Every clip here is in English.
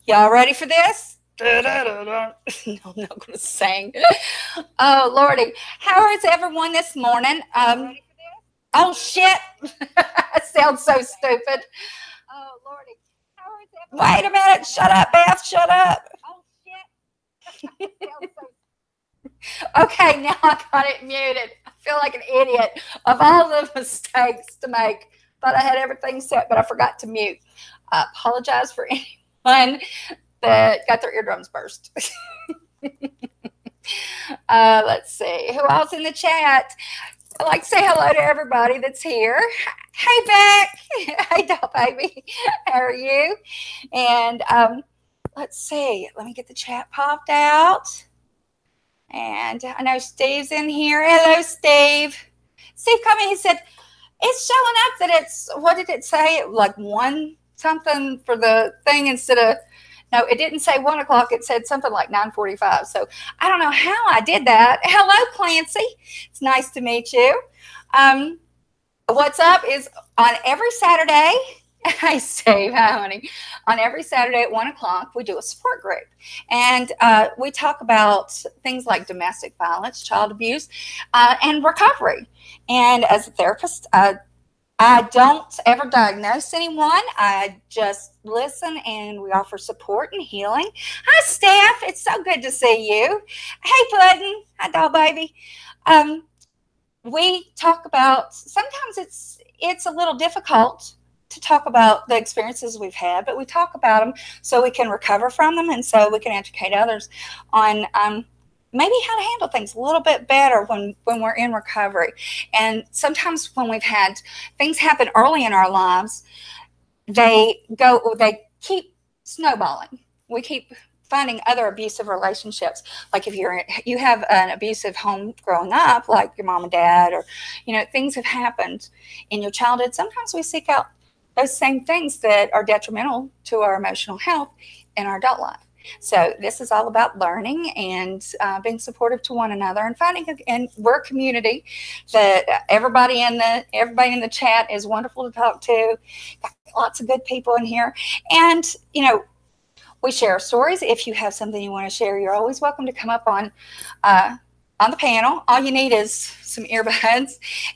Y'all ready for this? No, I'm not going to sing. Oh, Lordy. How is everyone this morning? Oh, shit. That sounds so stupid. Oh, Lordy. How is everyone? Wait a minute. Shut up, Beth. Shut up. Oh, shit. Okay, now I got it muted. I feel like an idiot of all the mistakes to make. Thought I had everything set, but I forgot to mute. I apologize for anyone that got their eardrums burst. Let's see. Who else in the chat? I'd like to say hello to everybody that's here. Hey, Beck. Hey, doll baby. How are you? And let's see. Let me get the chat popped out. And I know Steve's in here. Hello, Steve. Steve coming. He said, it's showing up that it's, what did it say? Like 1 something for the thing instead of, no, it didn't say 1 o'clock. It said something like 9:45. So I don't know how I did that. Hello, Clancy. It's nice to meet you. What's up is on every Saturday, hi, Steve. Hi, honey. On every Saturday at 1 o'clock, we do a support group. And we talk about things like domestic violence, child abuse, and recovery. And as a therapist, I don't ever diagnose anyone. I just listen and we offer support and healing. Hi, Steph. It's so good to see you. Hey, Puddin'. Hi, doll baby. We talk about, sometimes it's a little difficult to talk about the experiences we've had, but we talk about them so we can recover from them and so we can educate others on maybe how to handle things a little bit better when we're in recovery. And sometimes when we've had things happen early in our lives, they keep snowballing. We keep finding other abusive relationships. Like if you have an abusive home growing up, like your mom and dad, or things have happened in your childhood, sometimes we seek out those same things that are detrimental to our emotional health in our adult life. So this is all about learning and being supportive to one another and finding, and we're a community that everybody in the chat is wonderful to talk to. Got lots of good people in here, and we share stories. If you have something you want to share, you're always welcome to come up on the panel. All you need is some earbuds,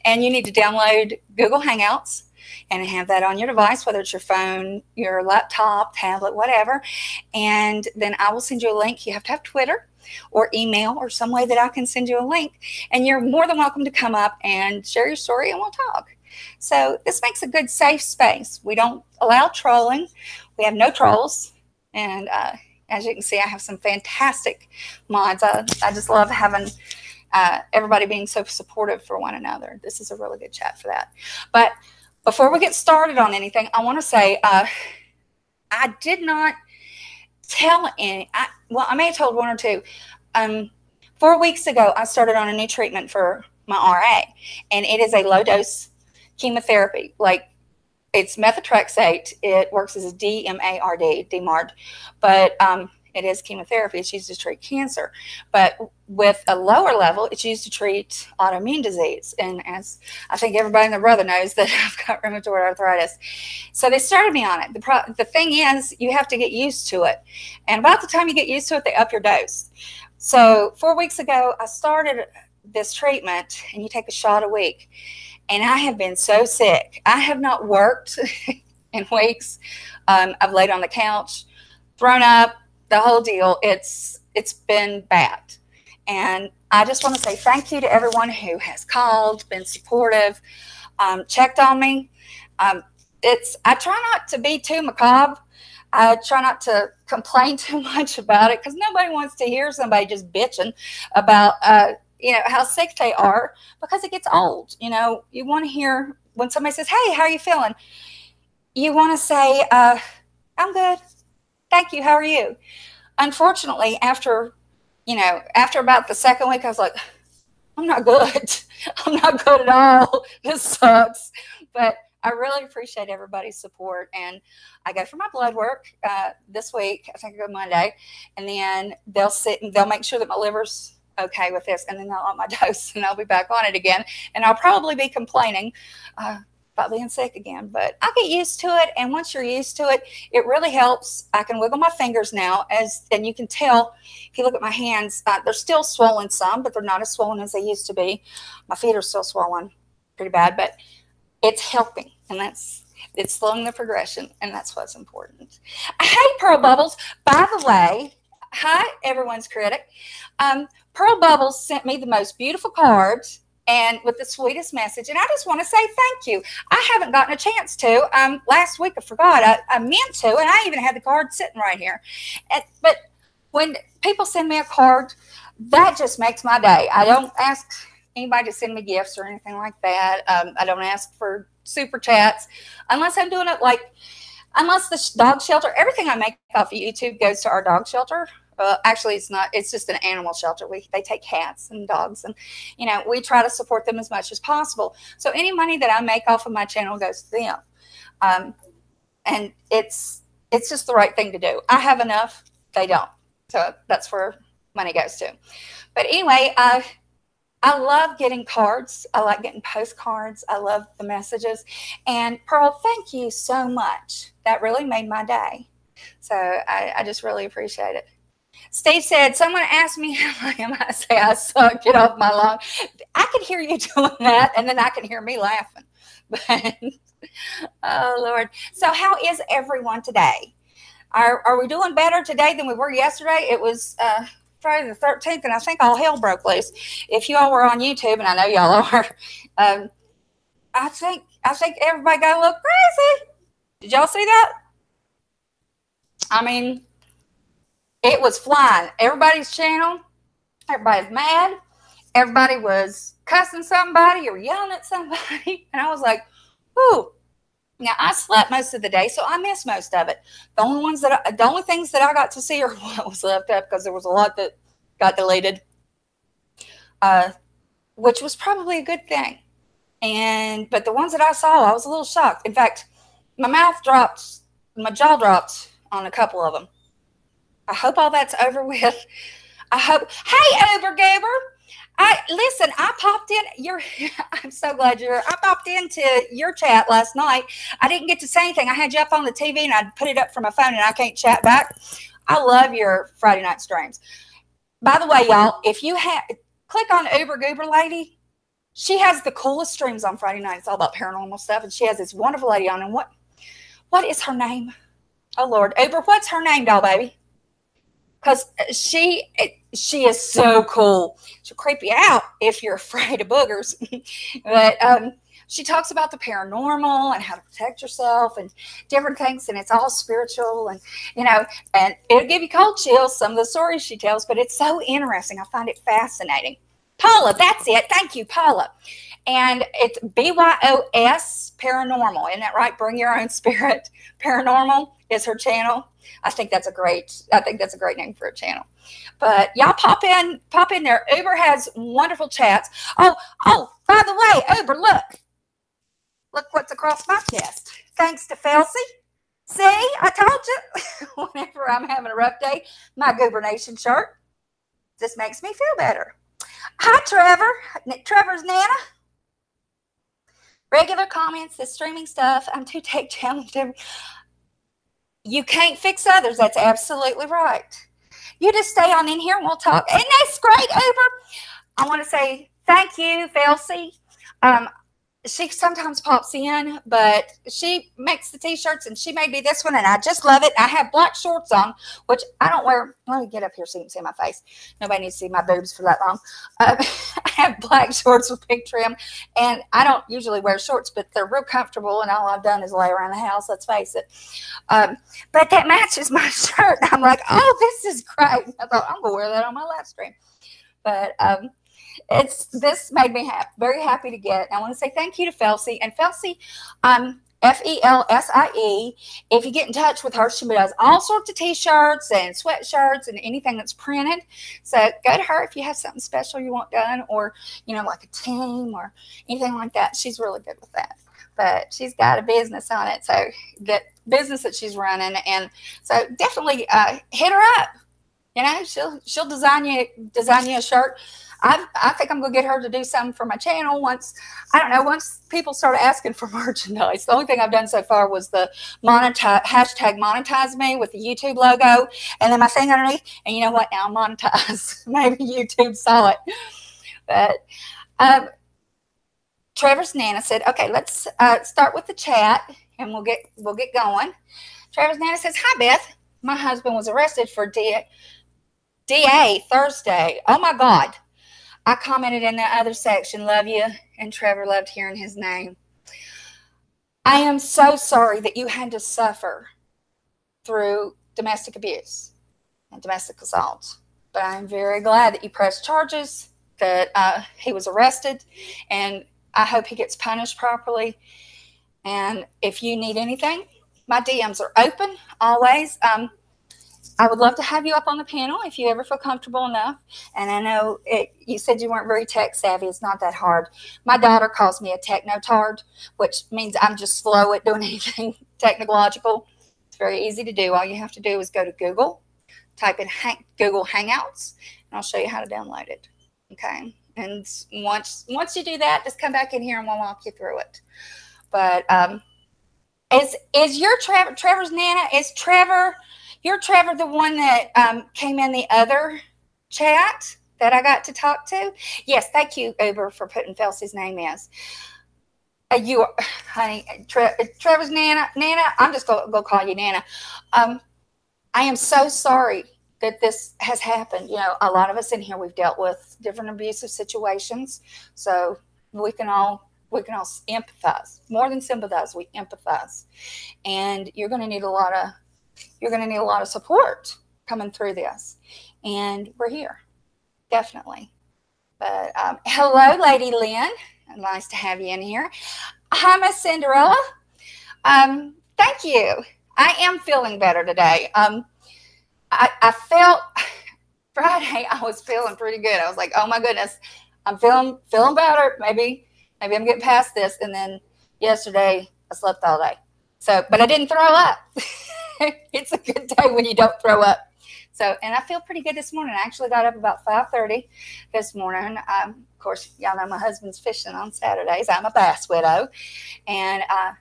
and you need to download Google Hangouts and have that on your device, whether it's your phone, your laptop, tablet, whatever. And then I will send you a link. You have to have Twitter or email or some way that I can send you a link. And you're more than welcome to come up and share your story and we'll talk. So this makes a good safe space. We don't allow trolling. We have no trolls. And as you can see, I have some fantastic mods. I just love having everybody being so supportive for one another. This is a really good chat for that. But before we get started on anything, I want to say I did not tell any. I may have told 1 or 2. 4 weeks ago, I started on a new treatment for my RA, and it is a low-dose chemotherapy. Like, it's methotrexate. It works as a DMARD, but it is chemotherapy. It's used to treat cancer. But with a lower level, it's used to treat autoimmune disease. And as I think everybody and their brother knows that I've got rheumatoid arthritis. So they started me on it. The thing is, you have to get used to it. And about the time you get used to it, they up your dose. So 4 weeks ago, I started this treatment, and you take a shot a week. And I have been so sick. I have not worked in weeks. I've laid on the couch, thrown up, the whole deal. It's been bad. And I just want to say thank you to everyone who has called, been supportive, checked on me. I try not to be too macabre. I try not to complain too much about it because nobody wants to hear somebody just bitching about how sick they are, because it gets old. You want to hear when somebody says, hey, how are you feeling? You want to say, I'm good. Thank you. How are you? Unfortunately, after about the second week, I was like, I'm not good. I'm not good at all. This sucks. But I really appreciate everybody's support. And I go for my blood work this week. I think I go Monday. And then they'll sit and they'll make sure that my liver's okay with this. And then they'll up my dose and I'll be back on it again. And I'll probably be complaining. about being sick again, but I'll get used to it. And once you're used to it, it really helps. I can wiggle my fingers now, and you can tell if you look at my hands, they're still swollen some, but they're not as swollen as they used to be. My feet are still swollen pretty bad, but it's helping, and it's slowing the progression, and that's what's important. Hey, Pearl Bubbles, by the way, hi, everyone's critic. Pearl Bubbles sent me the most beautiful cards and with the sweetest message, and I just want to say thank you. I haven't gotten a chance to. Last week I forgot. I meant to, and I even had the card sitting right here. But when people send me a card, that just makes my day. I don't ask anybody to send me gifts or anything like that. I don't ask for super chats unless I'm doing it unless the dog shelter, everything I make off of YouTube goes to our dog shelter. Actually, it's not. It's just an animal shelter. They take cats and dogs, and we try to support them as much as possible. So any money that I make off of my channel goes to them, and it's just the right thing to do. I have enough; they don't. So that's where money goes to. But anyway, I love getting cards. I like getting postcards. I love the messages. And Pearl, thank you so much. That really made my day. So I just really appreciate it. Steve said, someone asked me how I am. I say, I suck. Get off my lawn. I can hear you doing that, and then I can hear me laughing. But, oh, Lord. So how is everyone today? Are we doing better today than we were yesterday? It was Friday the 13th, and I think all hell broke loose. If you all were on YouTube, and I know y'all are, I think everybody got a little crazy. Did y'all see that? I mean, it was flying. Everybody's channel, everybody's mad. Everybody was cussing somebody or yelling at somebody, and I was like, "Whoo!" Now I slept most of the day, so I missed most of it. The only things that I got to see are what was left up, because there was a lot that got deleted, which was probably a good thing. But the ones that I saw, I was a little shocked. In fact, my jaw dropped on a couple of them. I hope all that's over with. I hope. Hey, Uber Goober. Listen, I popped in I'm so glad I popped into your chat last night. I didn't get to say anything. I had you up on the TV and I put it up from my phone and I can't chat back. I love your Friday night streams. By the way, y'all, if you click on Uber Goober Lady, she has the coolest streams on Friday night. It's all about paranormal stuff. And she has this wonderful lady on. And what is her name? Oh, Lord. Uber, what's her name, doll baby? Because she is so cool. She'll creep you out if you're afraid of boogers. But she talks about the paranormal and how to protect yourself and different things. And it's all spiritual. And, and it'll give you cold chills, some of the stories she tells. But it's so interesting. I find it fascinating. Paula, that's it. Thank you, Paula. And it's BYOS Paranormal. Isn't that right? Bring Your Own Spirit Paranormal is her channel. I think that's a great name for a channel. But y'all pop in there. Uber has wonderful chats. Oh, by the way, Uber, look what's across my chest. Thanks to Felsie. See, I told you. Whenever I'm having a rough day, my Goober Nation shirt just makes me feel better. Hi, Trevor. Trevor's Nana. Regular comments, the streaming stuff. I'm too tech challenged. You can't fix others. That's absolutely right. You just stay on in here and we'll talk. And that's great, Uber. I want to say thank you, Felsie. She sometimes pops in, but she makes the T-shirts, and she made me this one, and I just love it. I have black shorts on, which I don't wear. Let me get up here so you can see my face. Nobody needs to see my boobs for that long. I have black shorts with pink trim, and I don't usually wear shorts, but they're real comfortable, and all I've done is lay around the house, let's face it. But that matches my shirt, and I'm like, oh, this is great. I thought, I'm going to wear that on my live stream. But this made me very happy to get. I want to say thank you to Felsie. And Felsie, Felsie, if you get in touch with her, she does all sorts of T-shirts and sweatshirts and anything that's printed. So go to her if you have something special you want done, or, like a team or anything like that. She's really good with that. But she's got a business on it, so that business that she's running. And so definitely hit her up. She'll design you a shirt. I think I'm going to get her to do something for my channel once, I don't know, once people start asking for merchandise. The only thing I've done so far was the hashtag monetize me with the YouTube logo and then my thing underneath. And you know what? Now I'm monetized. Maybe YouTube saw it. But Trevor's Nana said, okay, let's start with the chat and we'll get going. Trevor's Nana says, hi, Beth. My husband was arrested for DA Thursday. Oh, my God. I commented in the other section, love you, and Trevor loved hearing his name. I am so sorry that you had to suffer through domestic abuse and domestic assault. But I'm very glad that you pressed charges, that he was arrested, and I hope he gets punished properly. And if you need anything, my DMs are open always. I would love to have you up on the panel if you ever feel comfortable enough. And I know you said you weren't very tech savvy. It's not that hard. My daughter calls me a technotard, which means I'm just slow at doing anything technological. It's very easy to do. All you have to do is go to Google, type in Google Hangouts, and I'll show you how to download it. Okay. And once you do that, just come back in here and we'll walk you through it. But is your Trevor's Nana, is Trevor, you're Trevor the one that came in the other chat that I got to talk to? Yes, thank you, Uber, for putting Felsy's name as. You, honey, Trevor's Nana, I'm just going to call you Nana. I am so sorry that this has happened. You know, a lot of us in here, we've dealt with different abusive situations, so we can all empathize. More than sympathize, we empathize. And you're going to need a lot of support coming through this. And we're here, definitely. But hello, Lady Lynn. Nice to have you in here. Hi, Miss Cinderella. Thank you. I am feeling better today. I felt Friday, I was feeling pretty good. I was like, oh my goodness, I'm feeling better. Maybe I'm getting past this. And then yesterday I slept all day. So, but I didn't throw up. It's a good day when you don't throw up. So, and I feel pretty good this morning. I actually got up about 5:30 this morning. Of course, y'all know my husband's fishing on Saturdays. I'm a bass widow. And I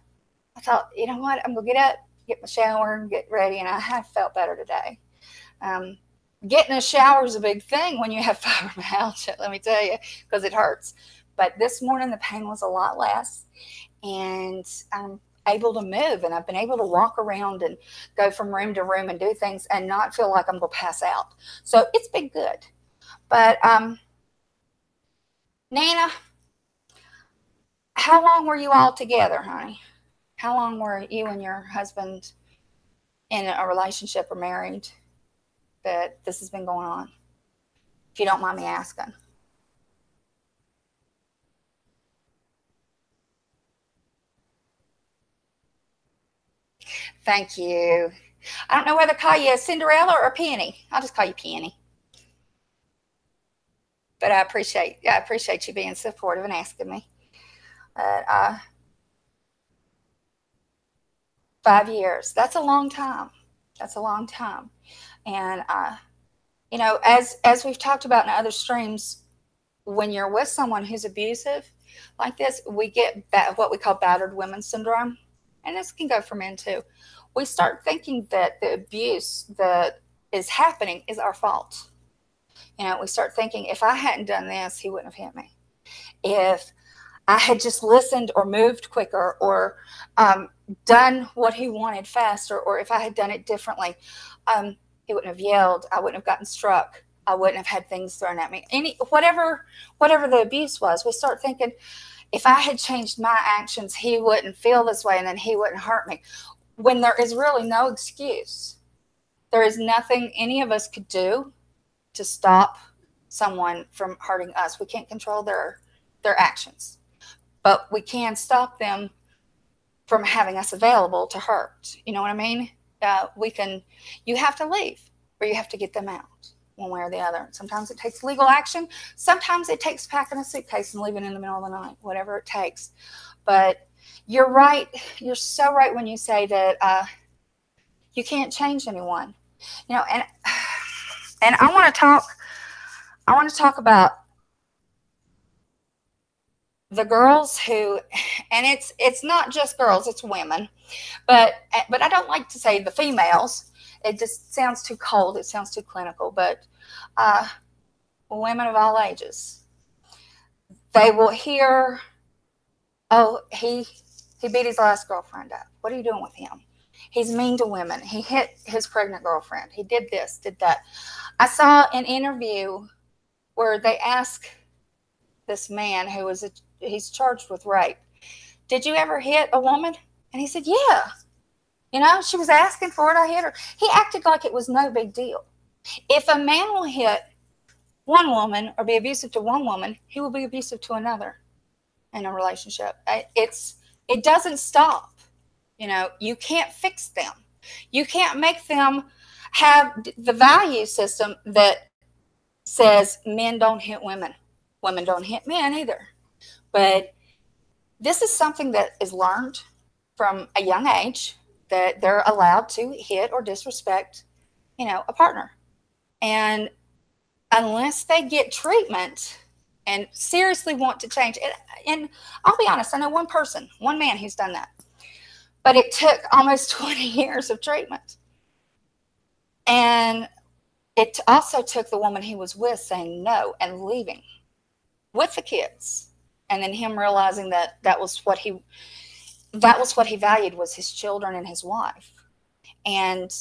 thought, you know what? I'm going to get up, get my shower, and get ready. And I have felt better today. Getting a shower is a big thing when you have fibromyalgia, let me tell you, because it hurts. But this morning, the pain was a lot less. And I'm able to move, and I've been able to walk around and go from room to room and do things and not feel like I'm going to pass out. So it's been good. But Nana, how long were you all together, honey? How long were you and your husband in a relationship or married that this has been going on? If you don't mind me asking. Thank you. I don't know whether to call you Cinderella or Penny. I'll just call you Penny. But I appreciate you being supportive and asking me. 5 years. That's a long time. That's a long time. And you know, as we've talked about in other streams, when you're with someone who's abusive like this, we get what we call battered women syndrome. And this can go for men too. We start thinking that the abuse that is happening is our fault. You know, we start thinking, if I hadn't done this, he wouldn't have hit me. If I had just listened or moved quicker or done what he wanted faster, or if I had done it differently, he wouldn't have yelled. I wouldn't have gotten struck. I wouldn't have had things thrown at me. Whatever the abuse was, we start thinking, if I had changed my actions, he wouldn't feel this way and then he wouldn't hurt me. When there is really no excuse. There is nothing any of us could do to stop someone from hurting us. We can't control their actions, but we can stop them from having us available to hurt. You know what I mean? You have to leave or you have to get them out one way or the other. Sometimes it takes legal action. Sometimes it takes packing a suitcase and leaving in the middle of the night, whatever it takes. But you're right. You're so right when you say that you can't change anyone. You know, and I want to talk about the girls who, and it's not just girls, it's women, but I don't like to say the females. It just sounds too cold. It sounds too clinical. But women of all ages, they will hear, "Oh, he beat his last girlfriend up. What are you doing with him? He's mean to women. He hit his pregnant girlfriend. He did this, did that." I saw an interview where they asked this man who was he's charged with rape, "Did you ever hit a woman?" And he said, "Yeah. You know, she was asking for it. I hit her." He acted like it was no big deal. If a man will hit one woman or be abusive to one woman, he will be abusive to another in a relationship. It doesn't stop. You know, you can't fix them. You can't make them have the value system that says men don't hit women. Women don't hit men either. But this is something that is learned from a young age, that they're allowed to hit or disrespect, you know, a partner. And unless they get treatment and seriously want to change it, and I'll be honest, I know one person, one man who's done that, but it took almost 20 years of treatment. And it also took the woman he was with saying no and leaving with the kids, and then him realizing that that was what he valued, was his children and his wife. And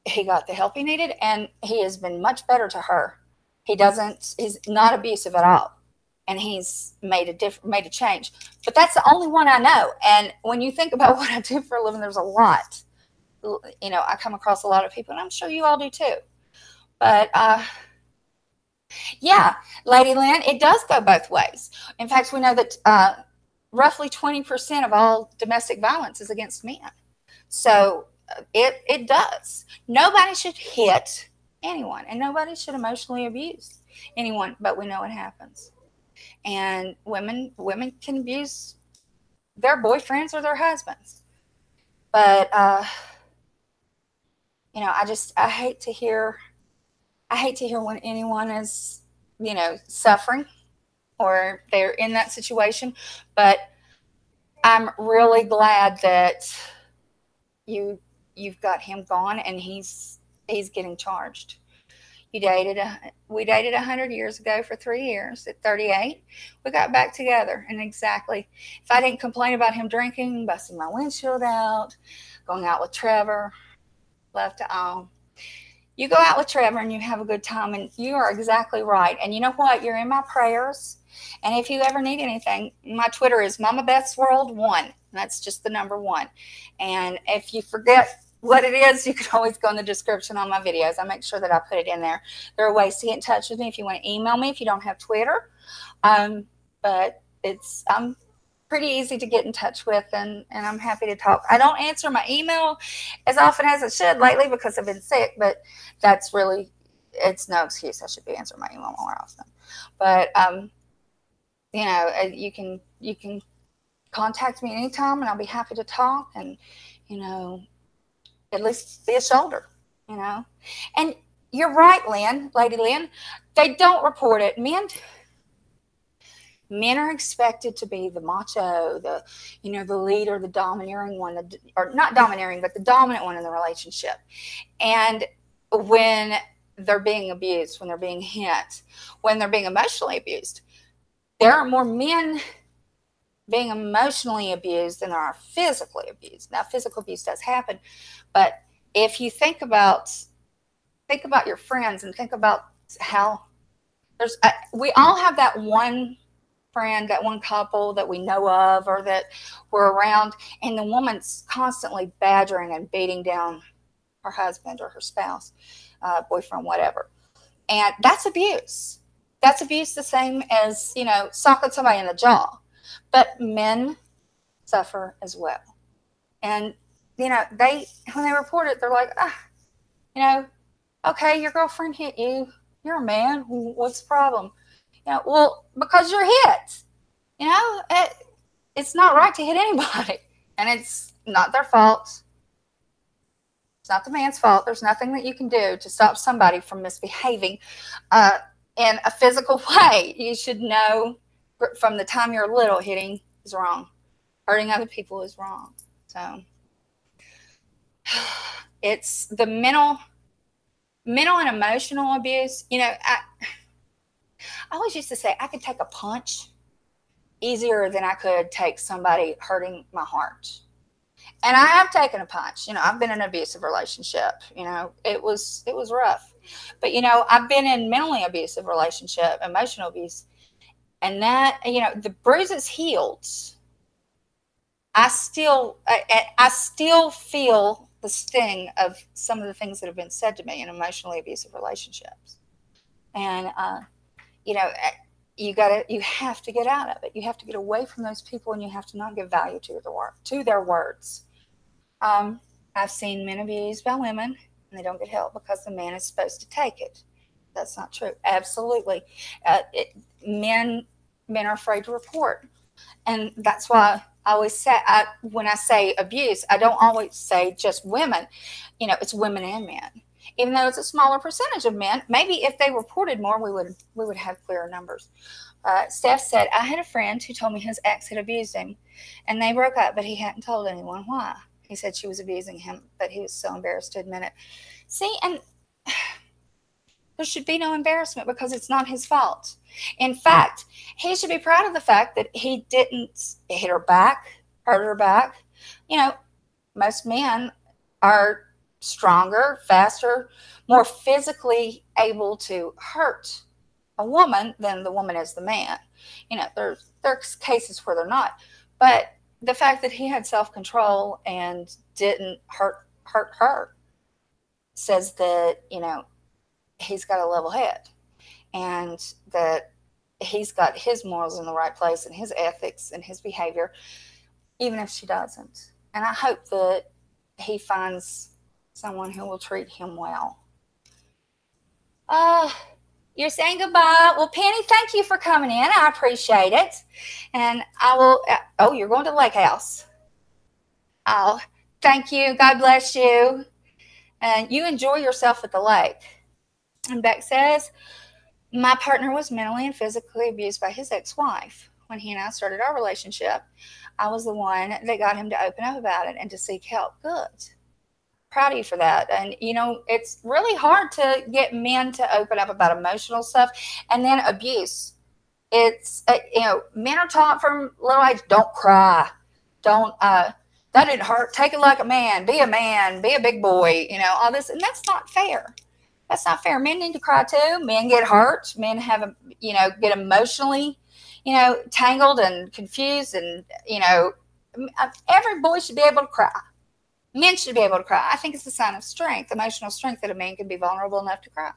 he got the help he needed, and he has been much better to her. He's not abusive at all, and he's made a change. But that's the only one I know. And when you think about what I do for a living, there's a lot. You know, I come across a lot of people, and I'm sure you all do too. But yeah, Lady Lynn, it does go both ways. In fact, we know that roughly 20% of all domestic violence is against men. So it does. Nobody should hit anyone, and nobody should emotionally abuse anyone, but we know it happens. And women can abuse their boyfriends or their husbands. But you know, I hate to hear when anyone is, you know, suffering or they're in that situation. But I'm really glad that you've got him gone, and he's getting charged. We dated 100 years ago for 3 years. At 38, we got back together. And exactly, if I didn't complain about him drinking, busting my windshield out, going out with Trevor, left to own. You go out with Trevor and you have a good time, and you are exactly right. And you know what? You're in my prayers. And if you ever need anything, my Twitter is Mama Beth's World 1. That's just the number 1. And if you forget what it is, you can always go in the description on my videos. I make sure that I put it in there. There are ways to get in touch with me if you want to email me if you don't have Twitter. But I'm pretty easy to get in touch with, and I'm happy to talk. I don't answer my email as often as I should lately because I've been sick, but that's really, it's no excuse. I should be answering my email more often. But you know, you can contact me anytime, and I'll be happy to talk, and you know, at least be a shoulder, you know. And you're right, Lynn, Lady Lynn, they don't report it. Men are expected to be the macho, the leader, the domineering one, or not domineering, but the dominant one in the relationship. And when they're being abused, when they're being hit, when they're being emotionally abused, there are more men being emotionally abused than there are physically abused. Now, physical abuse does happen, but if you think about your friends and think about how we all have that one friend, that one couple that we know of or that we're around, and the woman's constantly badgering and beating down her husband or her spouse, boyfriend, whatever. And that's abuse. That's abuse, the same as, you know, socking somebody in the jaw. But men suffer as well. And, you know, when they report it, they're like, you know, okay, your girlfriend hit you. You're a man. What's the problem? You know, well, because you're hit. You know, it's not right to hit anybody. And it's not their fault. It's not the man's fault. There's nothing that you can do to stop somebody from misbehaving in a physical way. You should know from the time you're little, hitting is wrong. Hurting other people is wrong. So it's the mental and emotional abuse. You know, I always used to say I could take a punch easier than I could take somebody hurting my heart. And I have taken a punch. You know, I've been in an abusive relationship. You know, it was rough. But, you know, I've been in mentally abusive relationship, emotional abuse. And that, you know, the bruises healed. I still feel the sting of some of the things that have been said to me in emotionally abusive relationships. And, you know, you have to get out of it. You have to get away from those people, and you have to not give value to their words. I've seen men abused by women, and they don't get help because the man is supposed to take it. That's not true. Absolutely. Men are afraid to report. And that's why I always say, when I say abuse, I don't always say just women. You know, it's women and men. Even though it's a smaller percentage of men, maybe if they reported more, we would have clearer numbers. Steph said, I had a friend who told me his ex had abused him, and they broke up, but he hadn't told anyone why. He said she was abusing him, but he was so embarrassed to admit it. See, and there should be no embarrassment because it's not his fault. In fact, he should be proud of the fact that he didn't hit her back, hurt her back. You know, most men are stronger, faster, more physically able to hurt a woman than the woman is the man. You know, there's cases where they're not. But the fact that he had self-control and didn't hurt her says that, you know, he's got a level head, and that he's got his morals in the right place and his ethics and his behavior, even if she doesn't. And I hope that he finds someone who will treat him well. You're saying goodbye. Well, Penny, thank you for coming in. I appreciate it. And I will, oh, you're going to the lake house. Oh, thank you. God bless you. And you enjoy yourself at the lake. And Beck says, my partner was mentally and physically abused by his ex-wife. When he and I started our relationship, I was the one that got him to open up about it and to seek help. Good. Proud of you for that. And, you know, it's really hard to get men to open up about emotional stuff. And then abuse. It's, you know, men are taught from little age, don't cry. Don't, that didn't hurt. Take it like a man. Be a big boy, you know, all this. And that's not fair. That's not fair. Men need to cry too. Men get hurt. Men have, you know, get emotionally, you know, tangled and confused. And, you know, every boy should be able to cry. Men should be able to cry. I think it's a sign of strength, emotional strength, that a man can be vulnerable enough to cry.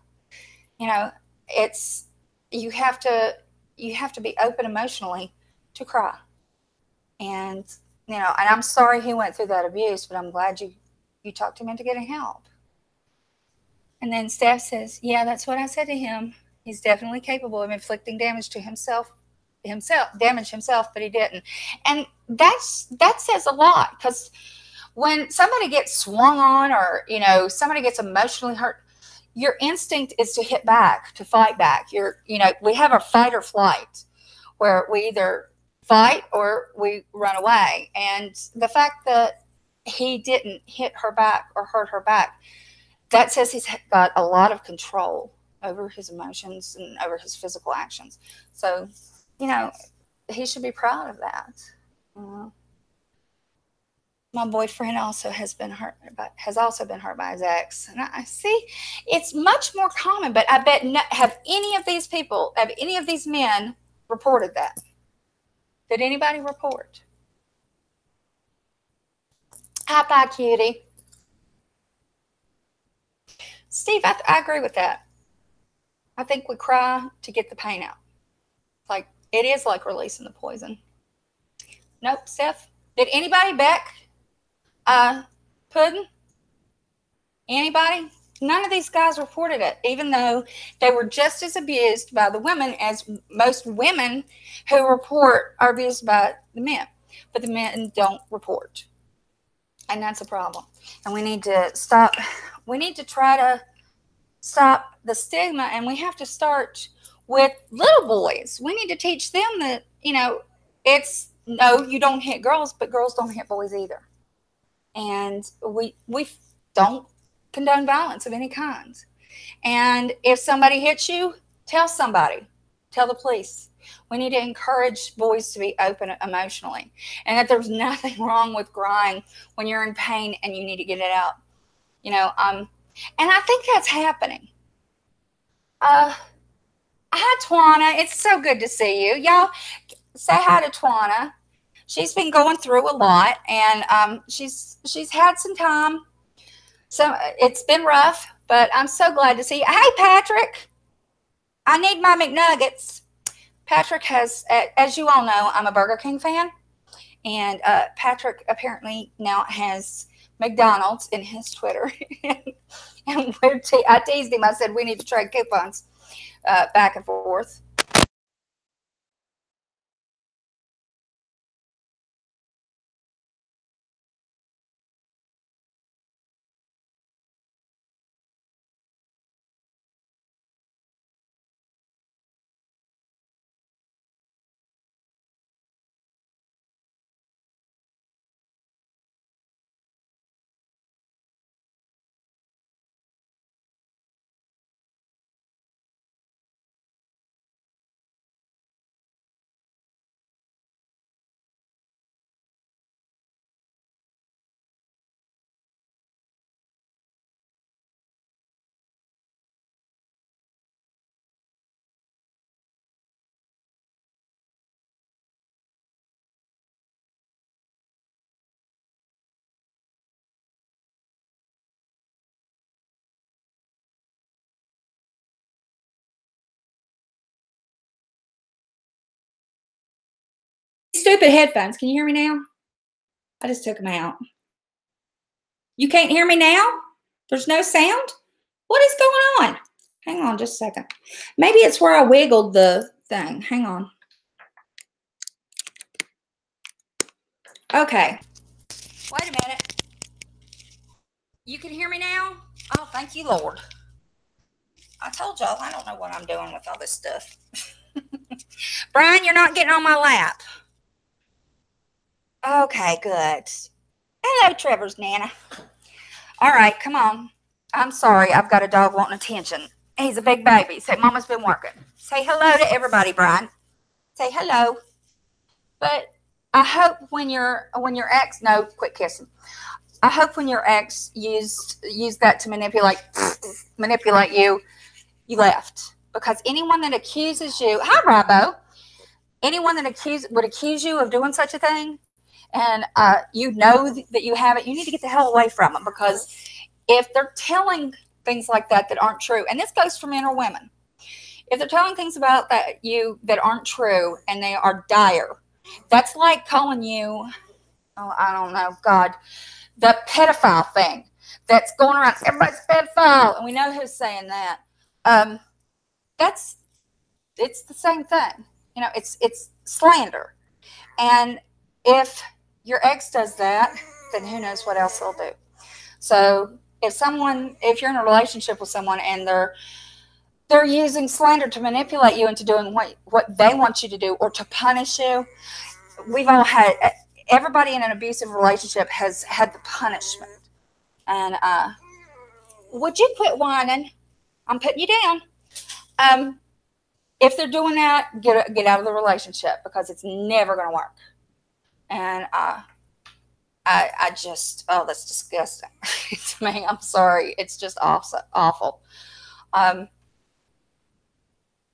You know, it's, you have to be open emotionally to cry. And, you know, and I'm sorry he went through that abuse, but I'm glad you talked him into getting help. And then Steph says, yeah, that's what I said to him. He's definitely capable of inflicting damage to himself, but he didn't. And that says a lot, because when somebody gets swung on, or, you know, somebody gets emotionally hurt, your instinct is to hit back, to fight back. You know, we have a fight or flight, where we either fight or we run away. And the fact that he didn't hit her back or hurt her back, that says he's got a lot of control over his emotions and over his physical actions. So, you know, he should be proud of that. My boyfriend has also been hurt by his ex. And I see it's much more common, but I bet have any of these men reported that? Did anybody report? Hi, bye, cutie. Steve, I agree with that. I think we cry to get the pain out. Like, it is like releasing the poison. Nope, Steph. Did anybody, Beck? Puddin'? Anybody? None of these guys reported it, even though they were just as abused by the women as most women who report are abused by the men. But the men don't report. And that's a problem. And we need to stop. We need to try to stop the stigma, and we have to start with little boys. We need to teach them that you know, it's no, you don't hit girls, but girls don't hit boys either. And we don't condone violence of any kind. And if somebody hits you, tell somebody, tell the police. We need to encourage boys to be open emotionally, and that there's nothing wrong with crying when you're in pain and you need to get it out. And I think that's happening. Hi, Twana. It's so good to see you. Y'all say hi to Twana. She's been going through a lot, and she's had some time. So it's been rough, but I'm so glad to see you. Hey, Patrick. I need my McNuggets. Patrick has, as you all know, I'm a Burger King fan. And Patrick apparently now has McDonald's in his Twitter. And I teased him. I said, we need to trade coupons back and forth. Stupid headphones. Can you hear me now? I just took them out. You can't hear me now? There's no sound? What is going on? Hang on just a second. Maybe it's where I wiggled the thing. Hang on. Okay. Wait a minute. You can hear me now? Oh, thank you, Lord. I told y'all I don't know what I'm doing with all this stuff. Brian, you're not getting on my lap. Okay, good. Hello, Trevor's Nana. All right, come on. I'm sorry. I've got a dog wanting attention. He's a big baby. Say, Mama's been working. Say hello to everybody, Brian. Say hello. But I hope when your ex, no, quit kissing. I hope when your ex used that to manipulate you, you left. Because anyone that accuses you, hi, Robo. Anyone that would accuse you of doing such a thing, and you know that you have it, you need to get the hell away from them. Because if they're telling things like that aren't true, and this goes for men or women, if they're telling things about you that aren't true and they are dire, that's like calling you, oh, I don't know, God, the pedophile thing that's going around. Everybody's pedophile, and we know who's saying that. It's the same thing. You know, it's slander. And if your ex does that, then who knows what else they'll do. So if you're in a relationship with someone and they're using slander to manipulate you into doing what they want you to do or to punish you, everybody in an abusive relationship has had the punishment. And would you quit whining? I'm putting you down. If they're doing that, get out of the relationship, because it's never going to work. And I just, oh, that's disgusting to me. I'm sorry. It's just awful.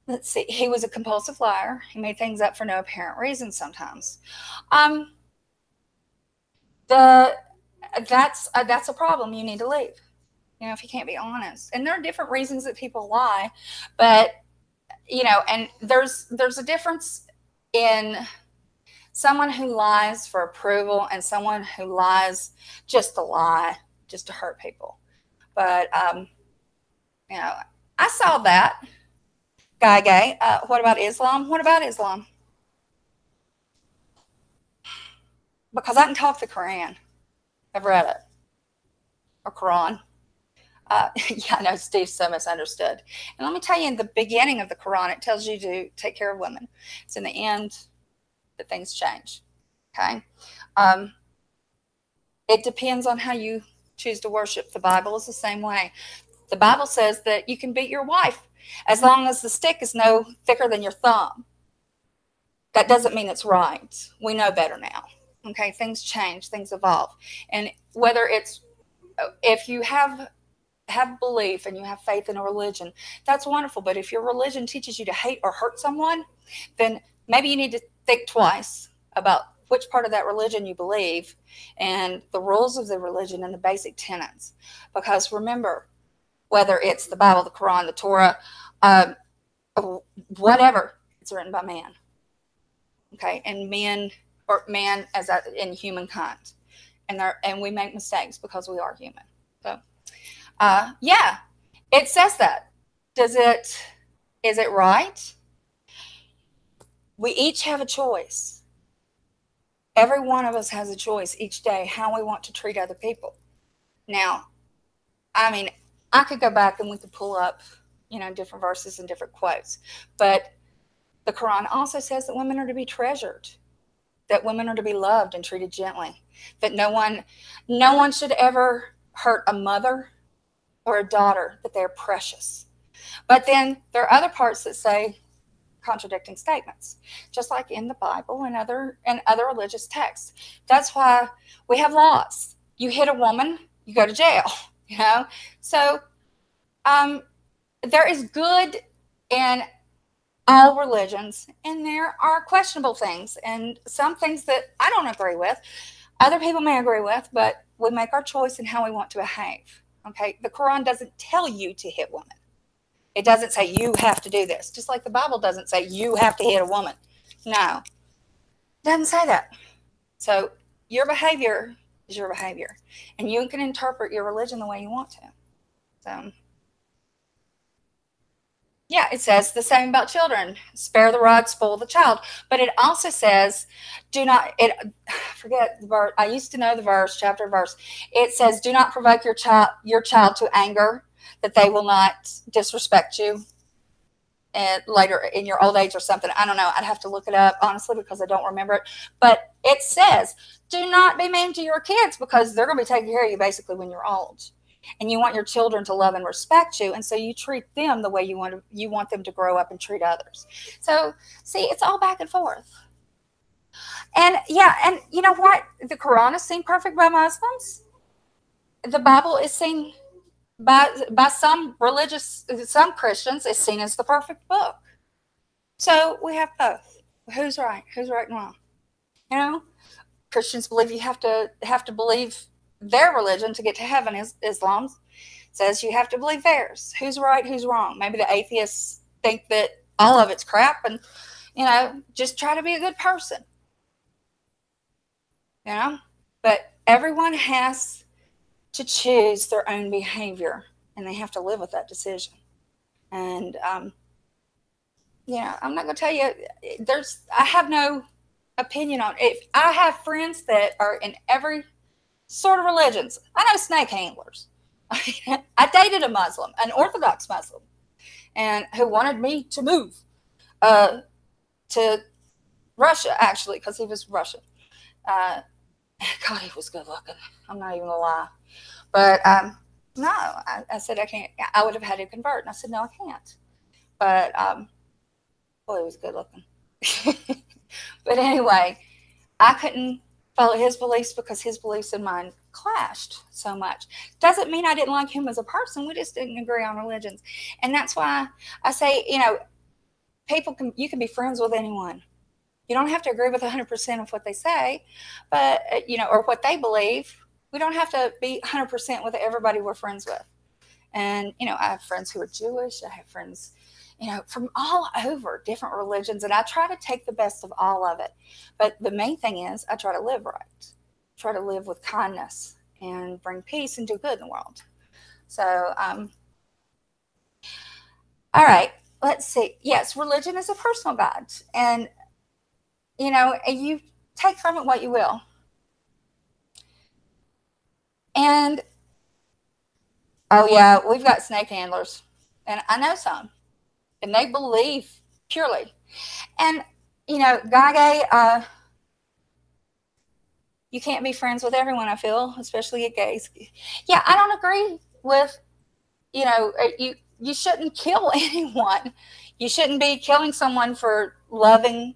Let's see. He was a compulsive liar. He made things up for no apparent reason sometimes. That's a problem. You need to leave. You know, if you can't be honest. And there are different reasons that people lie, but you know, and there's a difference in someone who lies for approval and someone who lies just to lie, just to hurt people. But you know, I saw that guy. What about Islam? What about Islam? Because I can talk the Quran. I've read it. Or Quran. Yeah, I know Steve's so misunderstood. And let me tell you, in the beginning of the Quran, it tells you to take care of women. It's in the end. that things change. Okay. It depends on how you choose to worship. The Bible is the same way. The Bible says that you can beat your wife as long as the stick is no thicker than your thumb. That doesn't mean it's right. We know better now. Okay, things change, things evolve. And whether it's, if you have belief and you have faith in a religion, that's wonderful. But if your religion teaches you to hate or hurt someone, then maybe you need to think twice about which part of that religion you believe and the rules of the religion and the basic tenets. Because remember, whether it's the Bible, the Quran, the Torah, whatever, it's written by man. Okay, and men, or man as in humankind, and we make mistakes because we are human. So, yeah, it says that. Is it right? We each have a choice. Every one of us has a choice each day how we want to treat other people. Now, I mean, I could go back and we could pull up, different verses and different quotes, but the Quran also says that women are to be treasured, that women are to be loved and treated gently, that no one should ever hurt a mother or a daughter, that they're precious. But then there are other parts that say contradicting statements, just like in the Bible and other religious texts. That's why we have laws. You hit a woman, you go to jail, So there is good in all religions, and there are questionable things and some things that I don't agree with. Other people may agree with, but we make our choice in how we want to behave. Okay, the Quran doesn't tell you to hit women. It doesn't say you have to do this, just like the Bible doesn't say you have to hit a woman. No, it doesn't say that. So your behavior is your behavior, and you can interpret your religion the way you want to. So, yeah, it says the same about children. Spare the rod, spoil the child. But it also says, do not, forget the verse. I used to know the verse, chapter verse. It says, do not provoke your child to anger, that they will not disrespect you and later in your old age or something. I don't know. I'd have to look it up, honestly, because I don't remember it. But it says, do not be mean to your kids, because they're going to be taking care of you basically when you're old. And you want your children to love and respect you. And so you treat them the way you want them to grow up and treat others. So, see, it's all back and forth. And, yeah, and you know what? The Quran is seen perfect by Muslims. The Bible is seen by some Christians, is seen as the perfect book. So we have both. Who's right? Who's right and wrong? Christians believe you have to believe their religion to get to heaven. Islam says you have to believe theirs. Who's right? Who's wrong? Maybe the atheists think that all of it's crap and, just try to be a good person. But everyone has to choose their own behavior, and they have to live with that decision. And, I'm not going to tell you, I have no opinion on it. I have friends that are in every sort of religions. I know snake handlers. I dated a Muslim, an Orthodox Muslim, and who wanted me to move to Russia, actually, because he was Russian. God, he was good looking. I'm not even going to lie. But no, I said I can't. I would have had to convert. And I said, no, I can't. But, boy, he was good looking. But anyway, I couldn't follow his beliefs because his beliefs and mine clashed so much. Doesn't mean I didn't like him as a person. We just didn't agree on religions. And that's why I say, you can be friends with anyone. You don't have to agree with 100% of what they say, but, or what they believe. We don't have to be 100% with everybody we're friends with. And, I have friends who are Jewish. I have friends, from all over different religions. And I try to take the best of all of it. But the main thing is I try to live right. Try to live with kindness and bring peace and do good in the world. So, all right, let's see. Yes, religion is a personal guide. And, you take from it what you will. And, oh yeah, we've got snake handlers. And I know some. And they believe purely. And you know, Gage, you can't be friends with everyone, I feel, especially gays. Yeah, I don't agree with, you know, you shouldn't kill anyone. You shouldn't be killing someone for loving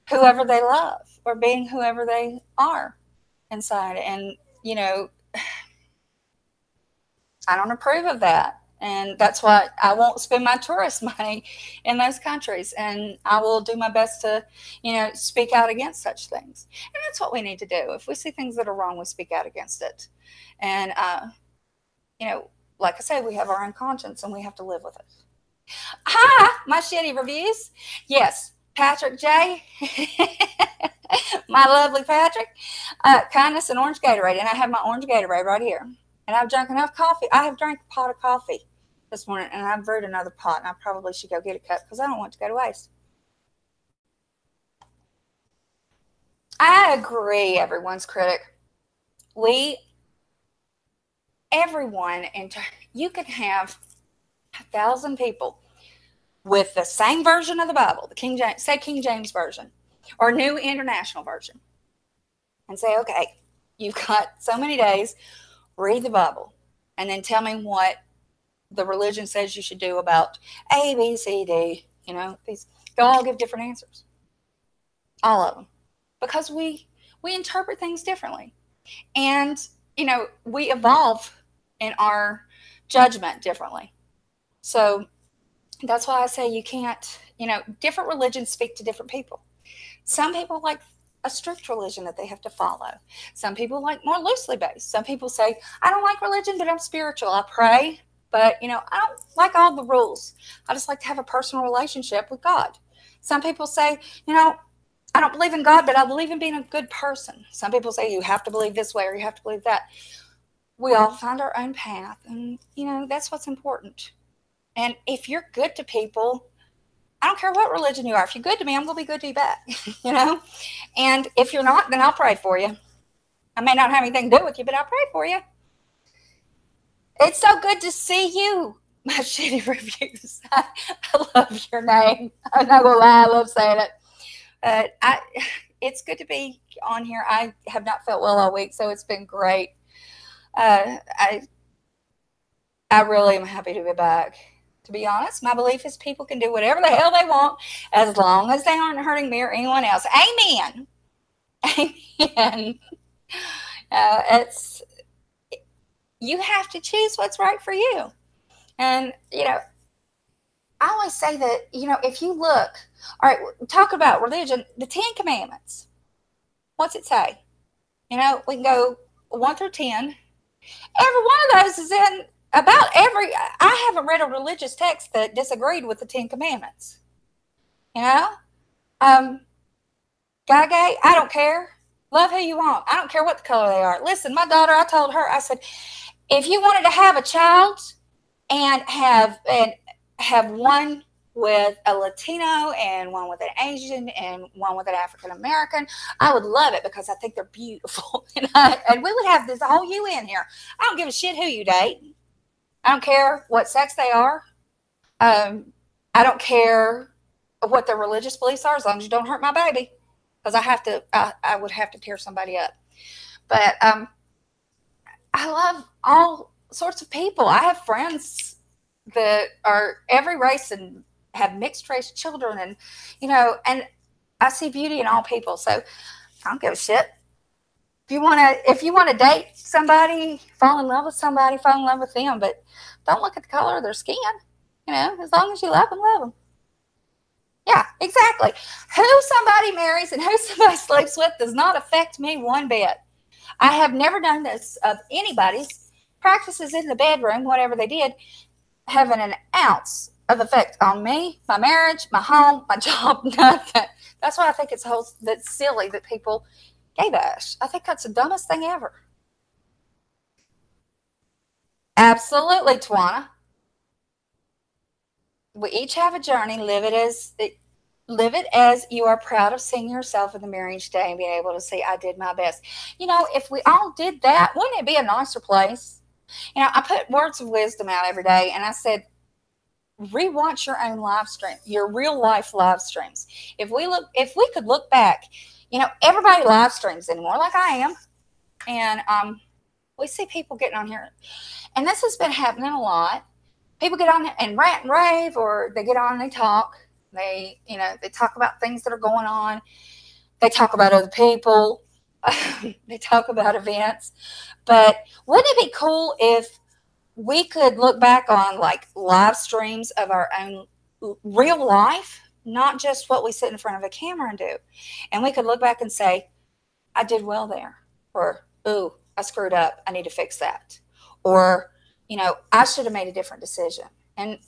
whoever they love or being whoever they are inside. And, you know, I don't approve of that. And that's why I won't spend my tourist money in those countries. And I will do my best to, you know, speak out against such things. And that's what we need to do. If we see things that are wrong, we speak out against it. And, you know, like I said, we have our own conscience and we have to live with it. Hi, my shitty reviews. Yes, Patrick J. My lovely Patrick. Kindness and orange Gatorade. And I have my orange Gatorade right here. And I've drunk enough coffee. I have drank a pot of coffee this morning, and I've brewed another pot, and I probably should go get a cup because I don't want it to go to waste. I agree, everyone's critic. Everyone, and you can have 1,000 people with the same version of the Bible, the King James Version, or New International Version, and say, okay, you've got so many days, read the Bible, and then tell me what the religion says you should do about A, B, C, D. You know, they'll all give different answers. All of them. Because we interpret things differently. And, you know, we evolve in our judgment differently. So that's why I say you can't, you know, different religions speak to different people. Some people like a strict religion that they have to follow. Some people like more loosely based. Some people say, I don't like religion, but I'm spiritual. I pray, but, you know, I don't like all the rules. I just like to have a personal relationship with God. Some people say, you know, I don't believe in God, but I believe in being a good person. Some people say you have to believe this way or you have to believe that. We all find our own path, and, you know, that's what's important. And if you're good to people, I don't care what religion you are. If you're good to me, I'm going to be good to you back, you know? And if you're not, then I'll pray for you. I may not have anything to do with you, but I'll pray for you. It's so good to see you, my shitty reviews. I love your name. I'm not going to lie. I love saying it. But it's good to be on here. I have not felt well all week, so it's been great. I really am happy to be back. To be honest, my belief is people can do whatever the hell they want as long as they aren't hurting me or anyone else. Amen. Amen. You have to choose what's right for you. And, you know, I always say that, you know, if you look, all right, talk about religion, the 10 Commandments. What's it say? You know, we can go 1 through 10. Every one of those is in about I haven't read a religious text that disagreed with the 10 Commandments. You know? Gage, I don't care. Love who you want. I don't care what the color they are. Listen, my daughter, I told her, I said, if you wanted to have a child and have one with a Latino and one with an Asian and one with an African American, I would love it because I think they're beautiful. And we would have this whole UN here. I don't give a shit who you date. I don't care what sex they are. I don't care what their religious beliefs are, as long as you don't hurt my baby, because I would have to tear somebody up. But I love all sorts of people. I have friends that are every race and have mixed race children, and, you know, and I see beauty in all people. So I don't give a shit. If you want to date somebody, fall in love with somebody, fall in love with them, but don't look at the color of their skin. You know, as long as you love them, love them. Yeah, exactly. Who somebody marries and who somebody sleeps with does not affect me one bit. I have never done this of anybody's practices in the bedroom, whatever they did, having an ounce of effect on me, my marriage, my home, my job, nothing. That's why I think that's silly that people gay bash. I think that's the dumbest thing ever. Absolutely, Tawana. We each have a journey. Live it as you are proud of seeing yourself in the mirror each day and being able to say, I did my best. You know, if we all did that, wouldn't it be a nicer place? You know, I put words of wisdom out every day, and I said, rewatch your own live stream, your real life live streams. If we could look back, everybody live streams anymore, like I am, and we see people getting on here, and this has been happening a lot. People get on and rant and rave, or they get on and they talk. They talk about things that are going on. They talk about other people. They talk about events. But wouldn't it be cool if we could look back on like live streams of our own real life, not just what we sit in front of a camera and do. And we could look back and say, I did well there. Or, ooh, I screwed up. I need to fix that. Or, I should have made a different decision. And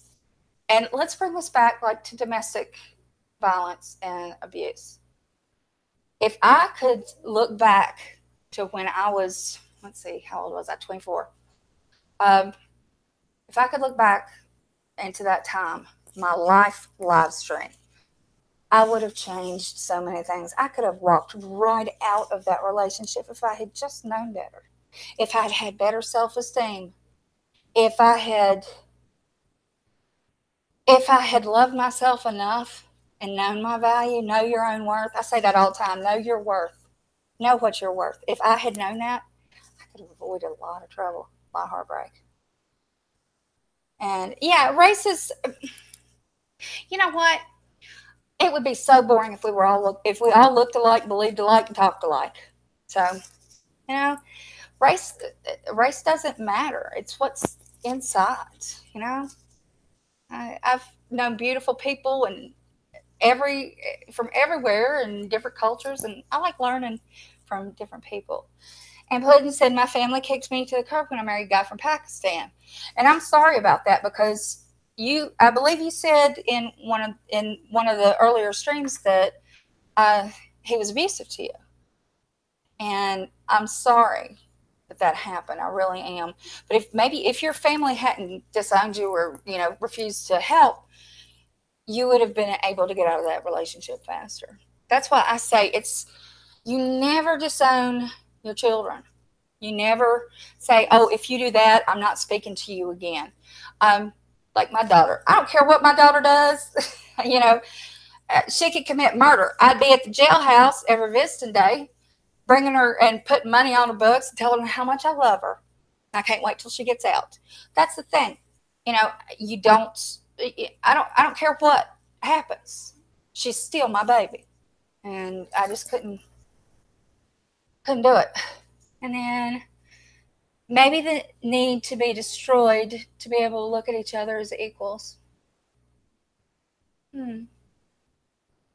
let's bring this back like to domestic violence and abuse. If I could look back to when I was, let's see, how old was I? 24. If I could look back into that time, my live stream, I would have changed so many things. I could have walked right out of that relationship if I had just known better. If I'd had better self-esteem. If I had loved myself enough and known my value, know your own worth. I say that all the time. Know your worth. Know what you're worth. If I had known that, I could have avoided a lot of trouble, a lot of heartbreak. And yeah, race is, you know what? It would be so boring if we all looked alike, believed alike, and talked alike. So, race doesn't matter. It's what's inside. I've known beautiful people and from everywhere and different cultures, and I like learning from different people. And Puddin said, my family kicked me to the curb when I married a guy from Pakistan. And I'm sorry about that, because I believe you said in one of the earlier streams that he was abusive to you. And I'm sorry that happened. I really am. But if your family hadn't disowned you or, refused to help, you would have been able to get out of that relationship faster. That's why I say you never disown your children. You never say, oh, if you do that, I'm not speaking to you again. Like my daughter, I don't care what my daughter does. She could commit murder. I'd be at the jailhouse every visiting day, bringing her and putting money on her books and telling her how much I love her. I can't wait till she gets out. That's the thing. I don't care what happens. She's still my baby. And I just couldn't do it. And then maybe the need to be destroyed to be able to look at each other as equals.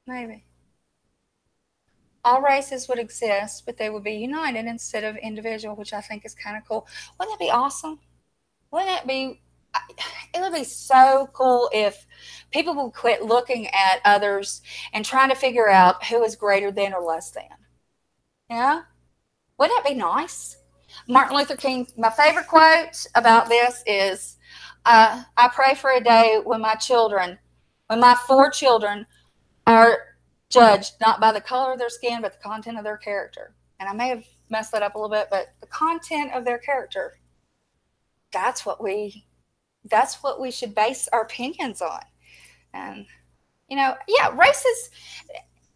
Maybe. All races would exist, but they would be united instead of individual, which I think is kind of cool. Wouldn't that be awesome? It would be so cool if people would quit looking at others and trying to figure out who is greater than or less than. Yeah? Wouldn't that be nice? Martin Luther King, my favorite quote about this is, I pray for a day when my 4 children are judged not by the color of their skin, but the content of their character. And I may have messed that up a little bit, but the content of their character, that's what we should base our opinions on. And, races,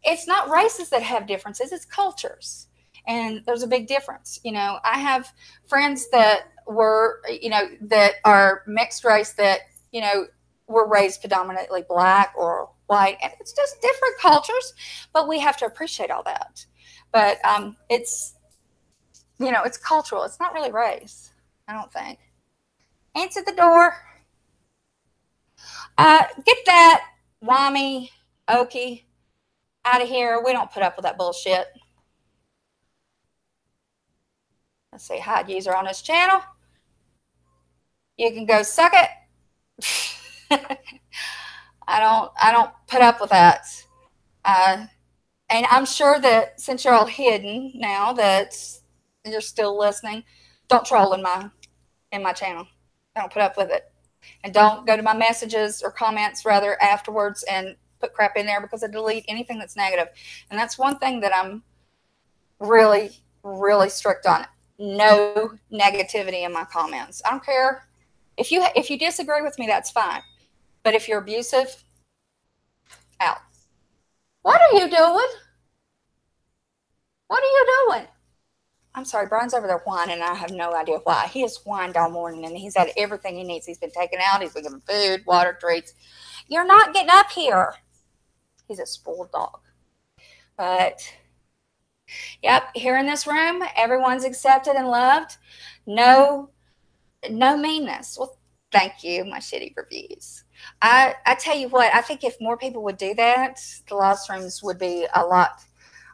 it's not races that have differences, it's cultures. And there's a big difference. I have friends that that are mixed race that, were raised predominantly black or white. And it's just different cultures, but we have to appreciate all that. But it's cultural. It's not really race, I don't think. Answer the door. Get that whammy, okie out of here. We don't put up with that bullshit. Let's see, hide user on this channel. You can go suck it. I don't put up with that. And I'm sure that since you're all hidden now, that you're still listening, don't troll in my channel. I don't put up with it. And don't go to my messages or comments rather afterwards and put crap in there, because I delete anything that's negative. And that's one thing that I'm really, really strict on. No negativity in my comments. I don't care if you disagree with me, that's fine. But if you're abusive, out. What are you doing? What are you doing? I'm sorry, Brian's over there whining, and I have no idea why. He has whined all morning, and he's had everything he needs. He's been taken out. He's been given food, water, treats. You're not getting up here. He's a spoiled dog. But, yep, here in this room, everyone's accepted and loved. No meanness. Well, thank you, my shitty reviews. I tell you what, I think if more people would do that, the live streams would be a lot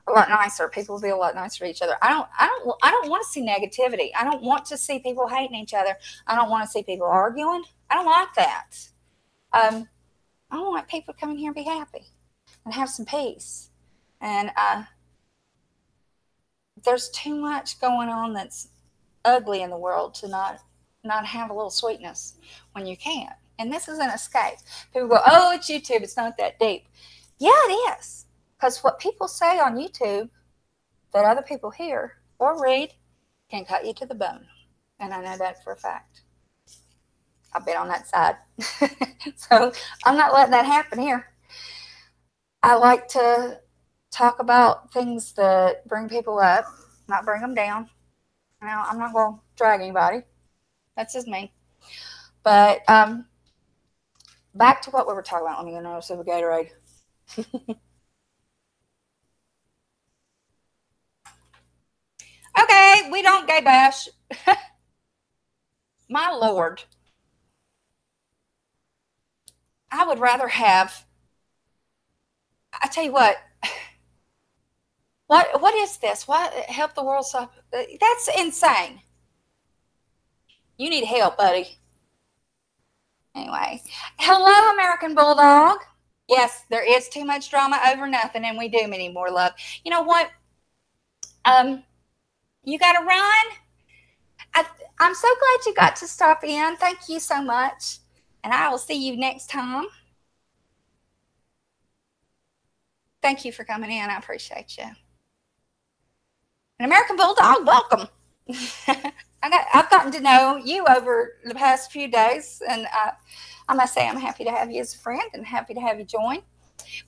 nicer. People will be a lot nicer to each other. I don't want to see negativity. I don't want to see people hating each other. I don't want to see people arguing. I don't like that. I want people to come in here and be happy and have some peace. And there's too much going on that's ugly in the world to not have a little sweetness when you can. And this is an escape. People go, oh, it's YouTube. It's not that deep. Yeah, it is. Because what people say on YouTube that other people hear or read can cut you to the bone. And I know that for a fact. I've been on that side. So I'm not letting that happen here. I like to talk about things that bring people up, not bring them down. Now, I'm not going to drag anybody. That's just me. But back to what we were talking about. Let me go notice of a Gatorade. Okay, we don't gay bash. My Lord. I would rather have, I tell you what is this? What help the world stop? That's insane. You need help, buddy. Anyway, hello, American Bulldog. Yes, there is too much drama over nothing, and we do need more love. You know what? You got to run. I'm so glad you got to stop in. Thank you so much. And I will see you next time. Thank you for coming in. I appreciate you. An American Bulldog, welcome. I've gotten to know you over the past few days, and I must say I'm happy to have you as a friend and happy to have you join.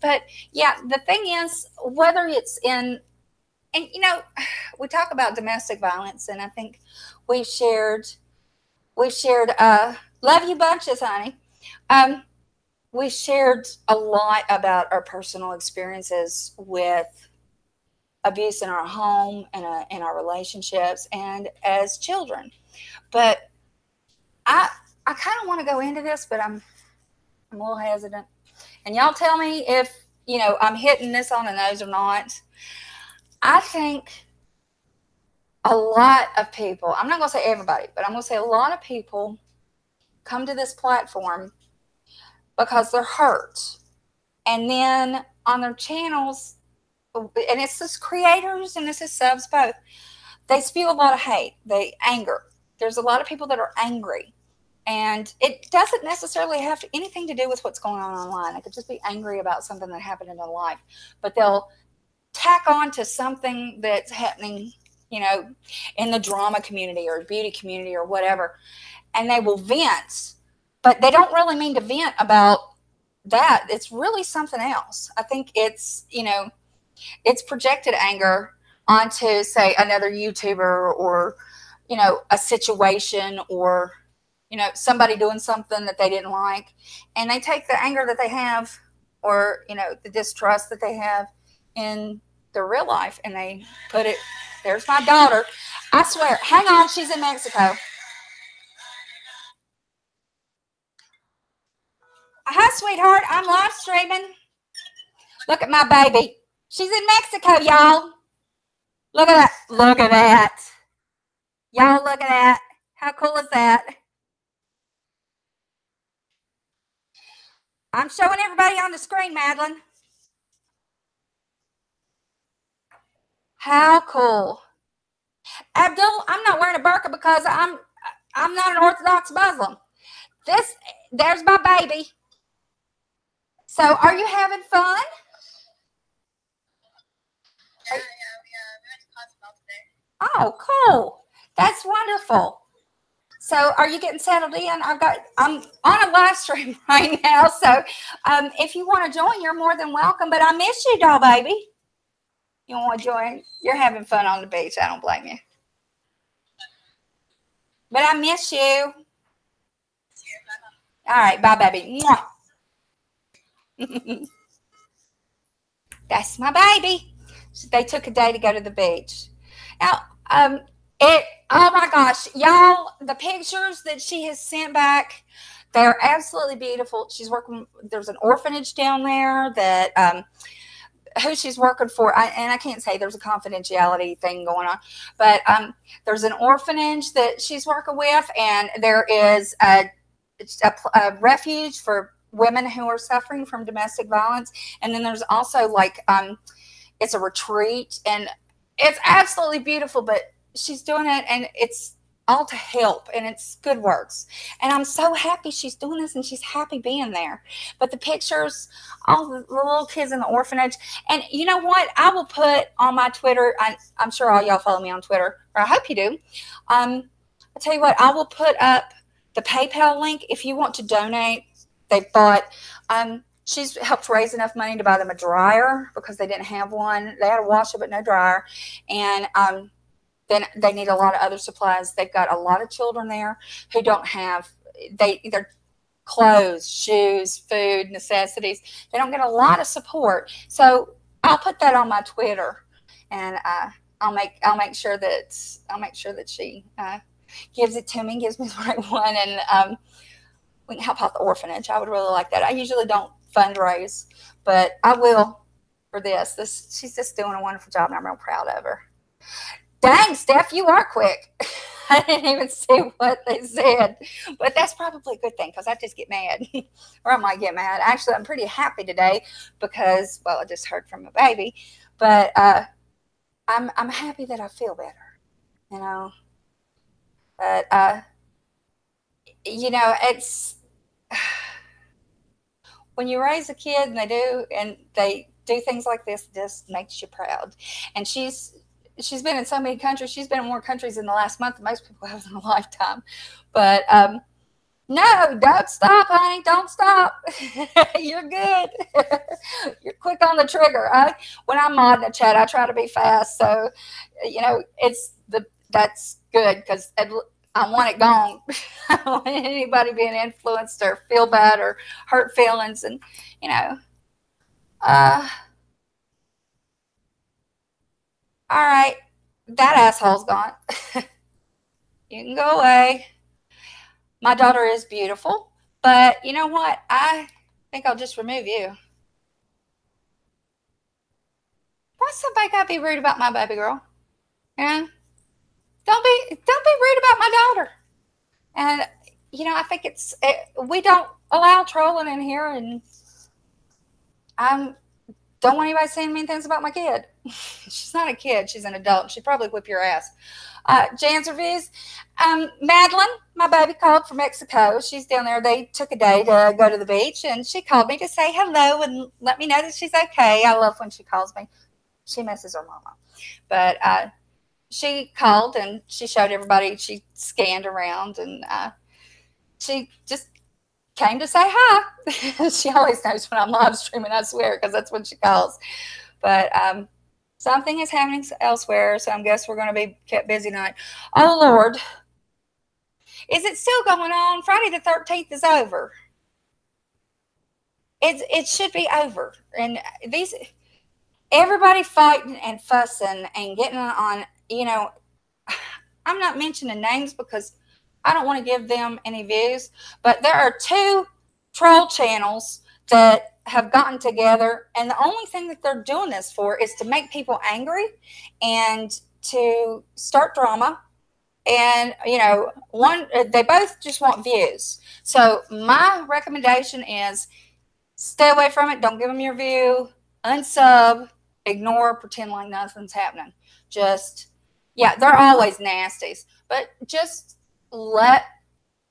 But yeah, the thing is, whether it's in, and you know, we talk about domestic violence, and I think we've shared, love you bunches, honey. We shared a lot about our personal experiences with abuse in our home and in our relationships and as children. But I kind of want to go into this, but I'm a little hesitant. And y'all tell me if, you know, I'm hitting this on the nose or not. I think a lot of people, I'm not going to say everybody, but I'm going to say a lot of people come to this platform because they're hurt. And then on their channels, and it's the creators and it's the subs both, they spew a lot of hate, anger. There's a lot of people that are angry. And it doesn't necessarily have anything to do with what's going on online. They could just be angry about something that happened in their life. But they'll tack on to something that's happening, you know, in the drama community or beauty community or whatever. And they will vent. But they don't really mean to vent about that. It's really something else. I think it's, you know, it's projected anger onto, say, another YouTuber or, you know, a situation or, you know, somebody doing something that they didn't like. And they take the anger that they have or, you know, the distrust that they have in their real life and they put it, there's my daughter. I swear, hang on, she's in Mexico. Hi, sweetheart. I'm live streaming. Look at my baby. She's in Mexico, y'all. Look at that. Look at that. Y'all, look at that. How cool is that? I'm showing everybody on the screen, Madeline. How cool. Abdul, I'm not wearing a burqa because I'm not an Orthodox Muslim. There's my baby. So, are you having fun? Oh, cool. That's wonderful. So are you getting settled in? I'm on a live stream right now. So if you want to join, you're more than welcome. But I miss you, doll baby. You want to join? You're having fun on the beach. I don't blame you. But I miss you. All right. Bye, baby. That's my baby. They took a day to go to the beach. Now, oh my gosh, y'all, the pictures that she has sent back, they're absolutely beautiful. She's working, there's an orphanage down there that, who she's working for, and I can't say, there's a confidentiality thing going on, but there's an orphanage that she's working with, and there is a refuge for women who are suffering from domestic violence, and then there's also like it's a retreat, and it's absolutely beautiful. But she's doing it, and it's all to help, and it's good works, and I'm so happy she's doing this, and she's happy being there. But the pictures, all the little kids in the orphanage, and you know what, I will put on my Twitter, I'm sure all y'all follow me on Twitter, or I hope you do. I'll tell you what, I will put up the PayPal link if you want to donate. They bought, she's helped raise enough money to buy them a dryer because they didn't have one. They had a washer but no dryer, and then they need a lot of other supplies. They've got a lot of children there who don't have, either clothes, shoes, food, necessities. They don't get a lot of support. So I'll put that on my Twitter, and I'll make sure that she gives it to me, gives me the right one, and we can help out the orphanage. I would really like that. I usually don't fundraise, but I will for this. She's just doing a wonderful job, and I'm real proud of her. Dang, Steph, you are quick. I didn't even see what they said, but that's probably a good thing because I just get mad, or I might get mad. Actually, I'm pretty happy today because, well, I just heard from a baby, but I'm happy that I feel better, you know. But you know, it's when you raise a kid and they do things like this, it just makes you proud. And she's been in so many countries. She's been in more countries in the last month than most people have in a lifetime. But no, don't stop, honey. Don't stop. You're good. You're quick on the trigger. When I'm modding a chat, I try to be fast. So, you know, that's good because I want it gone. I don't want anybody being influenced or feel bad or hurt feelings. And, you know, all right, that asshole's gone. You can go away. My daughter is beautiful, but you know what? I think I'll just remove you. Why somebody gotta be rude about my baby girl? Yeah. Don't be rude about my daughter. And you know, I think we don't allow trolling in here, and I don't want anybody saying mean things about my kid. She's not a kid; she's an adult. She'd probably whip your ass. Jan's reviews. Madeline, my baby, called from Mexico. She's down there. They took a day to go to the beach, and she called me to say hello and let me know that she's okay. I love when she calls me. She misses her mama, but she called and she showed everybody. She scanned around, and she just came to say hi. She always knows when I'm live streaming, I swear, because that's when she calls. But something is happening elsewhere, so I guess we're going to be kept busy tonight. Oh, Lord. Is it still going on? Friday the 13th is over. It should be over. And everybody fighting and fussing and getting on, you know, I'm not mentioning names because I don't want to give them any views, but there are two troll channels that have gotten together, and the only thing that they're doing this for is to make people angry and to start drama. And you know, they both just want views. So my recommendation is stay away from it. Don't give them your view. Unsub, ignore, pretend like nothing's happening. Just, yeah, they're always nasties, but just let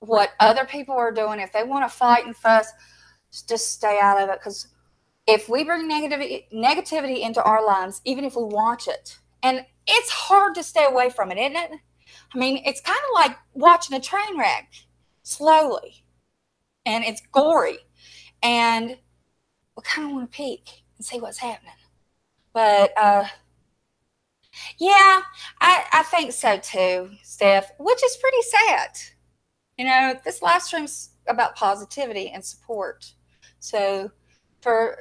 what other people are doing. If they want to fight and fuss, just stay out of it, because if we bring negativity into our lives, even if we watch it, and it's hard to stay away from it, isn't it? I mean, it's kind of like watching a train wreck slowly, and it's gory, and we kind of want to peek and see what's happening. But yeah, I think so too, Steph, which is pretty sad. You know, this live stream's about positivity and support. So for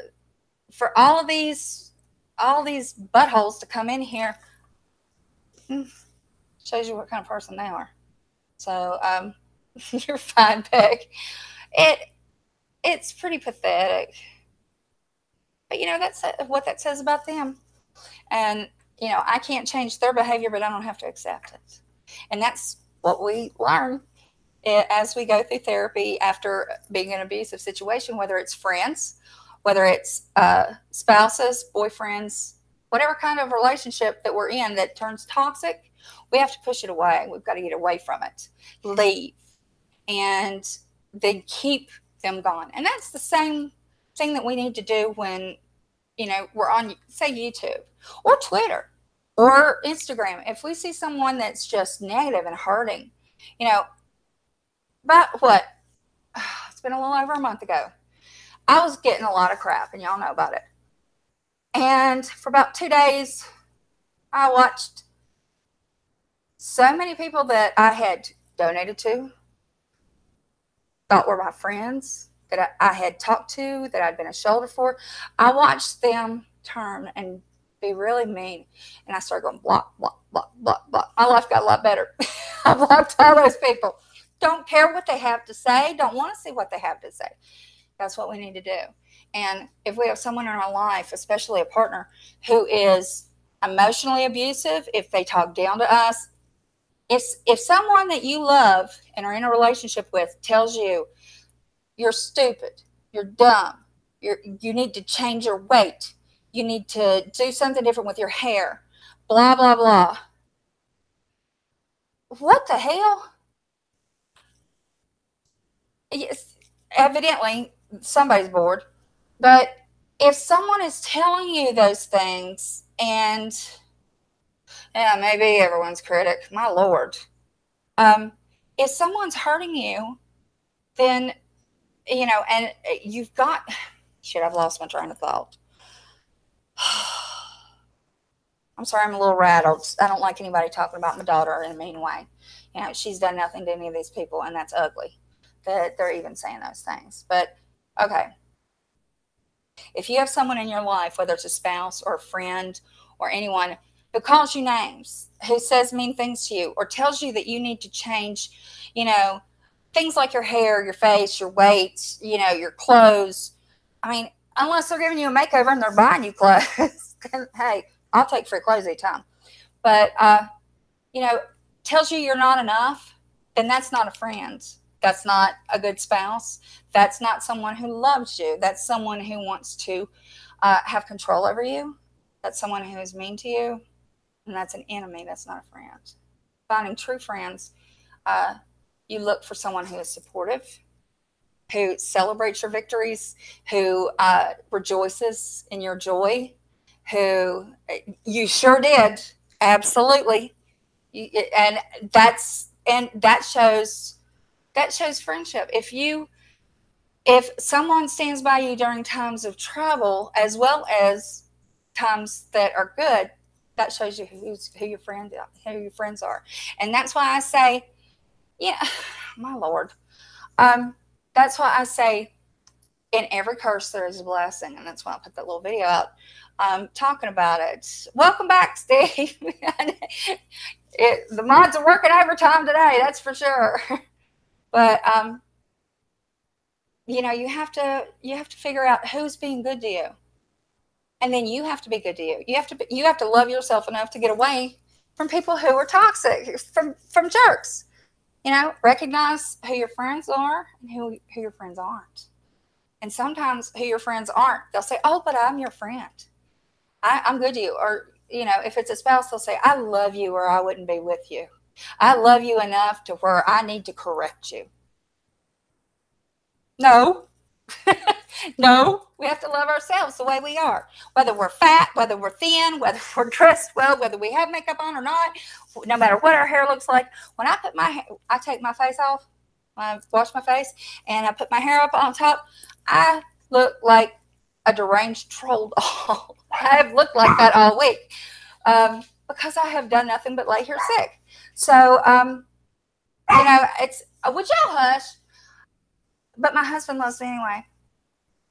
all of these buttholes to come in here, shows you what kind of person they are. So you're fine, Peg. It's pretty pathetic. But, you know, that's what that says about them. And, you know, I can't change their behavior, but I don't have to accept it. And that's what we learn as we go through therapy after being in an abusive situation, whether it's friends, whether it's spouses, boyfriends, whatever kind of relationship that we're in that turns toxic, we have to push it away. We've got to get away from it, leave, and then keep them gone. And that's the same thing that we need to do when, you know, we're on, say, YouTube or Twitter or Instagram. If we see someone that's just negative and hurting, you know, about what? It's been a little over a month ago. I was getting a lot of crap, and y'all know about it. And for about 2 days, I watched so many people that I had donated to, thought were my friends, that I had talked to, that I'd been a shoulder for. I watched them turn and be really mean. And I started going block, block, block, block, block. My life got a lot better. I blocked all those people. Don't care what they have to say. Don't want to see what they have to say. That's what we need to do. And if we have someone in our life, especially a partner, who is emotionally abusive, if they talk down to us, if someone that you love and are in a relationship with tells you you're stupid, you're dumb, you need to change your weight, you need to do something different with your hair, blah, blah, blah. What the hell? Yes, evidently, somebody's bored. But if someone is telling you those things, and yeah, maybe everyone's critic, my Lord. If someone's hurting you, then, you know, and you've got, shit, I've lost my train of thought. I'm sorry, I'm a little rattled. I don't like anybody talking about my daughter in a mean way. You know, she's done nothing to any of these people, and that's ugly that they're even saying those things. But, okay. If you have someone in your life, whether it's a spouse or a friend or anyone who calls you names, who says mean things to you, or tells you that you need to change, you know, things like your hair, your face, your weight, you know, your clothes. I mean, unless they're giving you a makeover and they're buying you clothes, then, hey, I'll take free clothes anytime. But, you know, tells you you're not enough, then that's not a friend. That's not a good spouse. That's not someone who loves you. That's someone who wants to have control over you. That's someone who is mean to you. And that's an enemy. That's not a friend. Finding true friends, you look for someone who is supportive, who celebrates your victories, who rejoices in your joy, who you sure did. Absolutely. And that shows friendship. If someone stands by you during times of trouble as well as times that are good, that shows you who your friends are. And that's why I say, yeah, my Lord. That's why I say in every curse there is a blessing. And that's why I put that little video out talking about it. Welcome back, Steve. The mods are working overtime today, that's for sure. But you know, you have to figure out who's being good to you, and then you have to be good to you. You have to love yourself enough to get away from people who are toxic, from jerks. You know, recognize who your friends are and who your friends aren't. And sometimes who your friends aren't, they'll say, "Oh, but I'm your friend. I'm good to you." Or, you know, if it's a spouse, they'll say, "I love you, or I wouldn't be with you. I love you enough to where I need to correct you." No. No, we have to love ourselves the way we are, whether we're fat, whether we're thin, whether we're dressed well, whether we have makeup on or not, no matter what our hair looks like. When I take my face off, I wash my face, and I put my hair up on top, I look like a deranged troll doll. I have looked like that all week because I have done nothing but lay here sick. So, would y'all hush? But my husband loves me anyway.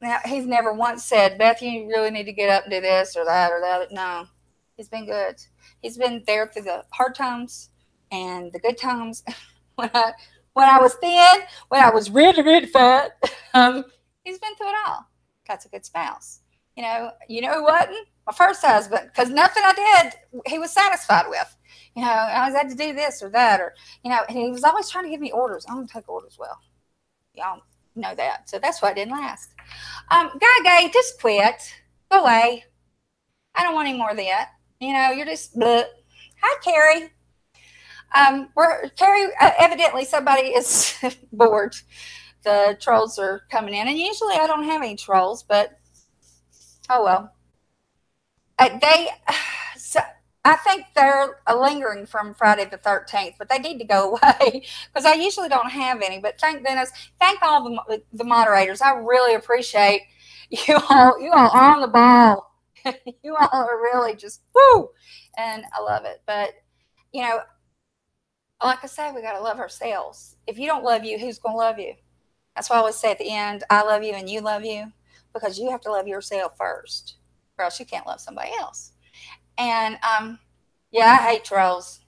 Now, he's never once said, Beth, you really need to get up and do this or that or that. No, he's been good. He's been there through the hard times and the good times. when I was thin, when I was really, really fat, he's been through it all. That's a good spouse. You know who wasn't? My first husband, because nothing I did he was satisfied with. I always had to do this or that, or and he was always trying to give me orders. I don't take orders well. Y'all know that. So that's why it didn't last. Guy, just quit. Go away. I don't want any more of that. You're just bleh. Hi, Carrie. Carrie, evidently somebody is bored. The trolls are coming in, and usually I don't have any trolls, but oh well. I think they're lingering from Friday the 13th, but they need to go away because I usually don't have any. But thank goodness, thank all the moderators. I really appreciate you all. You all are on the ball. You all are really just woo, and I love it. But like I say, we got to love ourselves. If you don't love you, who's going to love you? That's why I always say at the end, I love you and you love you, because you have to love yourself first, or else you can't love somebody else. And yeah, I hate trolls.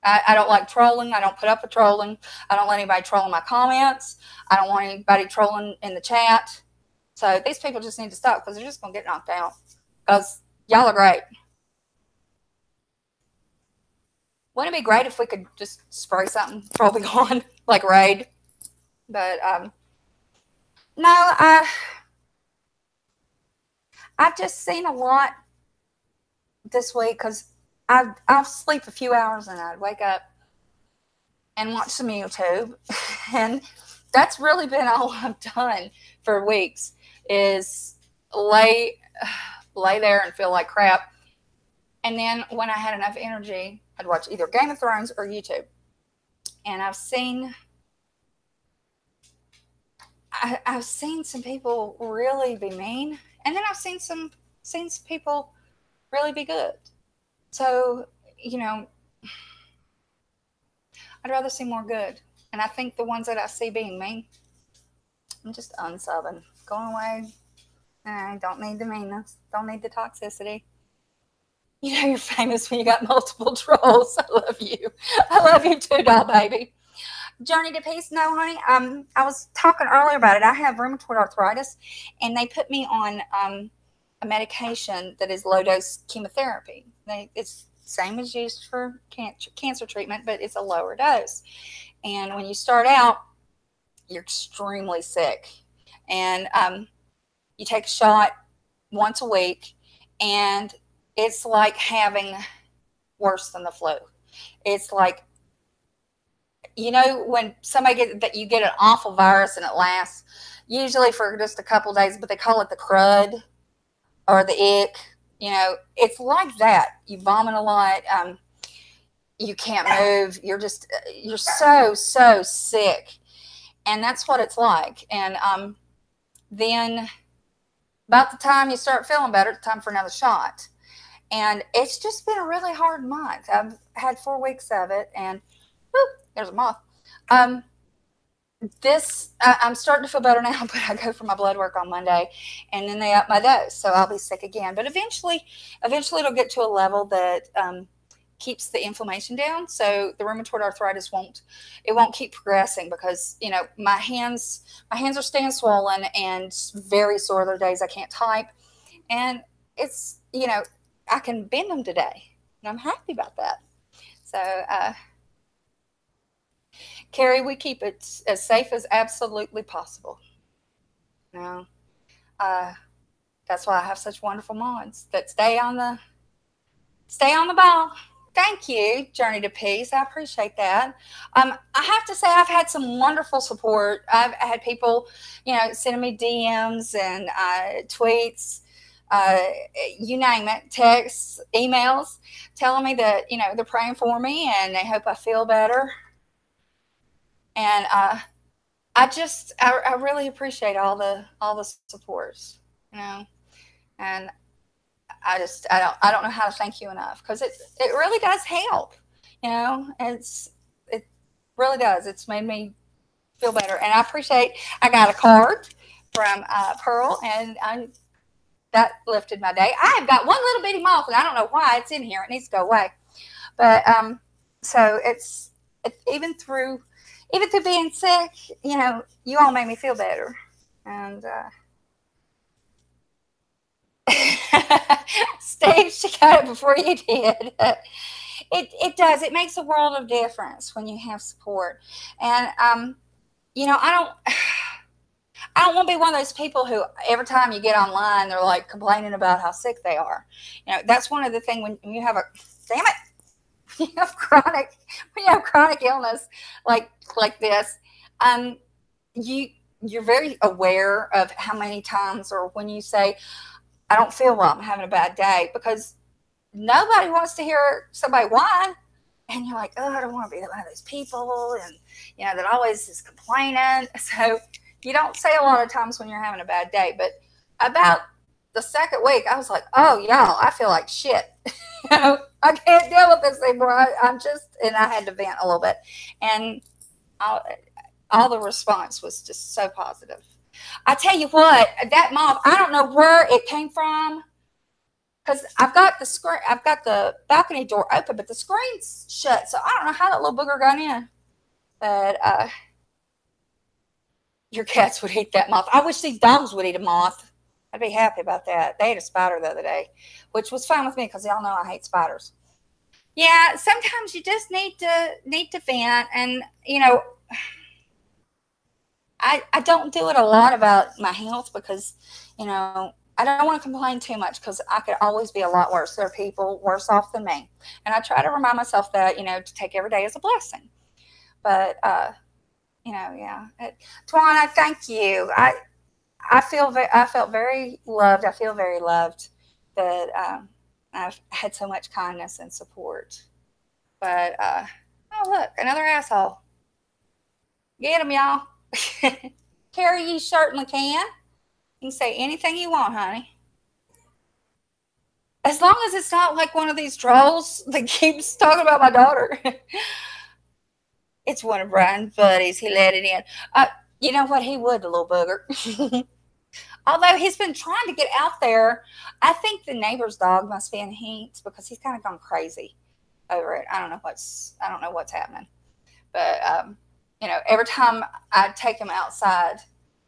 I don't like trolling. I don't put up with trolling. I don't let anybody troll in my comments. I don't want anybody trolling in the chat. So these people just need to stop, because they're just going to get knocked out, because y'all are great. Wouldn't it be great if we could just spray something, throw it on, like Raid? But no, I've just seen a lot this week, because I'll sleep a few hours and I'd wake up and watch some YouTube. And that's really been all I've done for weeks, is lay there and feel like crap. And then when I had enough energy, I'd watch either Game of Thrones or YouTube. And I've seen some people really be mean, and then I've seen some people really be good. So, I'd rather see more good. And I think the ones that I see being mean, I'm just unsubbing, going away. I don't need the meanness, don't need the toxicity. You're famous when you got multiple trolls. I love you. I love you too, doll baby. Journey to peace? No, honey. I was talking earlier about it. I have rheumatoid arthritis, and they put me on a medication that is low-dose chemotherapy. It's the same as used for cancer treatment, but it's a lower dose. And when you start out, you're extremely sick. And you take a shot once a week, and it's like having worse than the flu. It's like, when you get an awful virus and it lasts usually for just a couple of days, but they call it the crud or the ick. It's like that. You vomit a lot. You can't move. You're so sick. And that's what it's like. And then about the time you start feeling better, it's time for another shot. And it's just been a really hard month. I've had 4 weeks of it, and whoop, there's a moth. I'm starting to feel better now, but I go for my blood work on Monday, and then they up my dose, so I'll be sick again. But eventually it'll get to a level that keeps the inflammation down, so the rheumatoid arthritis won't keep progressing, because my hands are staying swollen and very sore. There are days I can't type, and it's I can bend them today, and I'm happy about that. So, Carrie, we keep it as safe as absolutely possible. That's why I have such wonderful mods that stay on the ball. thank you, Journey to Peace. I appreciate that. I have to say, I've had some wonderful support. I've had people, sending me DMs and tweets, uh, you name it, texts, emails, telling me that, they're praying for me and they hope I feel better. And I really appreciate all the supports, and I don't know how to thank you enough, because it really does help. It really does. It's made me feel better, and I got a card from Pearl, and that lifted my day. I have got one little bitty moth, and I don't know why it's in here. It needs to go away. But so it's even through being sick, you all made me feel better, and. Steve, she got it before you did. It does. It makes a world of difference when you have support. And I don't want to be one of those people who every time you get online they're like complaining about how sick they are. That's one of the things when you have you have chronic illness like this. You're very aware of how many times, or when you say, I don't feel well, I'm having a bad day, because nobody wants to hear somebody whine. And you're like, oh, I don't want to be one of those people, and that always is complaining. So you don't say a lot of times when you're having a bad day. But about the second week, I was like, oh, y'all, I feel like shit. I can't deal with this anymore. And I had to vent a little bit. And all the response was just so positive. I tell you what, that moth, I don't know where it came from, because I've got the balcony door open, but the screen's shut, so I don't know how that little booger got in. But your cats would eat that moth. I wish these dogs would eat a moth. I'd be happy about that. They ate a spider the other day, which was fine with me, because y'all know I hate spiders. Yeah, sometimes you just need to vent, and I don't do it a lot about my health, because, I don't want to complain too much, because I could always be a lot worse. There are people worse off than me. And I try to remind myself that, to take every day as a blessing. But, yeah. Tawana, thank you. I felt very loved. I feel very loved that I've had so much kindness and support. But, oh, look, another asshole. Get him, y'all. Carrie, you certainly can. You can say anything you want, honey. As long as it's not like one of these trolls that keeps talking about my daughter. It's one of Brian's buddies. He let it in. You know what? He would, the little booger. Although he's been trying to get out there. I think the neighbor's dog must be in heat, because he's kind of gone crazy over it. I don't know what's happening. But every time I take him outside,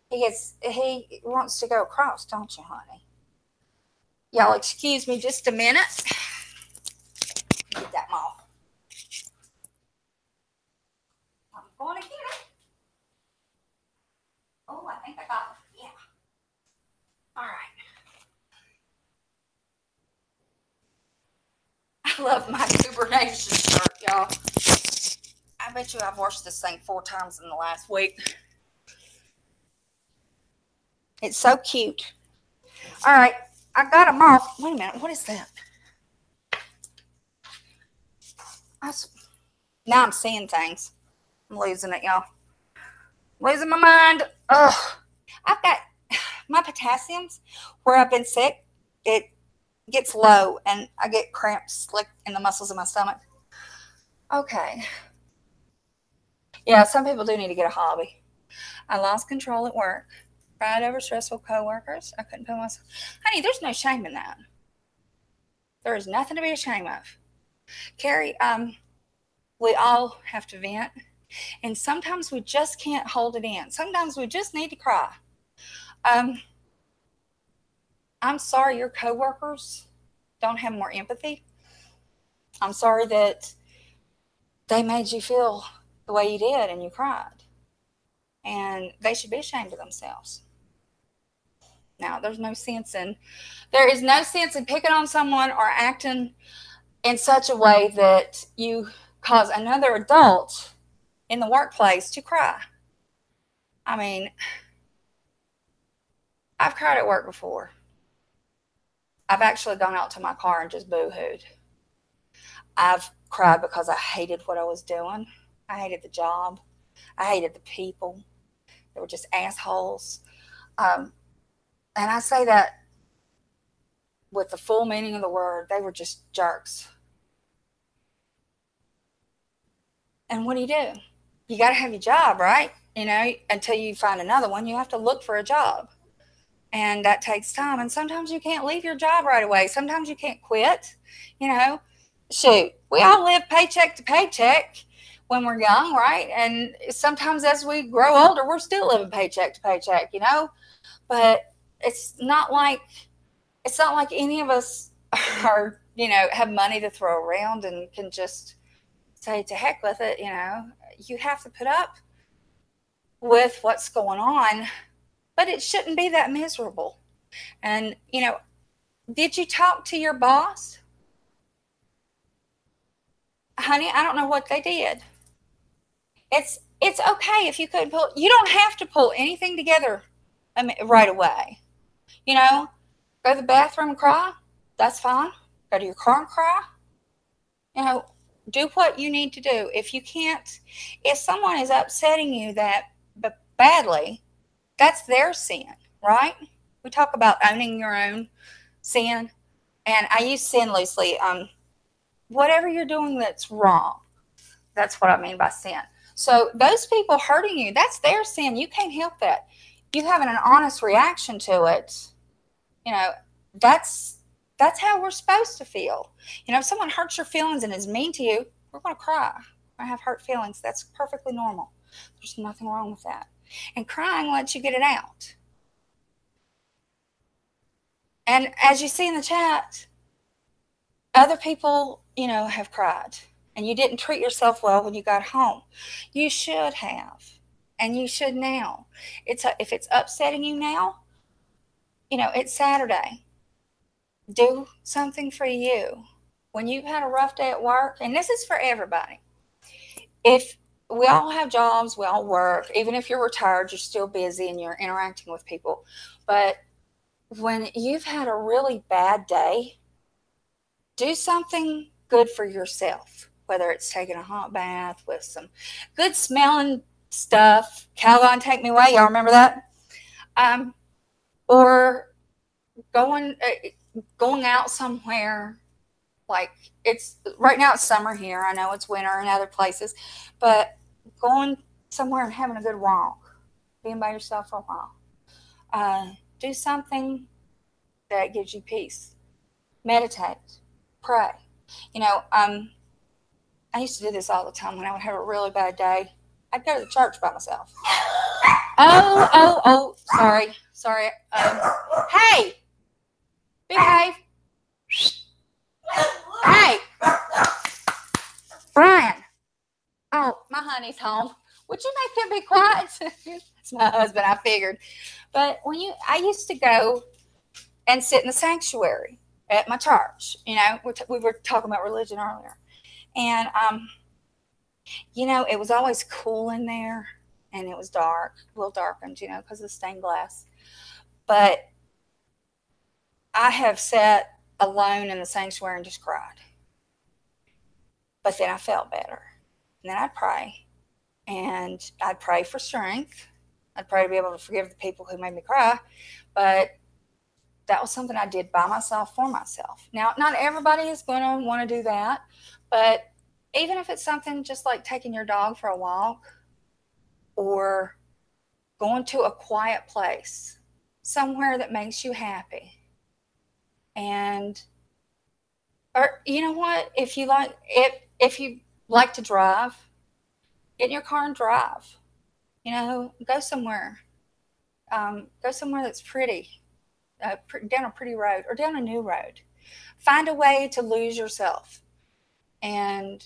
he wants to go across, don't you, honey? Y'all excuse me just a minute. Get that moth. I'm going to get it. Oh, I think I got it. Yeah. All right. I love my hibernation shirt, y'all. I bet you I've washed this thing 4 times in the last week. It's so cute. All right. I got a moth. Wait a minute. What is that? Now I'm seeing things. I'm losing it, y'all. Losing my mind. Ugh. I've got my potassiums where I've been sick. It gets low, and I get cramps like in the muscles of my stomach. Okay. Yeah, some people do need to get a hobby. I lost control at work. Cried over stressful coworkers. I couldn't put myself. Honey, there's no shame in that. There is nothing to be ashamed of. Carrie, we all have to vent. And sometimes we just can't hold it in. Sometimes we just need to cry. I'm sorry your coworkers don't have more empathy. I'm sorry that they made you feel the way you did and you cried. And they should be ashamed of themselves. Now, there is no sense in picking on someone or acting in such a way that you cause another adult in the workplace to cry. I mean, I've cried at work before. I've actually gone out to my car and just boo-hooed. I've cried because I hated what I was doing. I hated the job. I hated the people. They were just assholes. And I say that with the full meaning of the word. They were just jerks. And what do? You got to have your job, right? You know, until you find another one, you have to look for a job. And that takes time. And sometimes you can't leave your job right away. Sometimes you can't quit. You know, shoot, we all live paycheck to paycheck when we're young, right? And sometimes as we grow older, we're still living paycheck to paycheck, you know? But it's not like any of us are, you know, have money to throw around and can just say to heck with it. You know, you have to put up with what's going on, but it shouldn't be that miserable. And, you know, did you talk to your boss? Honey, I don't know what they did. It's okay if you couldn't pull. You don't have to pull anything together right away. You know, go to the bathroom and cry. That's fine. Go to your car and cry. You know, do what you need to do. If you can't, if someone is upsetting you that badly, that's their sin, right? We talk about owning your own sin, and I use sin loosely. Whatever you're doing that's wrong, that's what I mean by sin. So those people hurting you, that's their sin. You can't help that. You having an honest reaction to it, you know, that's how we're supposed to feel. You know, if someone hurts your feelings and is mean to you, we're going to cry. I have hurt feelings. That's perfectly normal. There's nothing wrong with that. And crying lets you get it out. And as you see in the chat, other people, you know, have cried. And you didn't treat yourself well when you got home. You should have. And you should now. If it's upsetting you now, you know, it's Saturday. Do something for you. When you've had a rough day at work, and this is for everybody. If we all have jobs, we all work. Even if you're retired, you're still busy and you're interacting with people. But when you've had a really bad day, do something good for yourself. Whether it's taking a hot bath with some good smelling stuff. Calgon, Take Me Away. Y'all remember that? Or going out somewhere. Like, it's right now it's summer here. I know it's winter in other places, but going somewhere and having a good walk, being by yourself for a while. Do something that gives you peace. Meditate, pray. You know, I used to do this all the time when I would have a really bad day. I'd go to the church by myself. Oh, sorry. Hey, behave. Hey, Brian. Oh, my honey's home. Would you make him be quiet? It's my husband, I figured. But I used to go and sit in the sanctuary at my church. You know, we were talking about religion earlier. And, you know, it was always cool in there. And it was dark, a little darkened, you know, because of the stained glass. But I have sat alone in the sanctuary and just cried. But then I felt better. And then I'd pray. And I'd pray for strength. I'd pray to be able to forgive the people who made me cry. But that was something I did by myself, for myself. Now, not everybody is going to want to do that. But even if it's something just like taking your dog for a walk, or going to a quiet place, somewhere that makes you happy. And, or you know what, if you like to drive, get in your car and drive. You know, go somewhere that's pretty, down a pretty road or down a new road. Find a way to lose yourself and,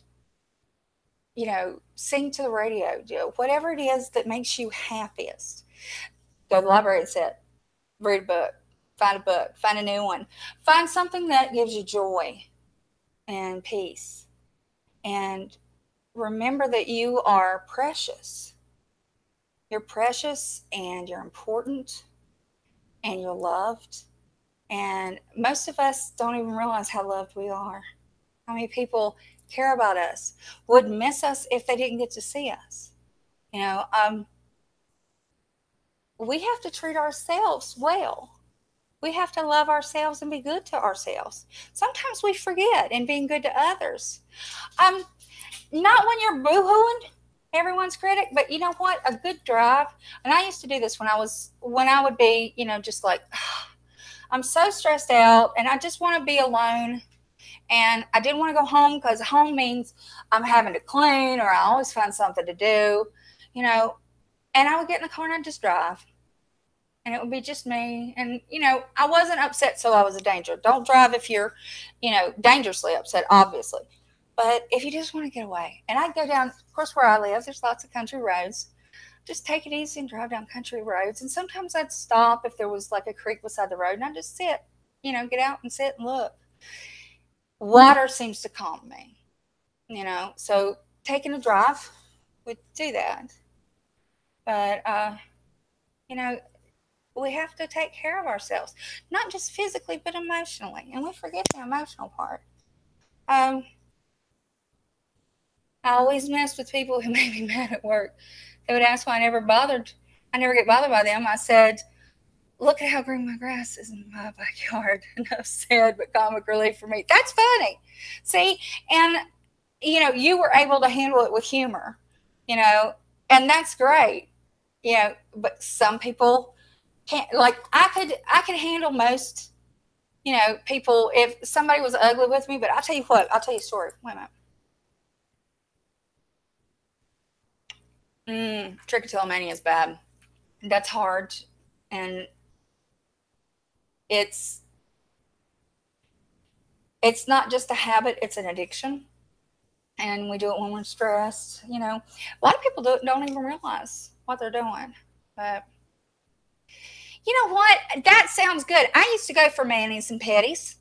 you know, sing to the radio, whatever it is that makes you happiest. Go to the library and sit, read a book, find a new one. Find something that gives you joy. and peace. And remember that you are precious. You're precious and you're important and you're loved. And most of us don't even realize how loved we are. How many people care about us, would miss us if they didn't get to see us. You know, we have to treat ourselves well. We have to love ourselves and be good to ourselves. Sometimes we forget in being good to others. Not when you're boo-hooing everyone's critic, but you know what? A good drive. And I used to do this when I would be, you know, just like, I'm so stressed out and I just want to be alone. And I didn't want to go home because home means I'm having to clean or I always find something to do, you know. And I would get in the car and I'd just drive. And it would be just me. And, you know, I wasn't upset, so I was a danger. Don't drive if you're, you know, dangerously upset, obviously. But if you just want to get away. And I'd go down, of course, where I live, there's lots of country roads. Just take it easy and drive down country roads. And sometimes I'd stop if there was like a creek beside the road and I'd just sit, you know, get out and sit and look. Water seems to calm me, you know. So taking a drive would do that. But, you know, we have to take care of ourselves, not just physically, but emotionally. And we forget the emotional part. I always mess with people who made me mad at work. They would ask why I never get bothered by them. I said, look at how green my grass is in my backyard. Enough said, but comic relief for me. That's funny. See, and, you know, you were able to handle it with humor, you know, and that's great. You know, but some people can't. Like I could handle most, you know, people if somebody was ugly with me. But I'll tell you what. I'll tell you a story. Wait a minute. Trichotillomania is bad. That's hard, and it's not just a habit, it's an addiction. And we do it when we're stressed. You know, a lot of people don't even realize what they're doing. But you know what? That sounds good. I used to go for manis and petties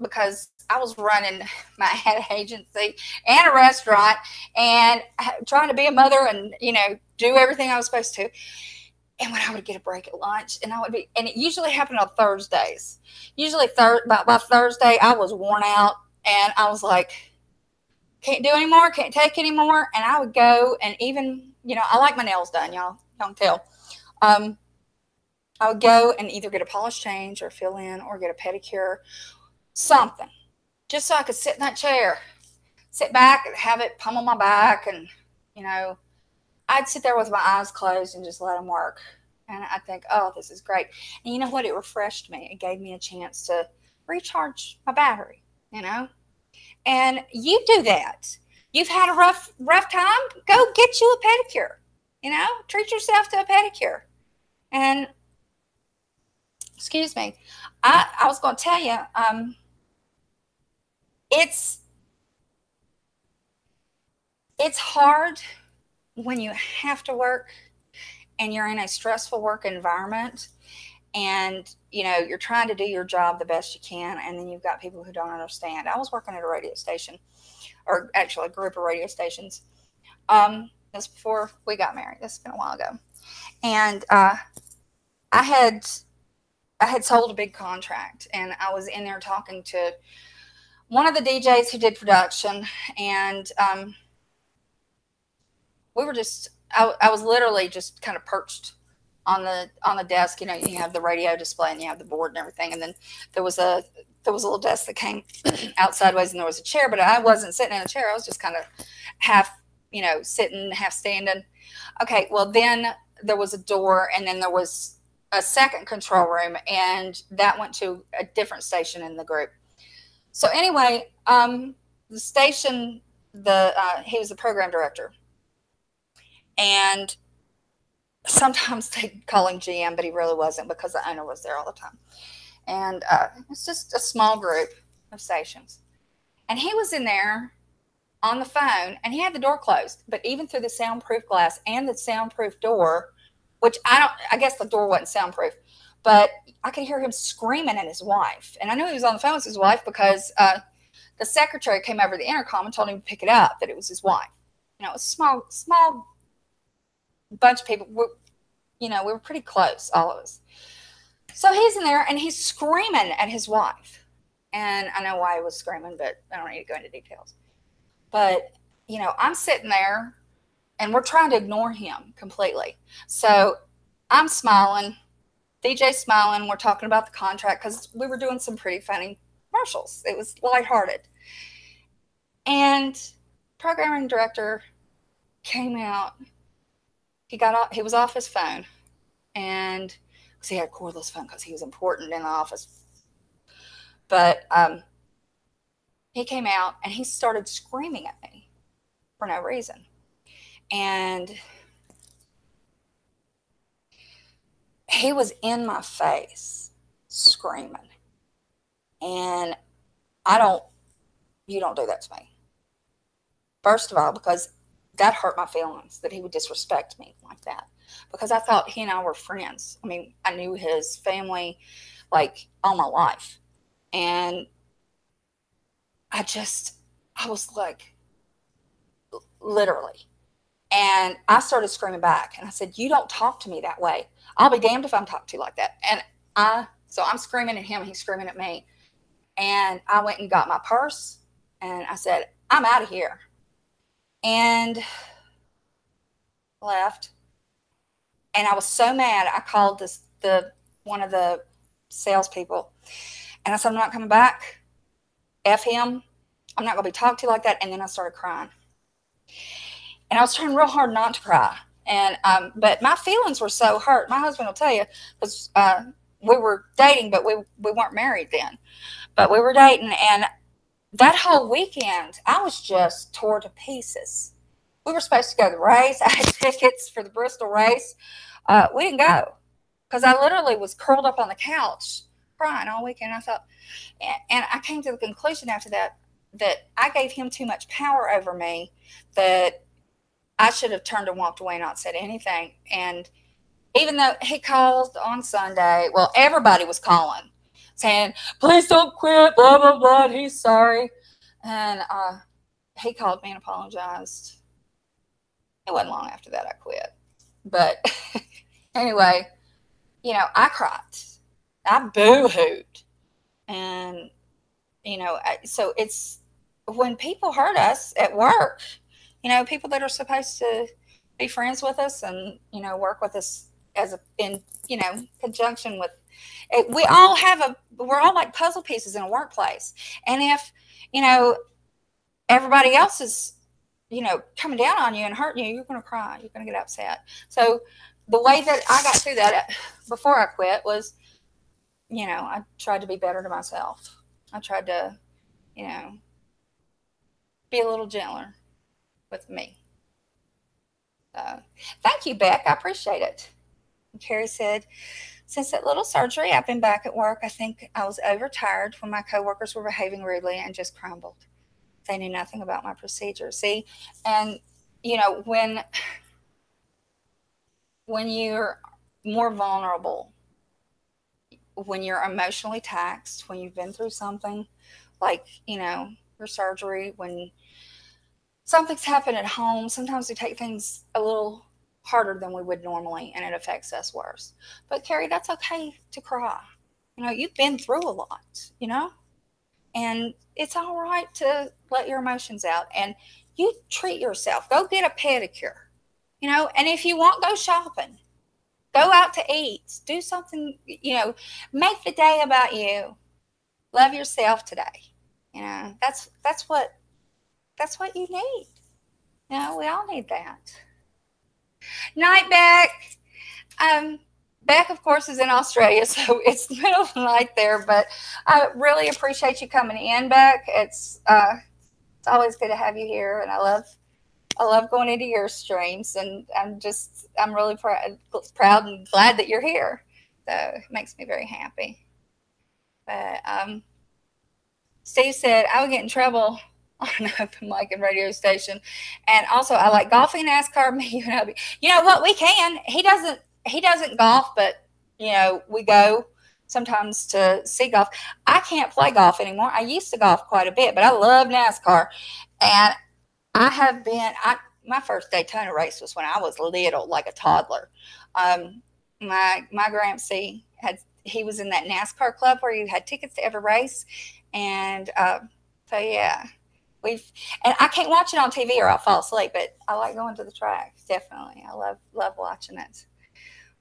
because I was running my ad agency and a restaurant and trying to be a mother and, you know, do everything I was supposed to. And when I would get a break at lunch, and it usually happened on Thursdays. Usually by Thursday, I was worn out and I was like, can't do anymore, can't take anymore. And I would go and even, you know, I like my nails done, y'all don't tell. I would go and either get a polish change or fill in or get a pedicure, something, just so I could sit in that chair, sit back and have it pummel my back. And, you know, I'd sit there with my eyes closed and just let them work. And I think, oh, this is great. And you know what? It refreshed me. It gave me a chance to recharge my battery, you know. And you do that. You've had a rough time? Go get you a pedicure, you know. Treat yourself to a pedicure. And, excuse me, I was going to tell you, it's hard when you have to work and you're in a stressful work environment and, you know, you're trying to do your job the best you can, and then you've got people who don't understand. I was working at a radio station, or actually a group of radio stations. This before we got married. This has been a while ago. And I had sold a big contract, and I was in there talking to one of the DJs who did production, and we were just, I was literally just kind of perched on the desk. You know, you have the radio display and you have the board and everything, and then there was a little desk that came out sideways, and there was a chair, but I wasn't sitting in a chair. I was just kind of half, you know, sitting, half standing. Okay, well then there was a door, and then there was a second control room, and that went to a different station in the group. So anyway, the station, he was the program director. And sometimes they call him GM, but he really wasn't, because the owner was there all the time. And it's just a small group of stations. And he was in there on the phone, and he had the door closed. But even through the soundproof glass and the soundproof door, which I guess the door wasn't soundproof, but I could hear him screaming at his wife. And I knew he was on the phone with his wife because the secretary came over the intercom and told him to pick it up, that it was his wife. You know, it was a small bunch of people. We were pretty close, all of us. So he's in there and he's screaming at his wife. And I know why he was screaming, but I don't need to go into details. But, you know, I'm sitting there and we're trying to ignore him completely. So I'm smiling, DJ's smiling. We're talking about the contract because we were doing some pretty funny commercials. It was lighthearted. And programming director came out. He was off his phone, and because he had a cordless phone because he was important in the office. But he came out and he started screaming at me for no reason. And he was in my face screaming. And you don't do that to me. First of all, because that hurt my feelings that he would disrespect me like that. Because I thought he and I were friends. I mean, I knew his family like all my life. And I was like, literally. And I started screaming back. And I said, you don't talk to me that way. I'll be damned if I'm talking to you like that. And so I'm screaming at him and he's screaming at me. And I went and got my purse. And I said, I'm out of here. And left. And I was so mad, I called one of the salespeople. And I said, I'm not coming back. F him. I'm not going to be talked to like that. And then I started crying. And I was trying real hard not to cry. And but my feelings were so hurt. My husband will tell you, because we were dating, but we weren't married then. But we were dating, and that whole weekend, I was just tore to pieces. We were supposed to go to the race. I had tickets for the Bristol race. We didn't go because I literally was curled up on the couch crying all weekend. I thought, and I came to the conclusion after that I gave him too much power over me, that I should have turned and walked away and not said anything. And even though he called on Sunday, well, everybody was calling, saying, please don't quit, blah, blah, blah, he's sorry. And he called me and apologized. It wasn't long after that I quit. But anyway, you know, I cried. I boo-hooed. And, you know, so it's when people hurt us at work, you know, people that are supposed to be friends with us and, you know, work with us in conjunction with, we're all like puzzle pieces in a workplace. And if, you know, everybody else is, you know, coming down on you and hurting you, you're going to cry. You're going to get upset. So the way that I got through that before I quit was, you know, I tried to be better to myself. I tried to, you know, be a little gentler with me. Thank you, Beck. I appreciate it. And Carrie said, since that little surgery, I've been back at work. I think I was overtired when my coworkers were behaving rudely and just crumbled. They knew nothing about my procedure. See, and, you know, when you're more vulnerable, when you're emotionally taxed, when you've been through something like, you know, your surgery, when something's happened at home, sometimes we take things a little harder than we would normally, and it affects us worse. But Carrie, that's okay to cry. You know, you've been through a lot, you know, and it's all right to let your emotions out, and you treat yourself. Go get a pedicure, you know, and if you want, go shopping, go out to eat, do something, you know, make the day about you. Love yourself today. You know, that's what you need. You know, we all need that. Night, Beck. Beck, of course, is in Australia, so it's the middle of the night there. But I really appreciate you coming in, Beck. It's always good to have you here, and I love going into your streams, and I'm really proud and glad that you're here. So it makes me very happy. But Steve said I would get in trouble on an open mic and radio station, and also I like golfing, NASCAR, me, you know what, we can. He doesn't golf, but you know, we go sometimes to see golf. I can't play golf anymore. I used to golf quite a bit, but I love NASCAR. And I have been, my first Daytona race was when I was little, like a toddler. My Gramsci he was in that NASCAR club where you had tickets to every race. And so, yeah, and I can't watch it on TV or I'll fall asleep, but I like going to the track. Definitely. I love watching it.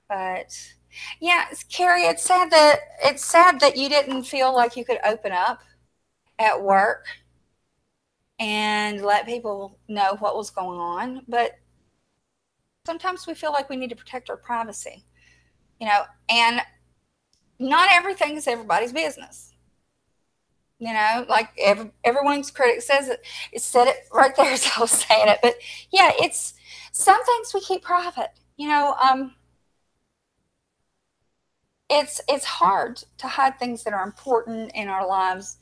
But yeah, Carrie, it's sad that you didn't feel like you could open up at work and let people know what was going on. But sometimes we feel like we need to protect our privacy, and not everything is everybody's business. Like everyone's critic says it. It said it right there as I was saying it. But yeah, it's some things we keep private. It's hard to hide things that are important in our lives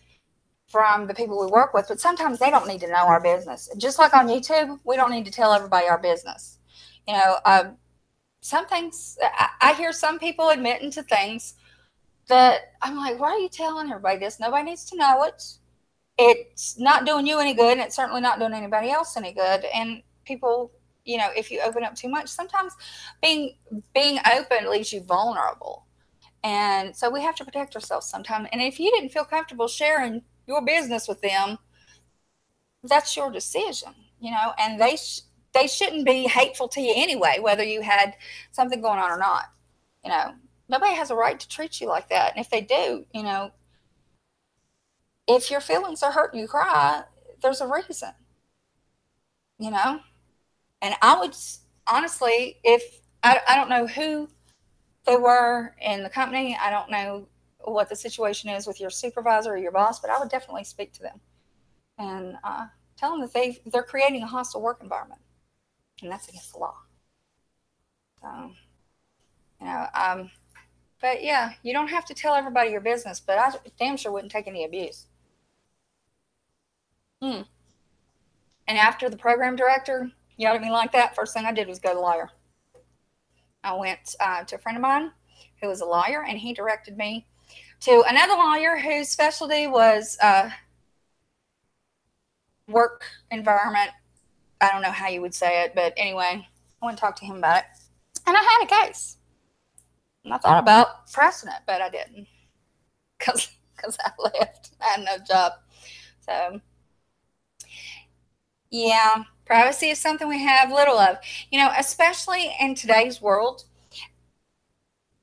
from the people we work with, but sometimes they don't need to know our business. Just like on YouTube, we don't need to tell everybody our business. Some things, I hear some people admitting to things that I'm like, why are you telling everybody this? Nobody needs to know it. It's not doing you any good, and it's certainly not doing anybody else any good. And people, if you open up too much, sometimes being open leaves you vulnerable. And so we have to protect ourselves sometimes. And if you didn't feel comfortable sharing your business with them, that's your decision, and they shouldn't be hateful to you anyway, whether you had something going on or not. Nobody has a right to treat you like that. And if they do, if your feelings are hurt and you cry, there's a reason, and I would honestly, if I don't know who they were in the company, I don't know what the situation is with your supervisor or your boss, but I would definitely speak to them and tell them that they're creating a hostile work environment, and that's against the law. So, but yeah, you don't have to tell everybody your business, but I damn sure wouldn't take any abuse. And after the program director yelled at me like that, first thing I did was go to the lawyer. I went to a friend of mine who was a lawyer, and he directed me to another lawyer whose specialty was work environment. I don't know how you would say it, but anyway, I went and talked to him about it. And I had a case. And I thought about pressing it, but I didn't because I left. I had no job. So, yeah, privacy is something we have little of, especially in today's world.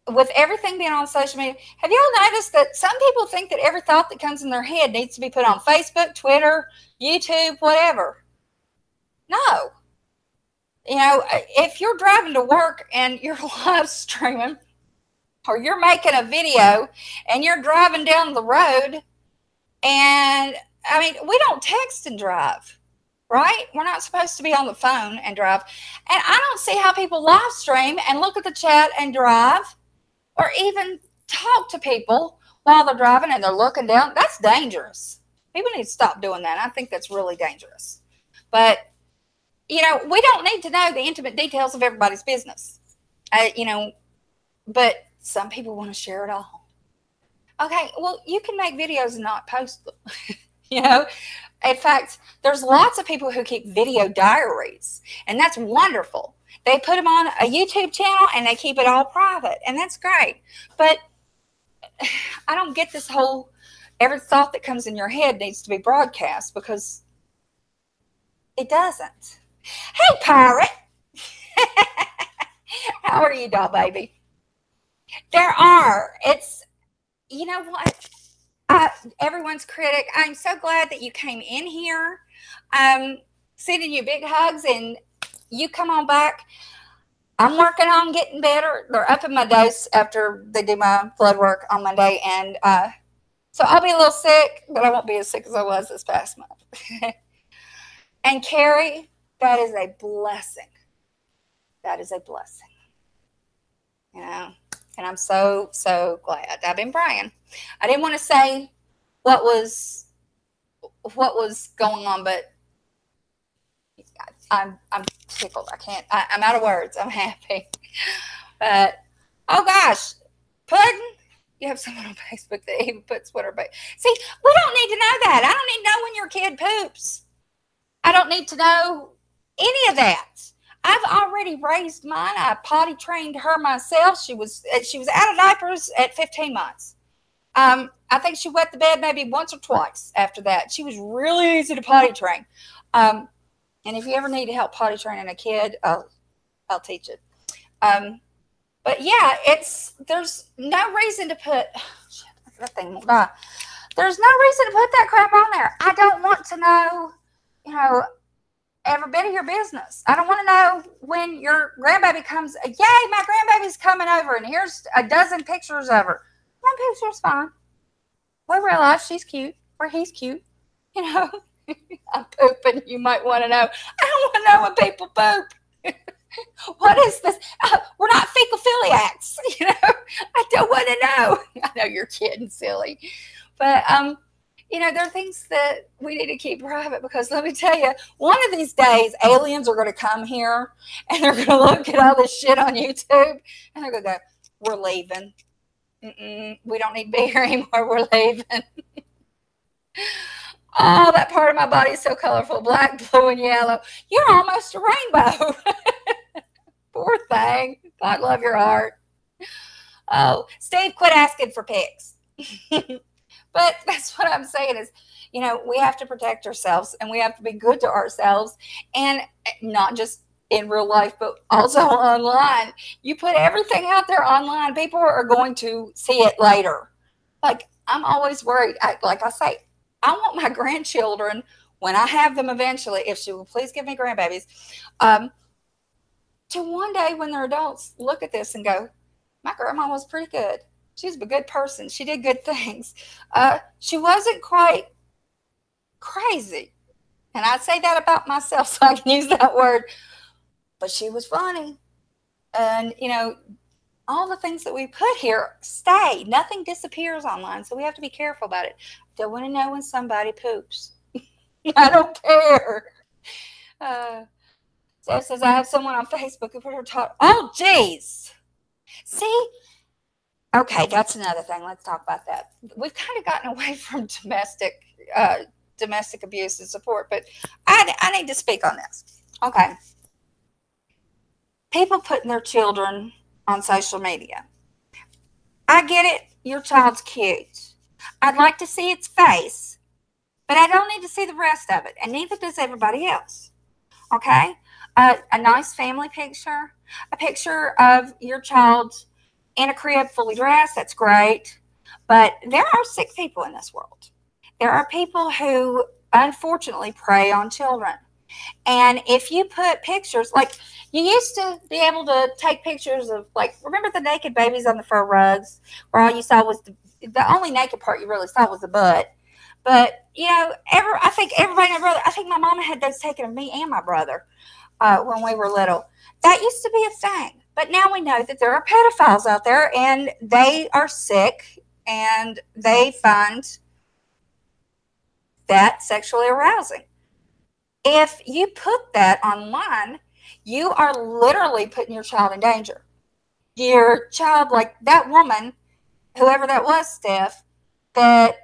With everything being on social media, have y'all noticed that some people think that every thought that comes in their head needs to be put on Facebook, Twitter, YouTube, whatever? No. If you're driving to work and you're live streaming, or you're making a video and you're driving down the road, and I mean, we don't text and drive, right? We're not supposed to be on the phone and drive. And I don't see how people live stream and look at the chat and drive, or even talk to people while they're driving and they're looking down. That's dangerous. People need to stop doing that. I think that's really dangerous. But, we don't need to know the intimate details of everybody's business. But some people want to share it all. Okay, well, you can make videos and not post them. In fact, there's lots of people who keep video diaries, and that's wonderful. They put them on a YouTube channel and they keep it all private, and that's great. But I don't get this whole every thought that comes in your head needs to be broadcast, because it doesn't. Hey, Pirate. How are you, doll baby? There are. It's, you know what? Everyone's critic. I'm so glad that you came in here. Sending you big hugs, and you come on back. I'm working on getting better. They're upping my dose after they do my blood work on Monday, and so I'll be a little sick, but I won't be as sick as I was this past month. And Carrie, that is a blessing. That is a blessing. And I'm so, so glad. I've been praying. I didn't want to say what was going on, but I'm tickled. I'm out of words. I'm happy. But, oh gosh, Puddin', you have someone on Facebook that even puts what her baby. See, we don't need to know that. I don't need to know when your kid poops. I don't need to know any of that. I've already raised mine. I potty trained her myself. She was out of diapers at 15 months. I think she wet the bed maybe once or twice after that. She was really easy to potty train. And if you ever need help potty training a kid, I'll teach it. But yeah, there's no reason to put that thing will die. There's no reason to put that crap on there. I don't want to know, every bit of your business. I don't want to know when your grandbaby comes. Yay, my grandbaby's coming over, and here's a dozen pictures of her. One picture's fine. We realize she's cute or he's cute. I'm pooping. You might want to know. I don't want to know when people poop. What is this? We're not fecal-philiacs. I don't want to know. I know you're kidding, silly. But, there are things that we need to keep private, because let me tell you, one of these days, aliens are going to come here and they're going to look at all this shit on YouTube and they're going to go, we're leaving. We don't need to be here anymore. We're leaving. Oh, that part of my body is so colorful. Black, blue, and yellow. You're almost a rainbow. Poor thing. God love your heart. Oh, Steve, quit asking for pics. But that's what I'm saying is, we have to protect ourselves, and we have to be good to ourselves, and not just in real life, but also online. You put everything out there online, people are going to see it later. Like, I'm always worried. Like I say, I want my grandchildren, when I have them eventually, if she will please give me grandbabies, to one day when they're adults, look at this and go, my grandma was pretty good. She's a good person. She did good things. She wasn't quite crazy. And I say that about myself, so I can use that word. But she was funny. And, all the things that we put here stay. Nothing disappears online, so we have to be careful about it. I don't want to know when somebody poops. I don't care. Steph says, I have someone on Facebook who put her talk. Oh, geez. See? Okay, that's another thing. Let's talk about that. We've kind of gotten away from domestic abuse and support, but I need to speak on this. Okay. People putting their children on social media. I get it. Your child's cute. I'd like to see its face, but I don't need to see the rest of it, and neither does everybody else. Okay? A nice family picture, a picture of your child in a crib fully dressed, that's great. But there are sick people in this world. There are people who unfortunately prey on children. And if you put pictures, like you used to be able to take pictures of, like, remember the naked babies on the fur rugs where all you saw was the only naked part you really saw was the butt. But, I think everybody and my brother, I think my mama had those taken of me and my brother when we were little. That used to be a thing. But now we know that there are pedophiles out there, and they are sick, and they find that sexually arousing. If you put that online, you are literally putting your child in danger. Your child, like that woman, whoever that was, Steph, that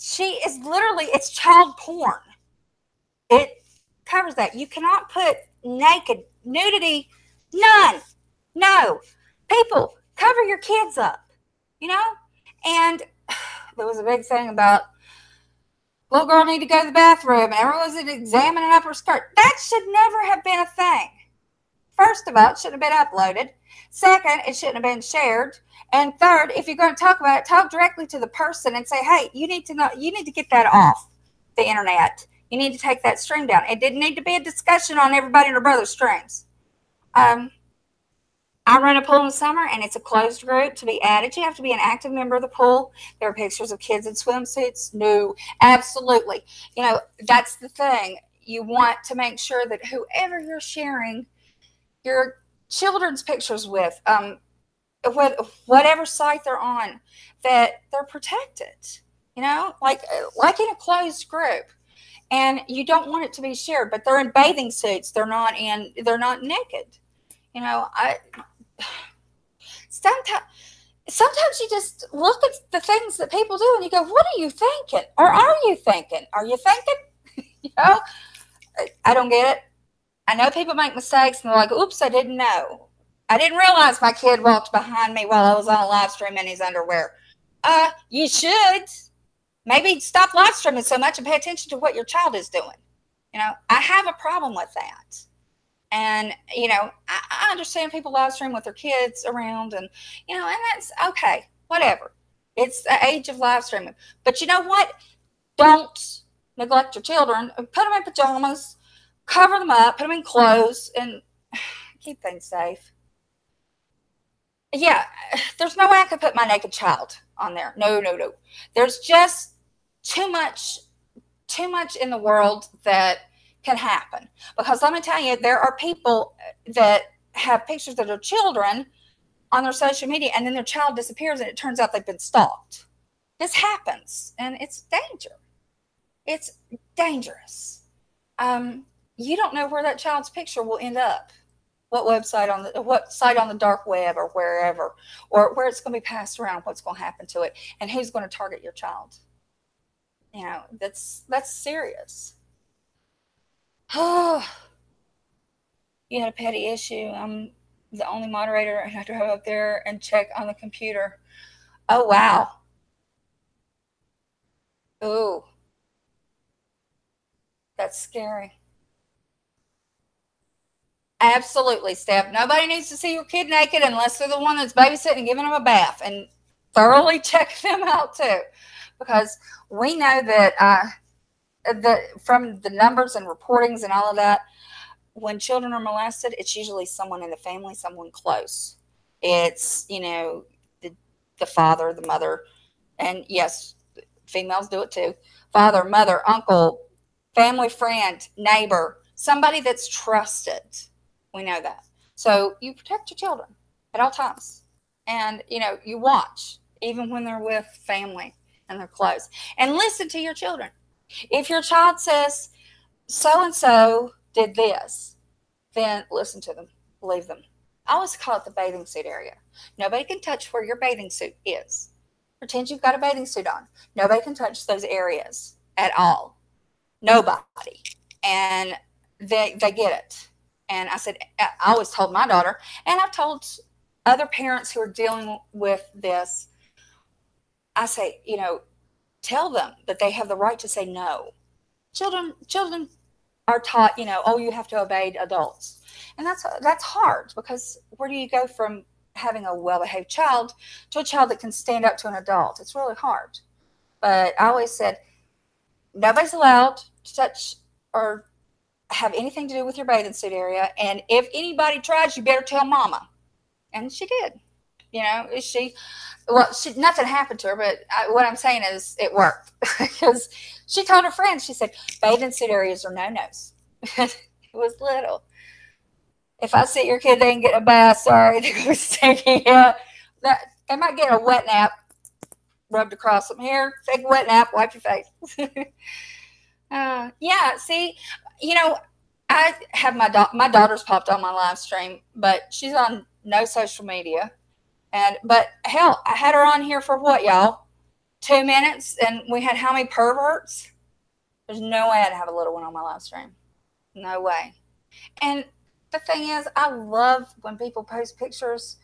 she is literally, it's child porn. It covers that. You cannot put nudity. None. No. People, cover your kids up, And there was a big thing about little girl need to go to the bathroom, and everyone's examining up her skirt. That should never have been a thing. First of all, it shouldn't have been uploaded. Second, it shouldn't have been shared. And third, if you're going to talk about it, talk directly to the person and say, hey, you need to get that off the internet. You need to take that stream down. It didn't need to be a discussion on everybody and their brother's streams. I run a pool in the summer, and it's a closed group. To be added, you have to be an active member of the pool. There are pictures of kids in swimsuits. No, absolutely. That's the thing. You want to make sure that whoever you're sharing your children's pictures with, whatever site they're on, that they're protected, like in a closed group. And you don't want it to be shared, but they're in bathing suits. They're not naked. Sometimes sometimes you just look at the things that people do and you go, what are you thinking? Or are you thinking? Are you thinking? You know, I don't get it. I know people make mistakes and they're like, oops, I didn't know. I didn't realize my kid walked behind me while I was on a live stream in his underwear. You should. Maybe stop live streaming so much and pay attention to what your child is doing. You know, I have a problem with that. And, you know, I understand people live stream with their kids around and, you know, and that's okay, whatever. It's the age of live streaming. But you know what? Don't neglect your children. Put them in pajamas, cover them up, put them in clothes, and keep things safe. Yeah, there's no way I could put my naked child on there. No, no, no. There's just too much in the world that can happen. Because let me tell you, there are people that have pictures of their children on their social media and then their child disappears and it turns out they've been stalked. This happens and it's danger. It's dangerous. You don't know where that child's picture will end up. What site on the dark web or wherever, or where it's going to be passed around, what's going to happen to it, and who's going to target your child. You know, that's serious. Oh, you had a petty issue. I'm the only moderator, and I have to go up there and check on the computer. Oh, wow. Ooh, that's scary. Absolutely, Steph. Nobody needs to see your kid naked unless they're the one that's babysitting and giving them a bath, and thoroughly check them out too, because we know that from the numbers and reportings and all of that, when children are molested, it's usually someone in the family, someone close. It's, you know, the father, the mother, and yes, females do it too. Father, mother, uncle, family friend, neighbor, somebody that's trusted. We know that. So you protect your children at all times. And, you know, you watch, even when they're with family and they're close. And listen to your children. If your child says, so-and-so did this, then listen to them. Believe them. I always call it the bathing suit area. Nobody can touch where your bathing suit is. Pretend you've got a bathing suit on. Nobody can touch those areas at all. Nobody. And they get it. And I said, I always told my daughter, and I've told other parents who are dealing with this, I say, you know, tell them that they have the right to say no. Children are taught, you know, oh, you have to obey adults. And that's hard, because where do you go from having a well-behaved child to a child that can stand up to an adult? It's really hard. But I always said, nobody's allowed to touch or have anything to do with your bathing suit area. And if anybody tries, you better tell mama. And she did. You know, nothing happened to her, but what I'm saying is it worked. Because she told her friends, she said, bathing suit areas are no-nos. It was little. If I see your kid, they ain't getting a bath, sorry. They're taking they might get a wet nap rubbed across them. Here, take a wet nap, wipe your face. Yeah, see, you know, I have my daughter's popped on my live stream, but she's on no social media. But hell, I had her on here for what, y'all? 2 minutes, and we had how many perverts? There's no way I'd have a little one on my live stream. No way. And the thing is, I love when people post pictures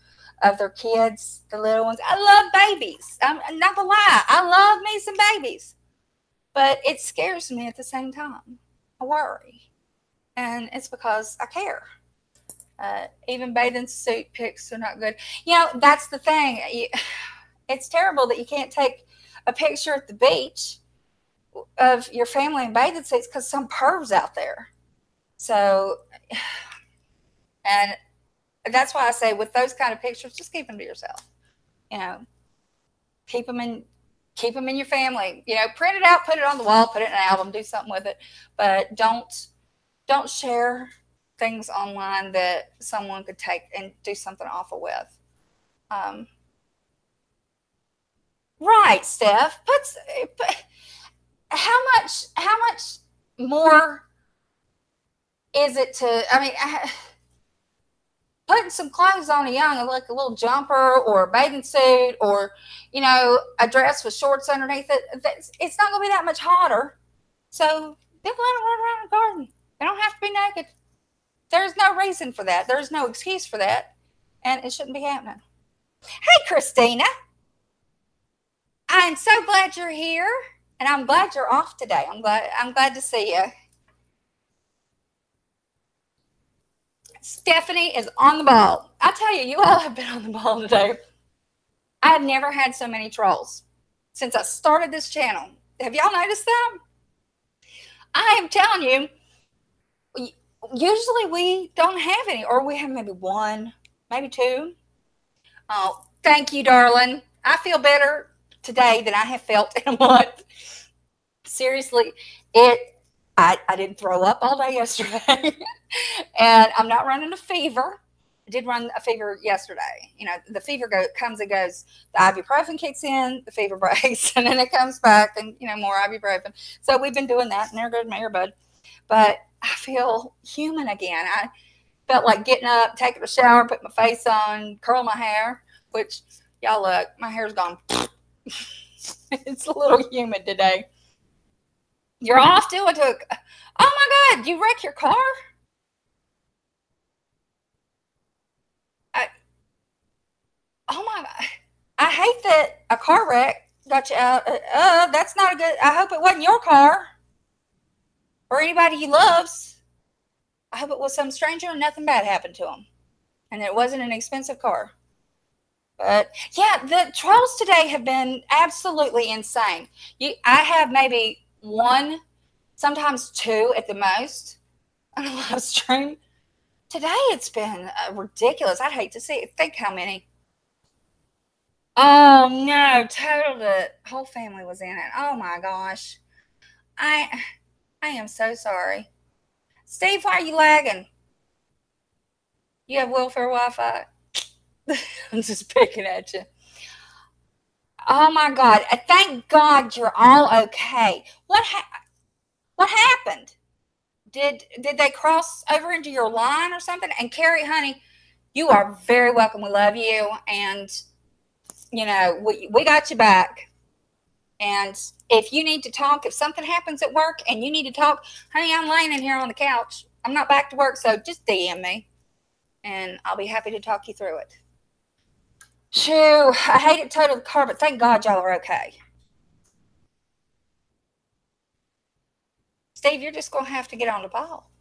of their kids, the little ones. I love babies. I'm not gonna lie. I love me some babies. But it scares me at the same time. I worry. And it's because I care. Even bathing suit pics are not good. You know, that's the thing. It's terrible that you can't take a picture at the beach of your family in bathing suits because some pervs out there. So, and that's why I say with those kind of pictures, just keep them to yourself. You know, keep them in your family. You know, print it out, put it on the wall, put it in an album, do something with it. But don't share things online that someone could take and do something awful with. Right, Steph. How much more is it to? I mean, putting some clothes on a young, like a little jumper or a bathing suit or, you know, a dress with shorts underneath it, it's not going to be that much hotter. So people let them run around the garden. They don't have to be naked. There's no reason for that. There's no excuse for that. And it shouldn't be happening. Hey, Christina. I'm so glad you're here. And I'm glad you're off today. I'm glad to see you. Stephanie is on the ball. I tell you all have been on the ball today. I have never had so many trolls since I started this channel. Have y'all noticed that? I am telling you, usually we don't have any, or we have maybe one, maybe two. Oh, thank you, darling. I feel better today than I have felt in a month. Seriously, I didn't throw up all day yesterday, and I'm not running a fever. I did run a fever yesterday. You know, the fever comes and goes. The ibuprofen kicks in, the fever breaks, and then it comes back, and, you know, more ibuprofen. So we've been doing that, and they're good, Mayor Bud. But I feel human again. I felt like getting up, taking a shower, putting my face on, curl my hair, which, y'all look, my hair's gone. It's a little humid today. You're off to it. Oh my God, you wrecked your car? Oh my God. I hate that a car wreck got you out. That's not a good, I hope it wasn't your car or anybody you loves. I hope it was some stranger and nothing bad happened to them. And it wasn't an expensive car. But yeah, the trolls today have been absolutely insane. I have maybe one, sometimes two at the most on a live stream. Today it's been ridiculous. I'd hate to see it. Think how many. Oh no, total, the whole family was in it. Oh my gosh. I am so sorry. Steve, why are you lagging? You have welfare Wi-Fi? I'm just picking at you. Oh my God. Thank God you're all okay. What happened? Did they cross over into your line or something? And Carrie, honey, you are very welcome. We love you. And, you know, we got you back. And if you need to talk, if something happens at work and you need to talk, honey, I'm laying in here on the couch. I'm not back to work, so just DM me. And I'll be happy to talk you through it. Shoo, I hate it totally, car, but thank God y'all are okay. Steve, you're just going to have to get on the ball.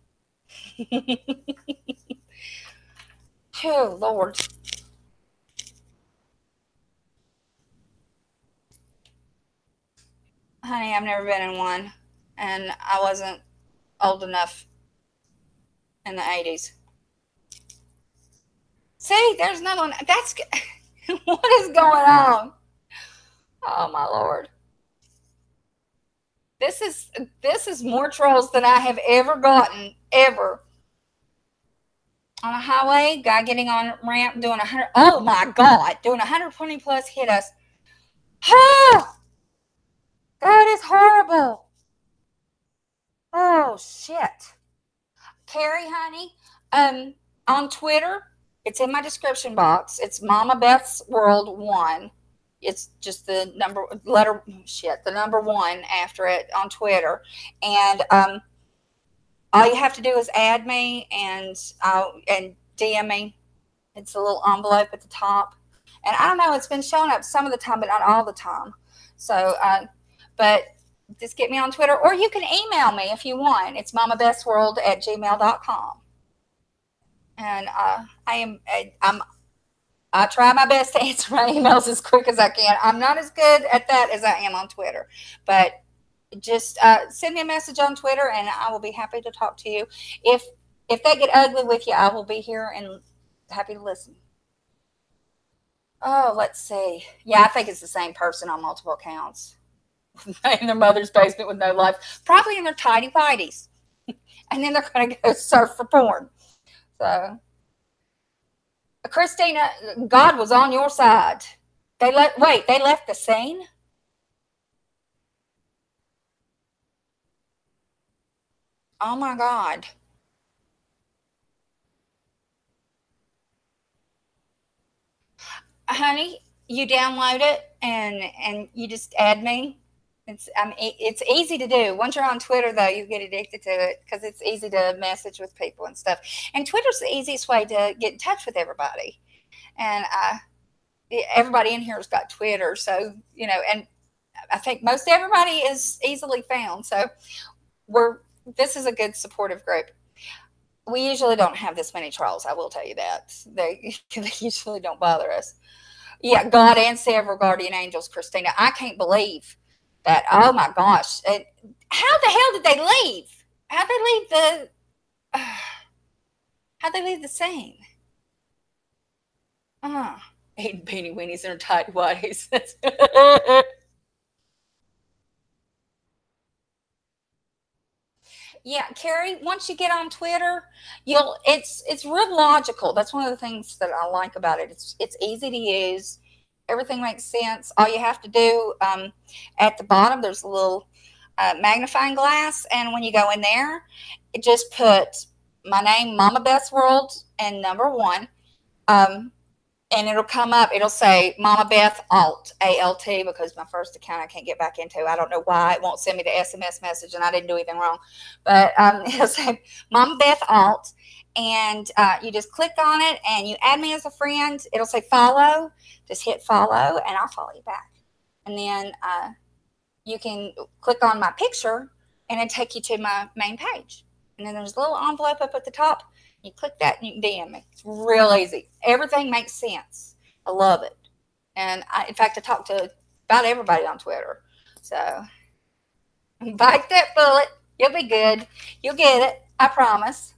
Oh, Lord. Honey, I've never been in one, and I wasn't old enough in the 80s. See, there's another one. That's what is going on? Oh, my Lord. This is more trolls than I have ever gotten, ever. On a highway, guy getting on a ramp, doing 100. Oh, my God. Doing 120 plus hit us. Oh, that is horrible. Oh, shit. Carrie, honey, on Twitter, it's in my description box. It's Mama Beth's World 1. It's just the number one after it on Twitter. And all you have to do is add me and DM me. It's a little envelope at the top. And I don't know, it's been showing up some of the time, but not all the time. So, but just get me on Twitter, or you can email me if you want. It's mamabestworld@gmail.com. And I try my best to answer my emails as quick as I can. I'm not as good at that as I am on Twitter, but just send me a message on Twitter, and I will be happy to talk to you. If they get ugly with you, I will be here and happy to listen. Oh, let's see. Yeah, I think it's the same person on multiple accounts. In their mother's basement with no life, probably in their tidy whities, and then they're going to go surf for porn. So, Christina, God was on your side. They left the scene. Oh my God. honey, you download it and you just add me. It's easy to do. Once you're on Twitter, though, you get addicted to it because it's easy to message with people and stuff. And Twitter's the easiest way to get in touch with everybody. And everybody in here has got Twitter, so and I think most everybody is easily found. So this is a good supportive group. We usually don't have this many trolls. I will tell you that they usually don't bother us. Yeah, God and several guardian angels, Christina. I can't believe that. Oh my gosh, how the hell did they leave? How'd they leave the? How'd they leave the scene? Eating beanie weenies in her tight whities. Yeah, Carrie, once you get on Twitter, it's real logical. That's one of the things that I like about it. It's easy to use. Everything makes sense. All you have to do, at the bottom, there's a little magnifying glass, and when you go in there, it just put my name, Mama Beth's World, and #1. And it'll come up. It'll say Mama Beth Alt, ALT, because my first account I can't get back into. I don't know why it won't send me the SMS message, and I didn't do anything wrong. But it'll say Mama Beth Alt, and you just click on it, and you add me as a friend. It'll say follow. Just hit follow, and I'll follow you back. And then you can click on my picture, and it'll take you to my main page. And then there's a little envelope up at the top. You click that and you can DM me. It's real easy. Everything makes sense. I love it. And in fact, I talk to about everybody on Twitter. So bite that bullet. You'll be good. You'll get it. I promise.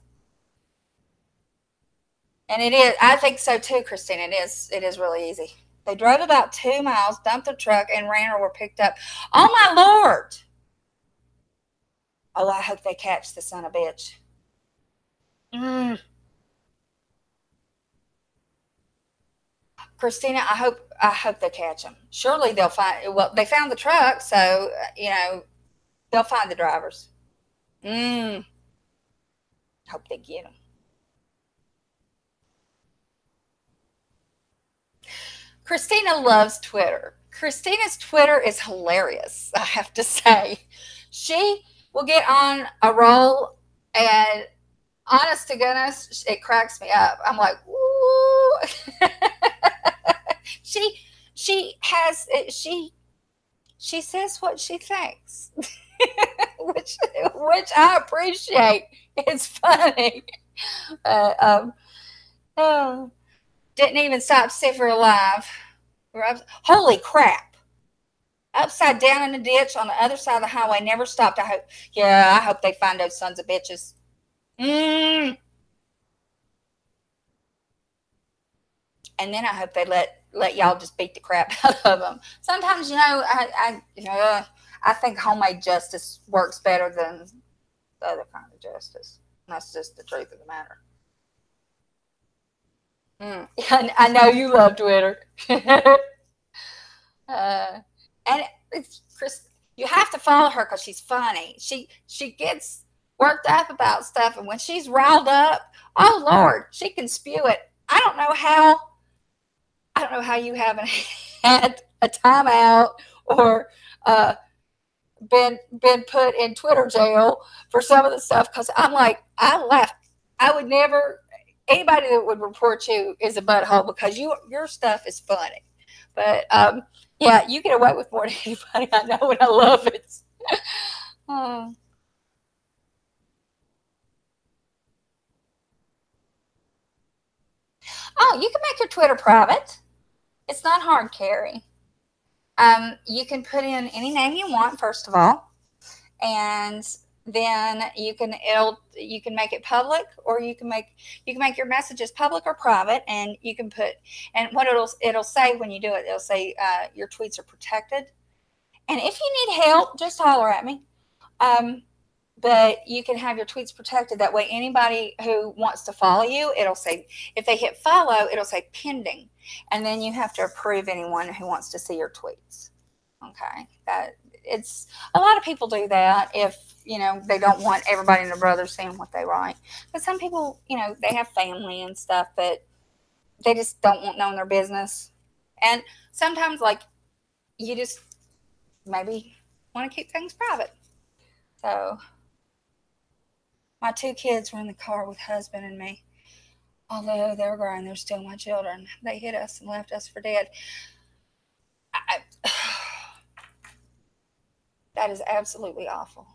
And it is. I think so too, Christina. It is really easy. They drove about 2 miles, dumped their truck, and ran or were picked up. Oh my Lord. Oh, I hope they catch the son of a bitch. Christina, I hope they catch him. Surely they'll find. Well, they found the truck, so they'll find the drivers. Hope they get him. Christina loves Twitter. Christina's Twitter is hilarious, I have to say. She will get on a roll, and honest to goodness, it cracks me up. I'm like, ooh. she says what she thinks, which I appreciate. It's funny. Oh, didn't even stop to see if we're alive. Holy crap! Upside down in the ditch on the other side of the highway. Never stopped. I hope they find those sons of bitches. And then I hope they let y'all just beat the crap out of them. Sometimes, I think homemade justice works better than the other kind of justice. And that's just the truth of the matter. I know you love Twitter. And Chris, you have to follow her because she's funny. She gets worked up about stuff, and when she's riled up, oh Lord, she can spew it. I don't know how you haven't had a timeout or been put in Twitter jail for some of the stuff, because I'm like, I laugh. I would never. Anybody that would report you is a butthole because your stuff is funny. But yeah, you get away with more than anybody I know, and I love it. Oh. Oh, you can make your Twitter private. It's not hard, Carrie. You can put in any name you want, first of all, and then you can make it public, or you can make your messages public or private, and you can put, and what it'll say when you do it, it'll say your tweets are protected, and if you need help, just holler at me. But you can have your tweets protected. That way, anybody who wants to follow you, it'll say, if they hit follow, it'll say pending, and then you have to approve anyone who wants to see your tweets. Okay, it's a lot of people do that if they don't want everybody and their brother seeing what they write. But some people, they have family and stuff that they just don't want knowing their business. And sometimes, like, you just maybe want to keep things private. So my 2 kids were in the car with husband and me. Although they're grown, they're still my children. They hit us and left us for dead. I, that is absolutely awful.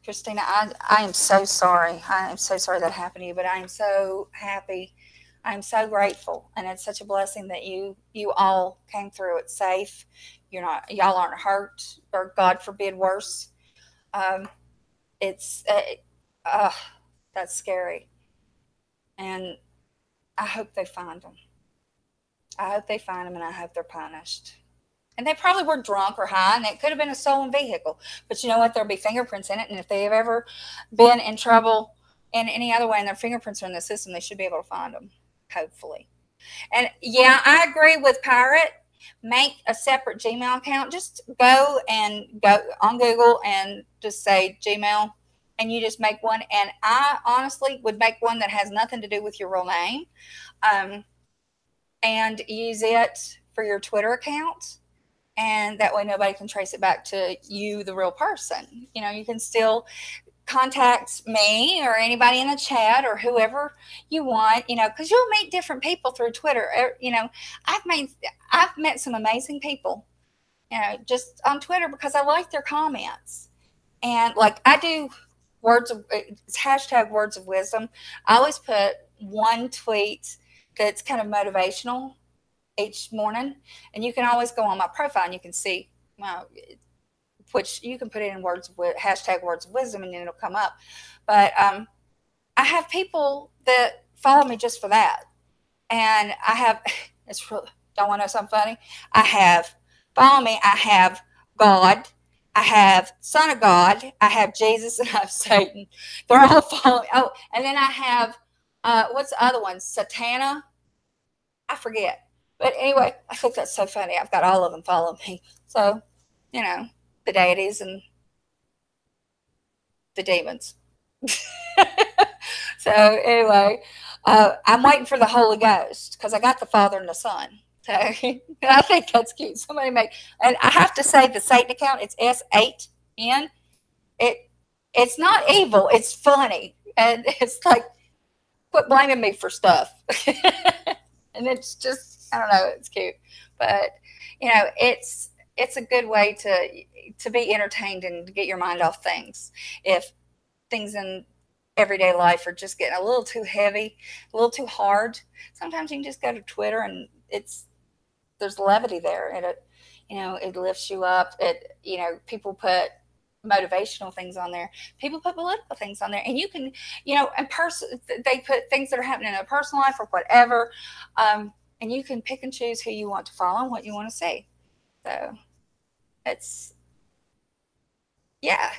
Christina, I am so sorry. I am so sorry that happened to you, but I am so happy. I'm so grateful, and it's such a blessing that you all came through it safe. Y'all aren't hurt, or God forbid worse. Um, it's that's scary, and I hope they find them. I hope they find them, and I hope they're punished. And they probably were drunk or high, and it could have been a stolen vehicle. But you know what? There'll be fingerprints in it, and if they have ever been in trouble in any other way and their fingerprints are in the system, they should be able to find them, hopefully. And yeah, I agree with Pirate. Make a separate Gmail account. Just go on Google and just say Gmail, and you just make one. And I honestly would make one that has nothing to do with your real name, and use it for your Twitter account. And that way nobody can trace it back to you, the real person. You can still contact me or anybody in the chat or whoever you want, because you'll meet different people through Twitter. I've met some amazing people, just on Twitter because I like their comments. And like I do it's hashtag words of wisdom. I always put one tweet that's kind of motivational each morning, and you can always go on my profile and you can see which you can put it in hashtag words of wisdom, and then it'll come up. But I have people that follow me just for that, and I have don't want to know something funny? Follow me. I have God, I have Son of God, I have Jesus, and I have Satan. They're all following. Oh, and then I have what's the other one? Satana. I forget. But anyway, I think that's so funny. I've got all of them following me. So, the deities and the demons. So anyway, I'm waiting for the Holy Ghost because I got the Father and the Son. So I think that's cute. And I have to say the Satan account, it's S8N. It's not evil. It's funny. And it's like, quit blaming me for stuff. And it's just, I don't know, it's cute. But, it's a good way to be entertained and to get your mind off things. If things in everyday life are just getting a little too heavy, a little too hard, sometimes you can just go to Twitter and there's levity there, and it lifts you up. People put motivational things on there. People put political things on there, and you can, they put things that are happening in their personal life or whatever, and you can pick and choose who you want to follow and what you want to see. So yeah.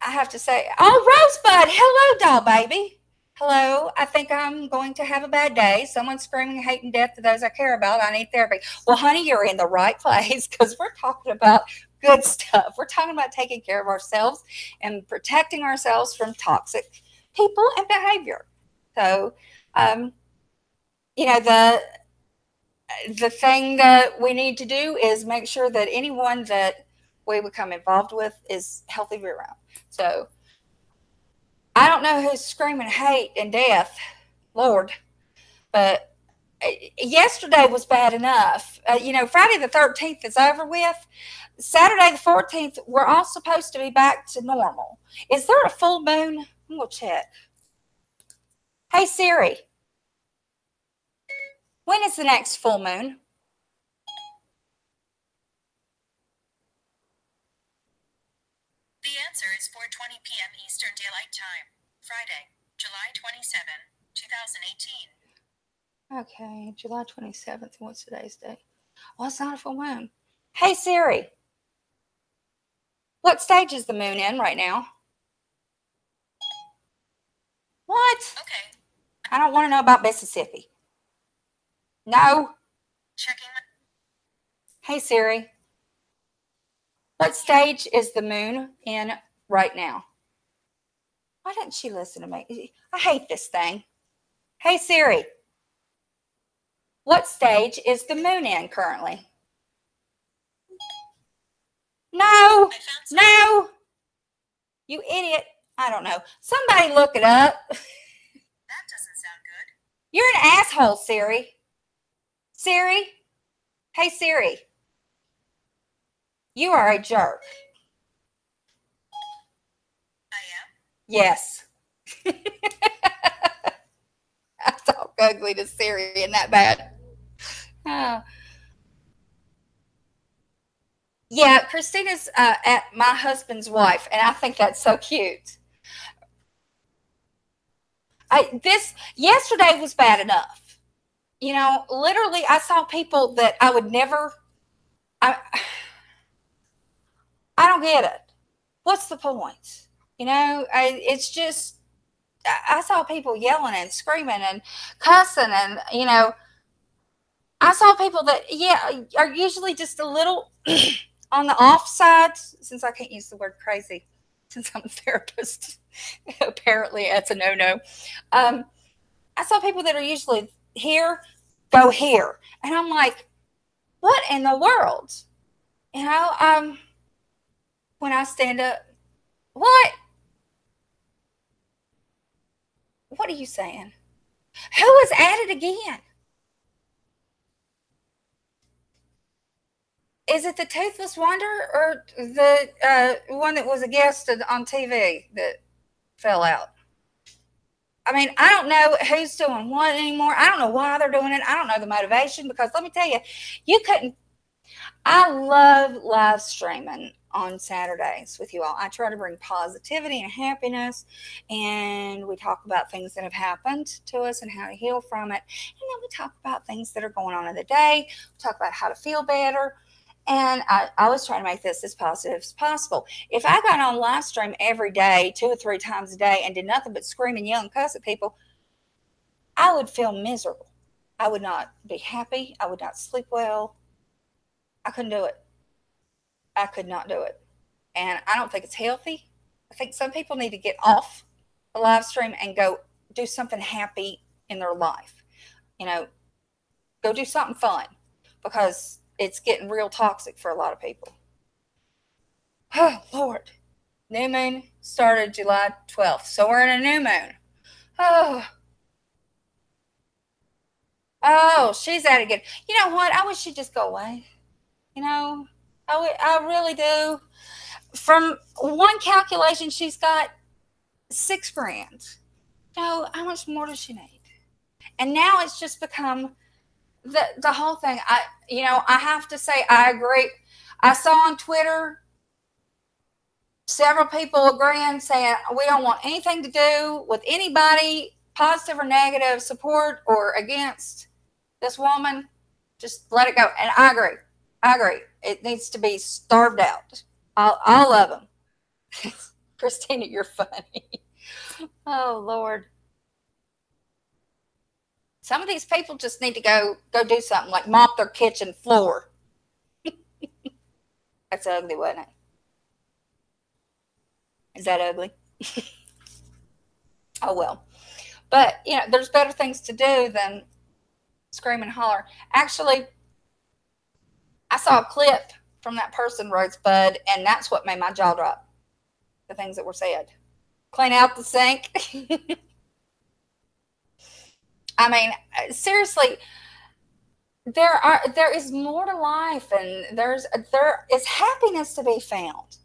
I have to say, oh, Rosebud, hello, doll baby. Hello, I think I'm going to have a bad day. Someone's screaming hate and death to those I care about. I need therapy. Well, honey, you're in the right place because we're talking about good stuff. We're talking about taking care of ourselves and protecting ourselves from toxic people and behavior. So, the thing that we need to do is make sure that anyone that we become involved with is healthy around. So I don't know who's screaming hate and death, Lord, but yesterday was bad enough. Friday the 13th is over with. Saturday the 14th, we're all supposed to be back to normal. Is there a full moon? I'm going to check. Hey, Siri, when is the next full moon? The answer is 4:20 p.m. Eastern Daylight Time, Friday, July 27, 2018. Okay, July 27th. What's today's date? Well, it's not a full moon. Hey, Siri, what stage is the moon in right now? What? Okay. I don't want to know about Mississippi. No. Checking. Hey, Siri, what stage is the moon in right now? Why didn't she listen to me? I hate this thing. Hey Siri, what stage is the moon in currently? No, no, you idiot. I don't know. Somebody look it up. That doesn't sound good. You're an asshole, Siri. Siri? Hey Siri. You are a jerk. I am? Yes. I talk ugly to Siri and that bad. Oh. Yeah, Christina's at my husband's wife, and I think that's so cute. This yesterday was bad enough. You know, literally, I saw people that I would never. I don't get it. What's the point? You know, it's just I saw people yelling and screaming and cussing, and you know, I saw people that are usually just a little on the off side. Since I can't use the word crazy, since I'm a therapist, apparently that's a no. I saw people that are usually here, go here, and I'm like, what in the world? You know, when I stand up, what? What are you saying? Who is at it again? Is it the Toothless Wonder or the one that was a guest on TV that fell out? I mean, I don't know who's doing what anymore. I don't know why they're doing it. I don't know the motivation, because let me tell you, you couldn't. I love live streaming on Saturdays with you all. I try to bring positivity and happiness, and we talk about things that have happened to us and how to heal from it. And then we talk about things that are going on in the day. We talk about how to feel better. And I always try to make this as positive as possible. If I got on live stream every day, 2 or 3 times a day, and did nothing but scream and yell and cuss at people, I would feel miserable. I would not be happy. I would not sleep well. I couldn't do it. I could not do it. And I don't think it's healthy. I think some people need to get off the live stream and go do something happy in their life. You know, go do something fun, because it's getting real toxic for a lot of people. Oh, Lord. New moon started July 12th. So we're in a new moon. Oh, she's at it again. You know what? I wish she'd just go away. You know, I really do. From one calculation, she's got $6,000. No, how much more does she need? And now it's just become the whole thing. I have to say, I agree. I saw on Twitter several people agreeing, saying we don't want anything to do with anybody, positive or negative, support or against this woman. Just let it go. And I agree. It needs to be starved out. All of them. Christina, you're funny. Oh, Lord. Some of these people just need to go do something, like mop their kitchen floor. That's ugly, wasn't it? Is that ugly? Oh, well. But, there's better things to do than scream and holler. Actually, I saw a clip from that person, Rosebud, and that's what made my jaw drop. The things that were said. Clean out the sink. I mean, seriously, there is more to life, and there is happiness to be found.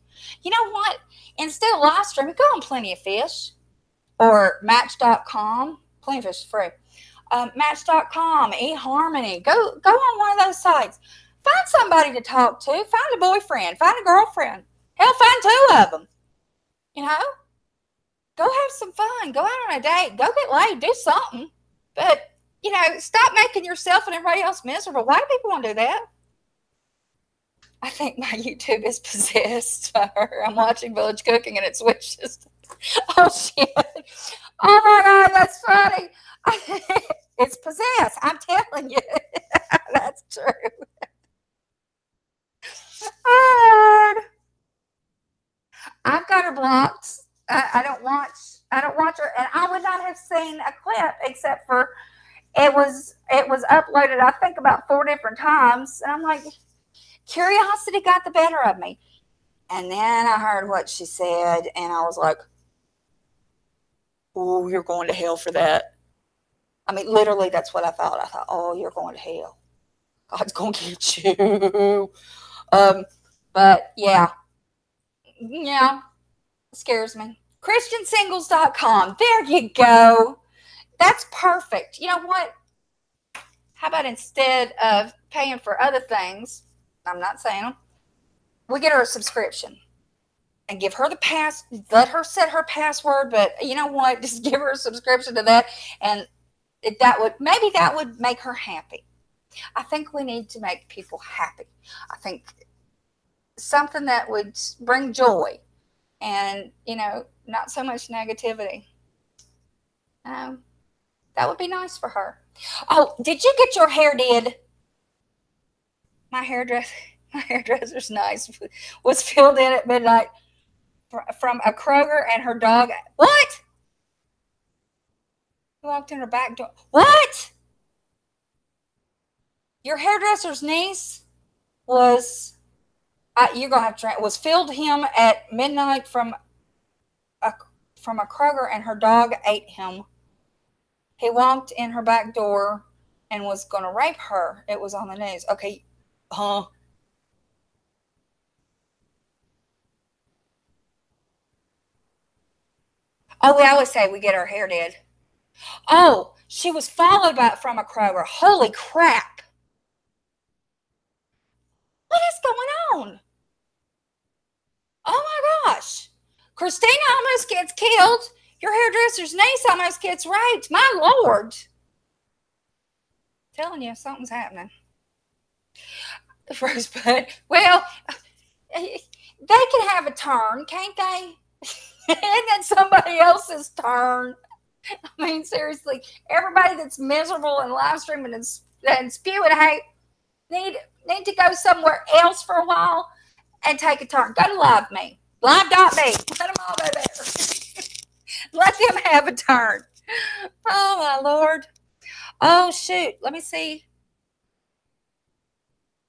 You know what? Instead of live streaming, go on Plenty of Fish or Match.com. Plenty of Fish is free. Match.com, eHarmony. Go on one of those sites. Find somebody to talk to. Find a boyfriend. Find a girlfriend. Hell, find 2 of them. Go have some fun. Go out on a date. Go get laid. Do something. But, stop making yourself and everybody else miserable. Why do people want to do that? I think my YouTube is possessed by her. I'm watching Village Cooking and it switches. Oh, shit. Oh, my God. That's funny. It's possessed. I'm telling you. That's true. Oh, Lord. I've got her blocked. I don't watch her, and I would not have seen a clip except for it was uploaded, I think, about 4 different times. And I'm like, curiosity got the better of me. And then I heard what she said, and I was like, oh, you're going to hell for that. I mean, literally, that's what I thought. I thought, oh, you're going to hell. God's going to get you. But yeah, it scares me. ChristianSingles.com. There you go. That's perfect. You know what? How about instead of paying for other things, I'm not saying them, we get her a subscription and give her the pass, let her set her password, but you know what? Just give her a subscription to that, and maybe that would make her happy. I think we need to make people happy. I think something that would bring joy and, not so much negativity. That would be nice for her. Oh, did you get your hair did? My hairdresser's nice was filled in at midnight from a Kroger and her dog. What? He walked in her back door. What? Your hairdresser's niece was, you're going to have to, was filled him at midnight from a Kroger and her dog ate him. He walked in her back door and was going to rape her. It was on the news. Okay. Oh, we always say we get our hair did. Oh, she was followed from a Kroger. Holy crap. What is going on? Oh my gosh. Christina almost gets killed. Your hairdresser's niece almost gets raped. My Lord. I'm telling you, something's happening. Rosebud. Well, they can have a turn, can't they? And then somebody else's turn. I mean, seriously, everybody that's miserable and live streaming and spewing hate need to go somewhere else for a while and take a turn. Go to live.me. Live.me. Let them all go there. Let them have a turn. Oh, my Lord. Oh, shoot. Let me see.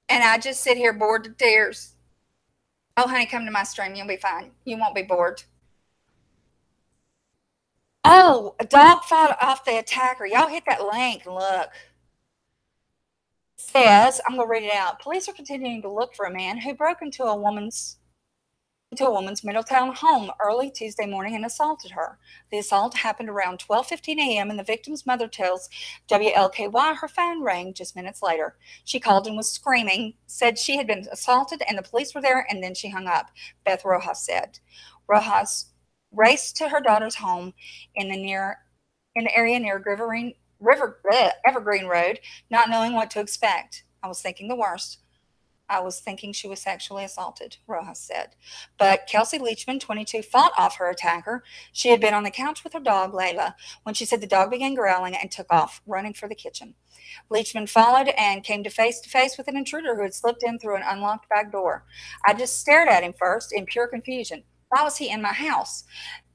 And I just sit here bored to tears. Oh, honey, come to my stream. You'll be fine. You won't be bored. Oh, a dog fought off the attacker. Y'all hit that link and look. It says, I'm going to read it out. Police are continuing to look for a man who broke into a woman's Middletown home early Tuesday morning and assaulted her. The assault happened around 12:15 a.m. and the victim's mother tells WLKY her phone rang just minutes later. She called and was screaming, said she had been assaulted and the police were there, and then she hung up, Beth Rojas said. Rojas raced to her daughter's home in the area near Evergreen Road, not knowing what to expect. I was thinking the worst. I was thinking she was sexually assaulted, Rojas said. But Kelsey Leachman, 22, fought off her attacker. She had been on the couch with her dog, Layla, when she said the dog began growling and took off, running for the kitchen. Leachman followed and came to face with an intruder who had slipped in through an unlocked back door. I just stared at him first in pure confusion. Why was he in my house?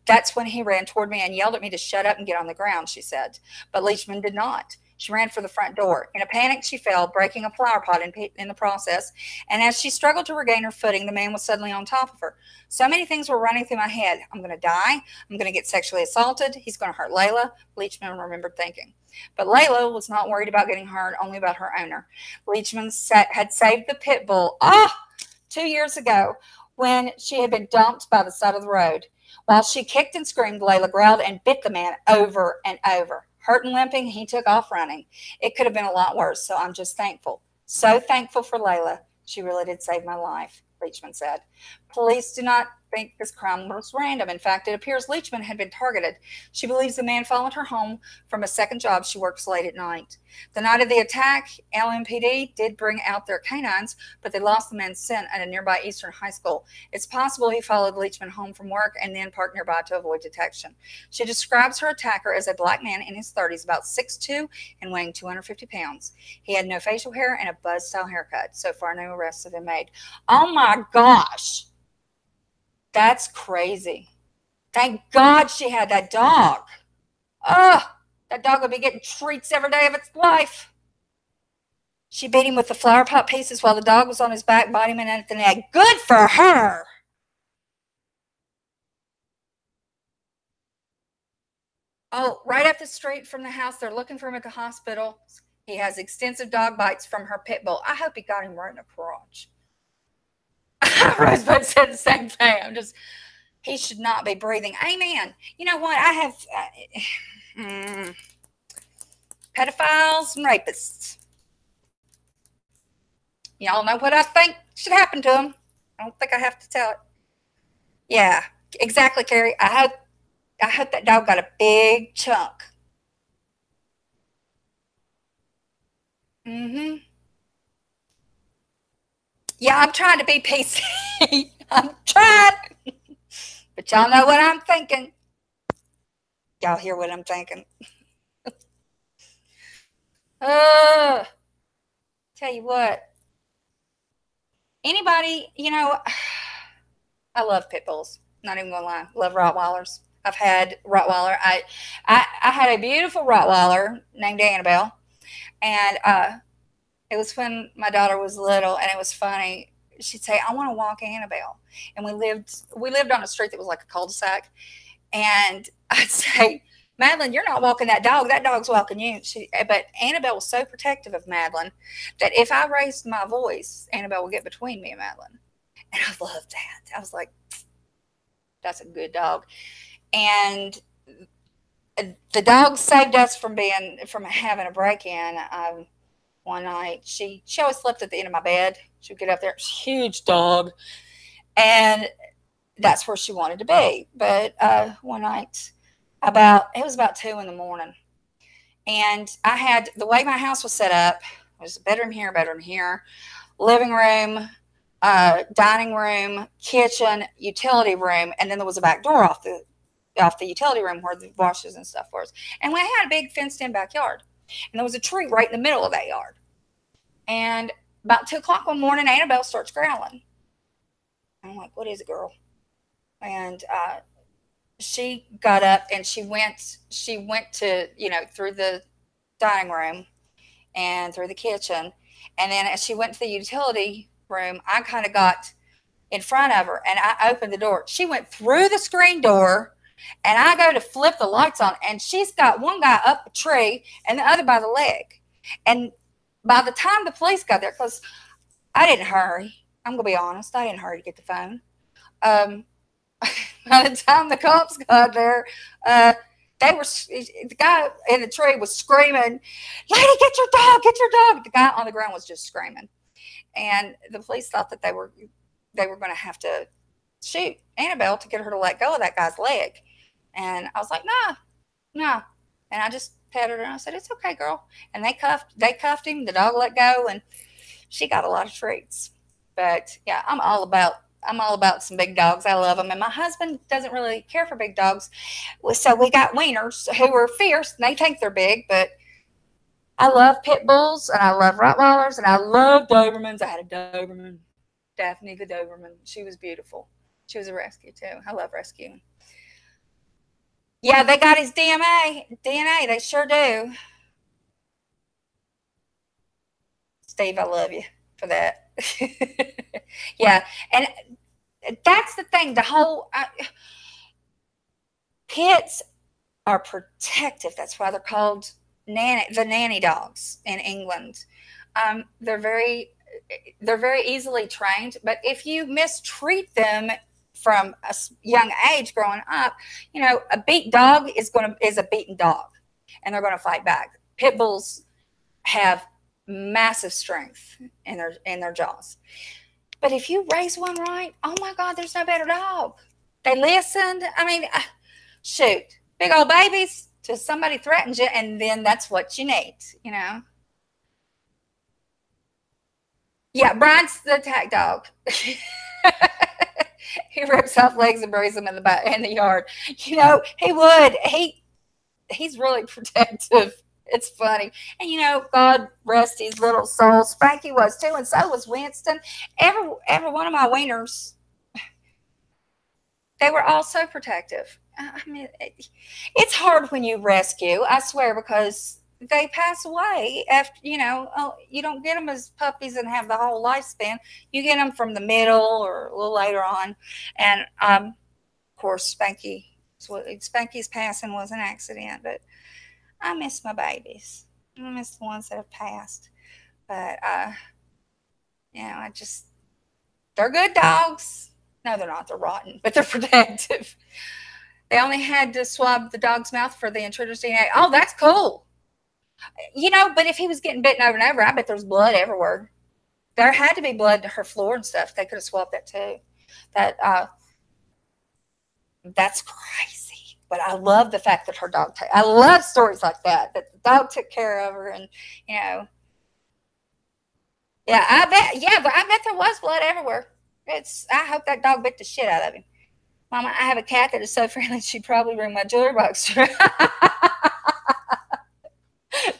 That's when he ran toward me and yelled at me to shut up and get on the ground, she said. But Leachman did not. She ran for the front door. In a panic, she fell, breaking a flower pot in the process. And as she struggled to regain her footing, the man was suddenly on top of her. So many things were running through my head. I'm going to die. I'm going to get sexually assaulted. He's going to hurt Layla, Leachman remembered thinking. But Layla was not worried about getting hurt, only about her owner. Leachman had saved the pit bull 2 years ago when she had been dumped by the side of the road. While she kicked and screamed, Layla growled and bit the man over and over. Hurt and limping, he took off running. It could have been a lot worse, so I'm just thankful. So thankful for Layla. She really did save my life, Leachman said. Police do not think this crime was random. In fact, it appears Leachman had been targeted. She believes the man followed her home from a second job. She works late at night. The night of the attack, LMPD did bring out their canines, but they lost the man's scent at a nearby Eastern high school. It's possible he followed Leachman home from work and then parked nearby to avoid detection. She describes her attacker as a black man in his 30s, about 6'2", and weighing 250 pounds. He had no facial hair and a buzz-style haircut. So far, no arrests have been made. Oh my gosh. That's crazy. Thank God she had that dog. Oh, that dog would be getting treats every day of its life. She beat him with the flower pot pieces while the dog was on his back, biting him at the neck. Good for her. Oh, right up the street from the house, they're looking for him at the hospital. He has extensive dog bites from her pit bull. I hope he got him right in the crotch. Rosebud said the same thing. He should not be breathing. Amen. You know what? I have pedophiles and rapists. Y'all know what I think should happen to them. I don't think I have to tell it. Yeah, exactly, Carrie. I hope that dog got a big chunk. Yeah, I'm trying to be PC. I'm trying. But y'all know what I'm thinking. Y'all hear what I'm thinking. Tell you what. Anybody, I love pit bulls. Not even gonna lie. Love Rottweilers. I've had Rottweiler. I had a beautiful Rottweiler named Annabelle, and it was when my daughter was little, and it was funny. She'd say, "I want to walk Annabelle," and we lived on a street that was like a cul-de-sac, and I'd say, "Madeline, you're not walking that dog. That dog's walking you." But Annabelle was so protective of Madeline that if I raised my voice, Annabelle would get between me and Madeline, and I loved that. I was like, "That's a good dog," and the dog saved us from having a break-in. One night, she always slept at the end of my bed. She would get up there. It was a huge dog, and that's where she wanted to be. But one night, it was about 2 in the morning, and I had, the way my house was set up, it was a bedroom here, living room, dining room, kitchen, utility room, and then there was a back door off the utility room where the washes and stuff was. And we had a big fenced-in backyard, and there was a tree right in the middle of that yard. And about 2 o'clock one morning, Annabelle starts growling. I'm like, "What is it, girl?" And she got up and she went to, through the dining room and through the kitchen. And then as she went to the utility room, I kind of got in front of her and I opened the door. She went through the screen door, and I go to flip the lights on, and she's got one guy up a tree and the other by the leg. And by the time the police got there, because I didn't hurry, I'm going to be honest, I didn't hurry to get the phone. By the time the cops got there, the guy in the tree was screaming, "Lady, get your dog, get your dog." The guy on the ground was just screaming. And the police thought that they were going to have to shoot Annabelle to get her to let go of that guy's leg. And I was like, no. And I just petted her and I said, "It's okay, girl." And they cuffed him. The dog let go, and she got a lot of treats. But yeah, I'm all about some big dogs. I love them. And my husband doesn't really care for big dogs. So we got wieners who are fierce, and they think they're big, but I love pit bulls, and I love Rottweilers, and I love Dobermans. I had a Doberman, Daphne the Doberman. She was beautiful. She was a rescue too. I love rescuing. Yeah, they got his DNA. They sure do. Steve, I love you for that. Yeah, and that's the thing. The whole pits are protective. That's why they're called the nanny dogs in England. They're very easily trained, but if you mistreat them from a young age growing up, a beat dog is a beaten dog, and they're going to fight back. Pit bulls have massive strength in their jaws. But if you raise one right, oh my God, there's no better dog. They listened. I mean, shoot, big old babies till somebody threatens you, and then that's what you need, Yeah, Brian's the attack dog. He rips off legs and buries them in the yard. He would. He's really protective. It's funny. And God rest his little soul. Spanky was too, and so was Winston. Every one of my wieners, they were all so protective. I mean, it's hard when you rescue, I swear, because they pass away after, you don't get them as puppies and have the whole lifespan. You get them from the middle or a little later on. And, of course, Spanky's passing was an accident, but I miss my babies. I miss the ones that have passed. But, I just, they're good dogs. No, they're not. They're rotten, but they're protective. They only had to swab the dog's mouth for the intruder's DNA. Oh, that's cool. But if he was getting bitten over and over, I bet there's blood everywhere. There had to be blood to her floor and stuff. They could have swabbed that too. That's crazy. But I love the fact that her dog. I love stories like that. That the dog took care of her, and yeah, I bet. Yeah, but I bet there was blood everywhere. I hope that dog bit the shit out of him. Mama, I have a cat that is so friendly she'd probably bring my jewelry box.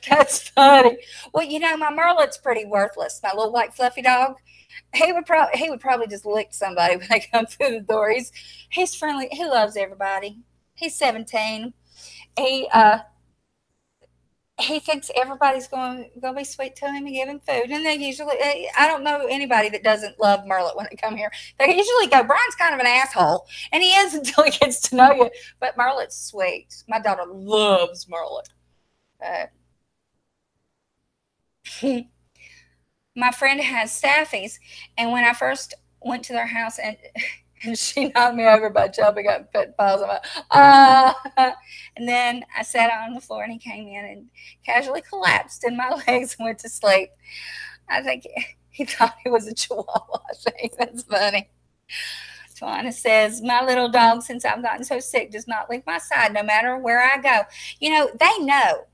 That's funny. Well, my Merlet's pretty worthless. My little white fluffy dog. He would probably just lick somebody when they come through the door. He's friendly. He loves everybody. He's 17. He thinks everybody's going to be sweet to him and give him food. And they usually, I don't know anybody that doesn't love Merlet when they come here. They usually go, Brian's kind of an asshole. And he is until he gets to know you. But Merlet's sweet. My daughter loves Merlet. My friend has staffies. And when I first went to their house and she knocked me over by jumping up and putting paws on my, and then I sat on the floor and he came in and casually collapsed in my legs and went to sleep. I think he thought he was a chihuahua. I think that's funny. Tawana says, my little dog, since I've gotten so sick, does not leave my side no matter where I go. They know.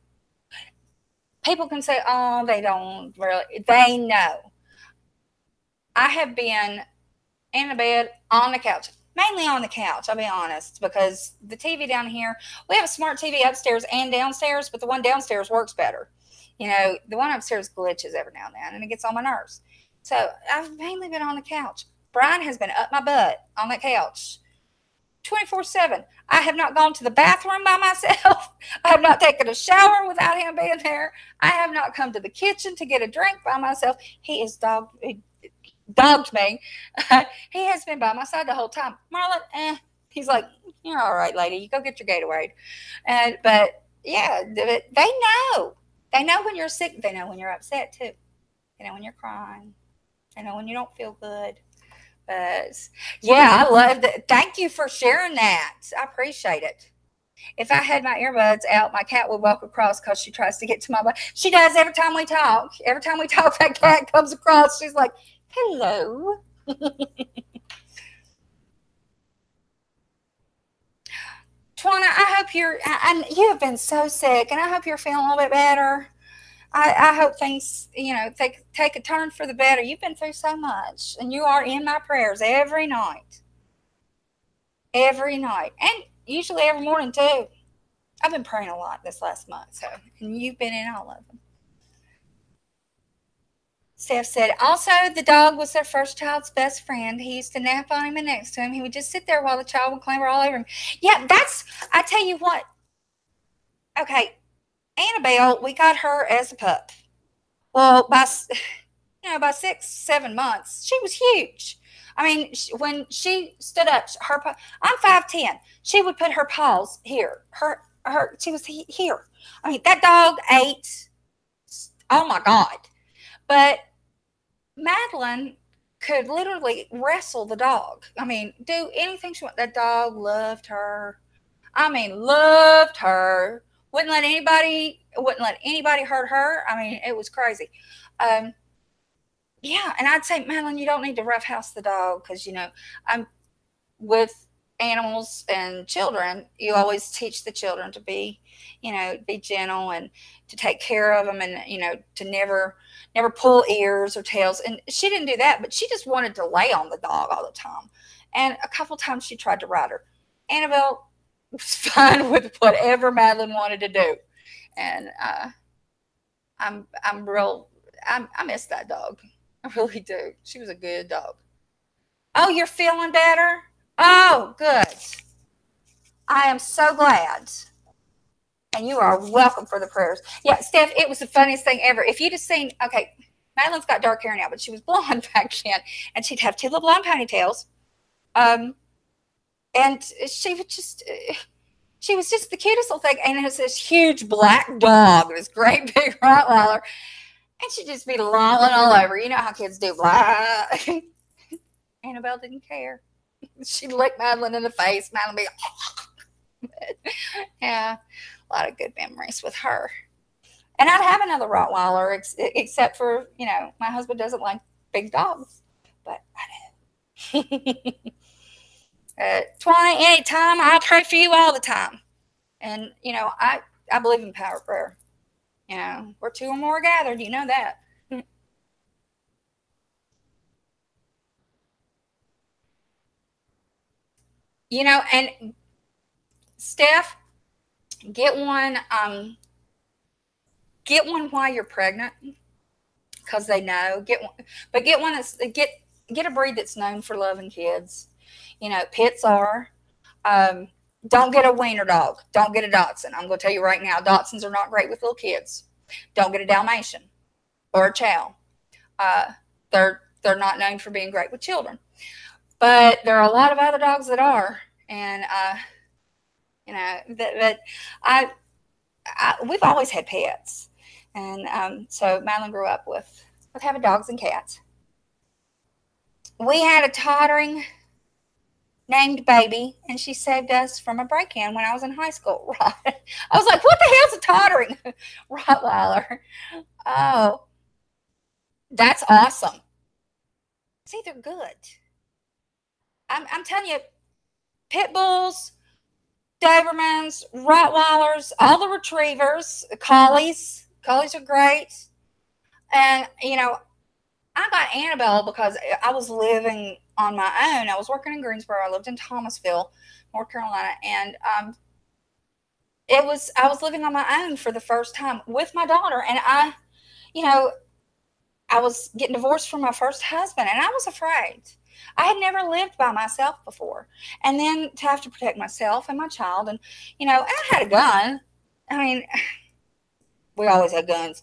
People can say, oh, they don't really. They know. I have been in the bed, on the couch, mainly on the couch, I'll be honest, because the TV down here, we have a smart TV upstairs and downstairs, but the one downstairs works better. The one upstairs glitches every now and then, and it gets on my nerves. So I've mainly been on the couch. Brian has been up my butt on that couch 24/7. I have not gone to the bathroom by myself. I have not taken a shower without him being there. I have not come to the kitchen to get a drink by myself. He is dogged me. He has been by my side the whole time. Marlon, he's like, you're all right, lady. You go get your Gatorade. But yeah, they know. They know when you're sick. They know when you're upset too. They know when you're crying. They know when you don't feel good. But yeah, I love that. Thank you for sharing that. I appreciate it. If I had my earbuds out, my cat would walk across because she tries to get to my body. She does every time we talk. Every time we talk, that cat comes across. She's like, hello. Twana, I hope you have been so sick, and I hope you're feeling a little bit better. I hope things, take a turn for the better. You've been through so much, and you are in my prayers every night. Every night. And usually every morning, too. I've been praying a lot this last month, and you've been in all of them. Steph said, also, the dog was their first child's best friend. He used to nap on him and next to him. He would just sit there while the child would clamber all over him. Yeah, I tell you what. Okay, Annabelle, we got her as a pup. Well, by 6-7 months, she was huge. I mean, when she stood up, I'm 5'10". She would put her paws here. She was here. I mean, that dog ate. Oh my God. But Madeline could literally wrestle the dog. I mean, do anything she wanted. That dog loved her. I mean, loved her. Wouldn't let anybody hurt her. I mean, it was crazy. Yeah, and I'd say, Madeline, you don't need to roughhouse the dog because, I'm with animals and children. You always teach the children to be, be gentle and to take care of them and, to never pull ears or tails. And she didn't do that, but she just wanted to lay on the dog all the time. And a couple times she tried to ride her. Annabelle was fine with whatever Madeline wanted to do. And I miss that dog. I really do. She was a good dog. Oh, you're feeling better? Oh, good. I am so glad. And you are welcome for the prayers. Yeah, Steph, it was the funniest thing ever. If you'd have seen, okay, Madeline's got dark hair now, but she was blonde back then, and she'd have two little blonde ponytails. And she was just the cutest little thing. And it was this huge black dog, this great big Rottweiler, and she'd just be lolling all over. You know how kids do. Blah. Annabelle didn't care. She'd lick Madeline in the face. Madeline would be, yeah, a lot of good memories with her. And I'd have another Rottweiler, except for, my husband doesn't like big dogs, but I do. 20, anytime, I'll pray for you all the time. And, I believe in power of prayer. Where two or more are gathered, you know that. And Steph, get one while you're pregnant, because they know. Get one get a breed that's known for loving kids. Pits are. Don't get a wiener dog. Don't get a Dachshund. I'm going to tell you right now, Dachshunds are not great with little kids. Don't get a Dalmatian or a Chow. They're not known for being great with children. But there are a lot of other dogs that are, and we've always had pets, and so Madeline grew up with having dogs and cats. We had a tottering named Baby, and she saved us from a break-in when I was in high school. Right? I was like, what the hell's a tottering Rottweiler? Oh, that's awesome. See, they're good. I'm telling you, pit bulls, Dobermans, Rottweilers, all the retrievers, collies. Collies are great. And, I got Annabelle because I was living on my own. I was working in Greensboro. I lived in Thomasville, North Carolina. And I was living on my own for the first time with my daughter. And I was getting divorced from my first husband, and I was afraid. I had never lived by myself before. And then to have to protect myself and my child. And, and I had a gun. I mean, we always had guns.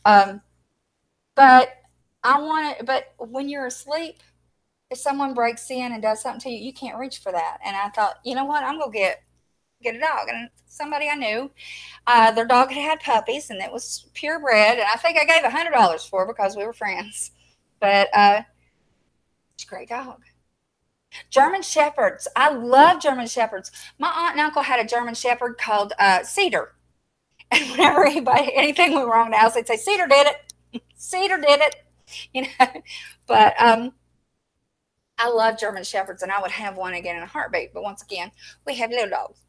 But but when you're asleep, if someone breaks in and does something to you, you can't reach for that. And I thought, you know what? I'm going to get a dog. And somebody I knew, their dog had puppies, and it was purebred. And I think I gave $100 for it because we were friends. But it's a great dog. German Shepherds. I love German Shepherds. My aunt and uncle had a German Shepherd called Cedar. And whenever anything went wrong in the house, they'd say, Cedar did it. Cedar did it. But I love German Shepherds, and I would have one again in a heartbeat. But once again, we have little dogs.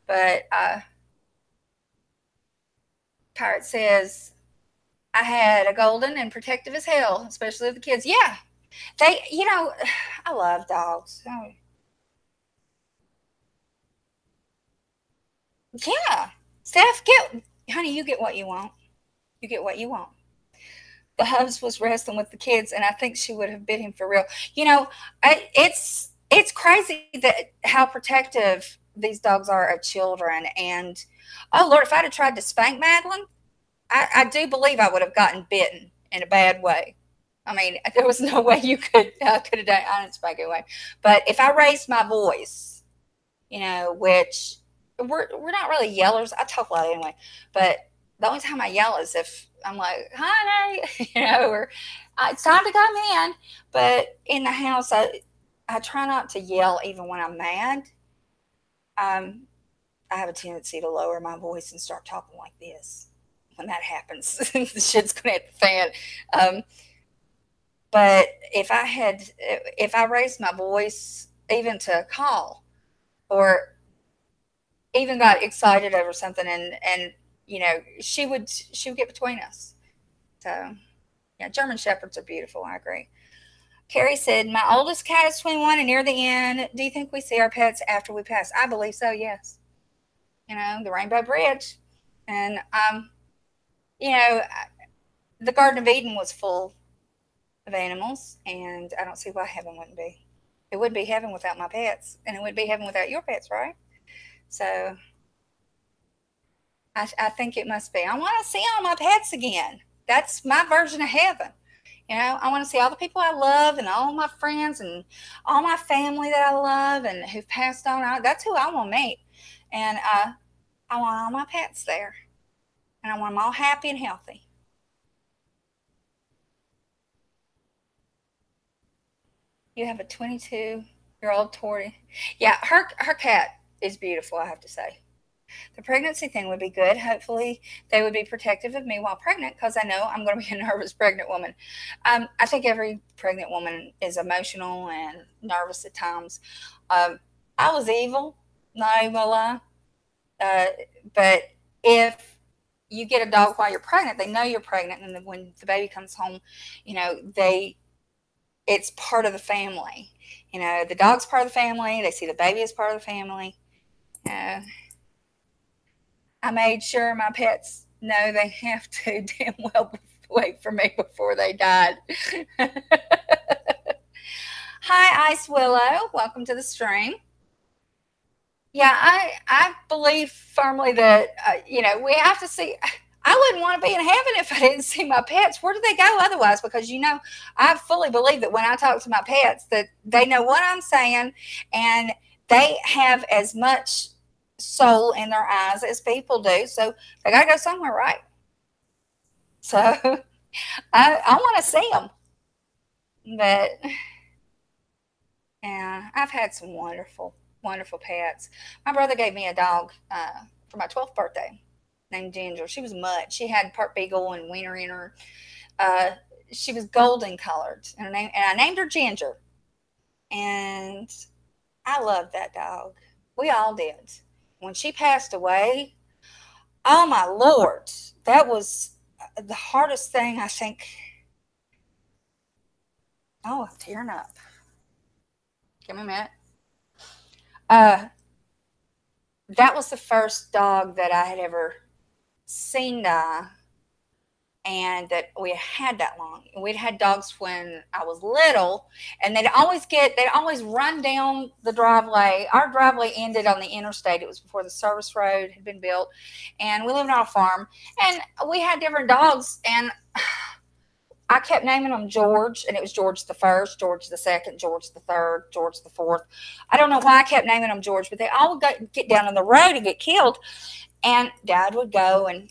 But Pirate says, I had a golden and protective as hell, especially the kids. Yeah. I love dogs. Yeah. Steph, honey, you get what you want. You get what you want. The hubs was wrestling with the kids, and I think she would have bit him for real. It's crazy how protective these dogs are of children. And, oh, Lord, if I'd have tried to spank Madeline, I do believe I would have gotten bitten in a bad way. I mean, there was no way you could have done it. I didn't spank it away. But if I raised my voice, which we're not really yellers. I talk loud anyway. But the only time I yell is if I'm like, honey, or it's time to come in. But in the house, I try not to yell even when I'm mad. I have a tendency to lower my voice and start talking like this. When that happens, the shit's going to hit the fan. But if I raised my voice even to call, or even got excited over something, and she would get between us. So, yeah, German Shepherds are beautiful. I agree. Carrie said, my oldest cat is 21 and near the end. Do you think we see our pets after we pass? I believe so, yes. The Rainbow Bridge. And, the Garden of Eden was full of animals, and I don't see why heaven wouldn't be. It wouldn't be heaven without my pets, and it wouldn't be heaven without your pets, right? So I think it must be. I want to see all my pets again. That's my version of heaven. You know, I want to see all the people I love and all my friends and all my family that I love and who've passed on. That's who I want to meet. And I want all my pets there. And I want them all happy and healthy. You have a 22-year-old Tori. Yeah, her cat is beautiful, I have to say. The pregnancy thing would be good. Hopefully, they would be protective of me while pregnant because I know I'm going to be a nervous pregnant woman. I think every pregnant woman is emotional and nervous at times. I was evil, not even gonna lie. Uh, but if you get a dog while you're pregnant, they know you're pregnant, and then when the baby comes home, you know it's part of the family. You know, the dog's part of the family. They see the baby as part of the family. Uh, I made sure my pets know they have to damn well wait for me before they died. Hi, Ice Willow. Welcome to the stream. Yeah, I believe firmly that, we have to see. I wouldn't want to be in heaven if I didn't see my pets. Where do they go otherwise? Because, I fully believe that when I talk to my pets, that they know what I'm saying and they have as much soul in their eyes as people do. So they got to go somewhere, right? So I want to see them. But, yeah, I've had some wonderful, wonderful pets. My brother gave me a dog for my 12th birthday named Ginger. She was mutt. She had part beagle and wiener in her. She was golden colored, and I named her Ginger. And I loved that dog. We all did. When she passed away, oh my Lord, that was the hardest thing, I think. Oh, I'm tearing up. Give me a minute. That was the first dog that I had ever seen die and that we had that long. We'd had dogs when I was little, and they'd always run down the driveway. Our driveway ended on the interstate. It was before the service road had been built, and we lived on a farm, and we had different dogs, and I kept naming them George, and it was George the first, George the second, George the third, George the fourth. I don't know why I kept naming them George, but they all get down on the road and get killed, and Dad would go and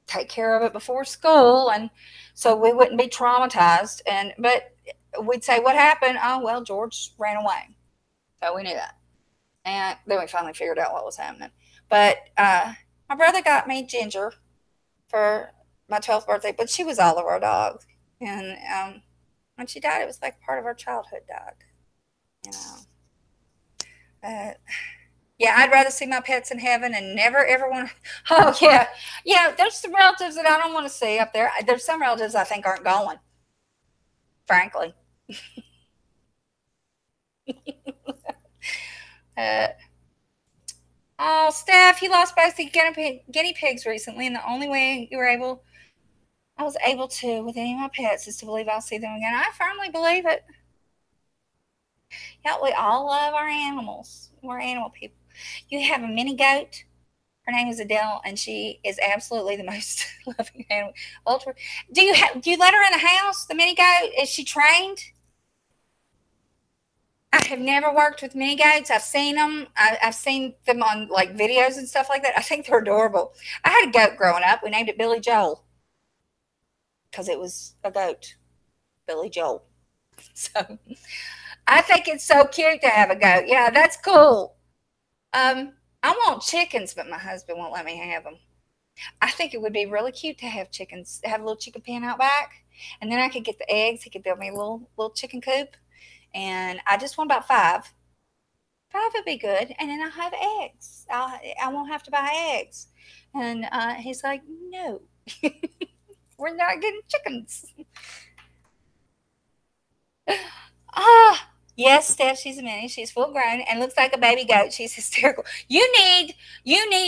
take care of it before school, and so we wouldn't be traumatized. But we'd say, "What happened?" "Oh, well, George ran away." So we knew that, and then we finally figured out what was happening. But my brother got me Ginger for my 12th birthday, but she was all of our dogs, and when she died, it was like part of our childhood dog, you know. Yeah, I'd rather see my pets in heaven and never ever want to. Oh, yeah. Yeah, there's some relatives that I don't want to see up there. There's some relatives I think aren't going, frankly. uh, oh, Steph, you lost both the guinea pigs recently, and the only way I was able to with any of my pets is to believe I'll see them again. I firmly believe it. Yeah, we all love our animals. We're animal people. You have a mini goat. Her name is Adele, and she is absolutely the most loving animal. Ultra. Do you let her in the house? The mini goat, is she trained? I have never worked with mini goats. I've seen them. I've seen them on like videos and stuff like that. I think they're adorable. I had a goat growing up. We named it Billy Joel because it was a goat, Billy Joel. So I think it's so cute to have a goat. Yeah, that's cool. I want chickens, but my husband won't let me have them. I think it would be really cute to have chickens, to have a little chicken pen out back, and then I could get the eggs. He could build me a little chicken coop, and I just want about five. Five would be good, and then I'll have eggs. I won't have to buy eggs. And he's like, no, we're not getting chickens. Ah, yes, Steph, she's a mini. She's full grown and looks like a baby goat. She's hysterical. You need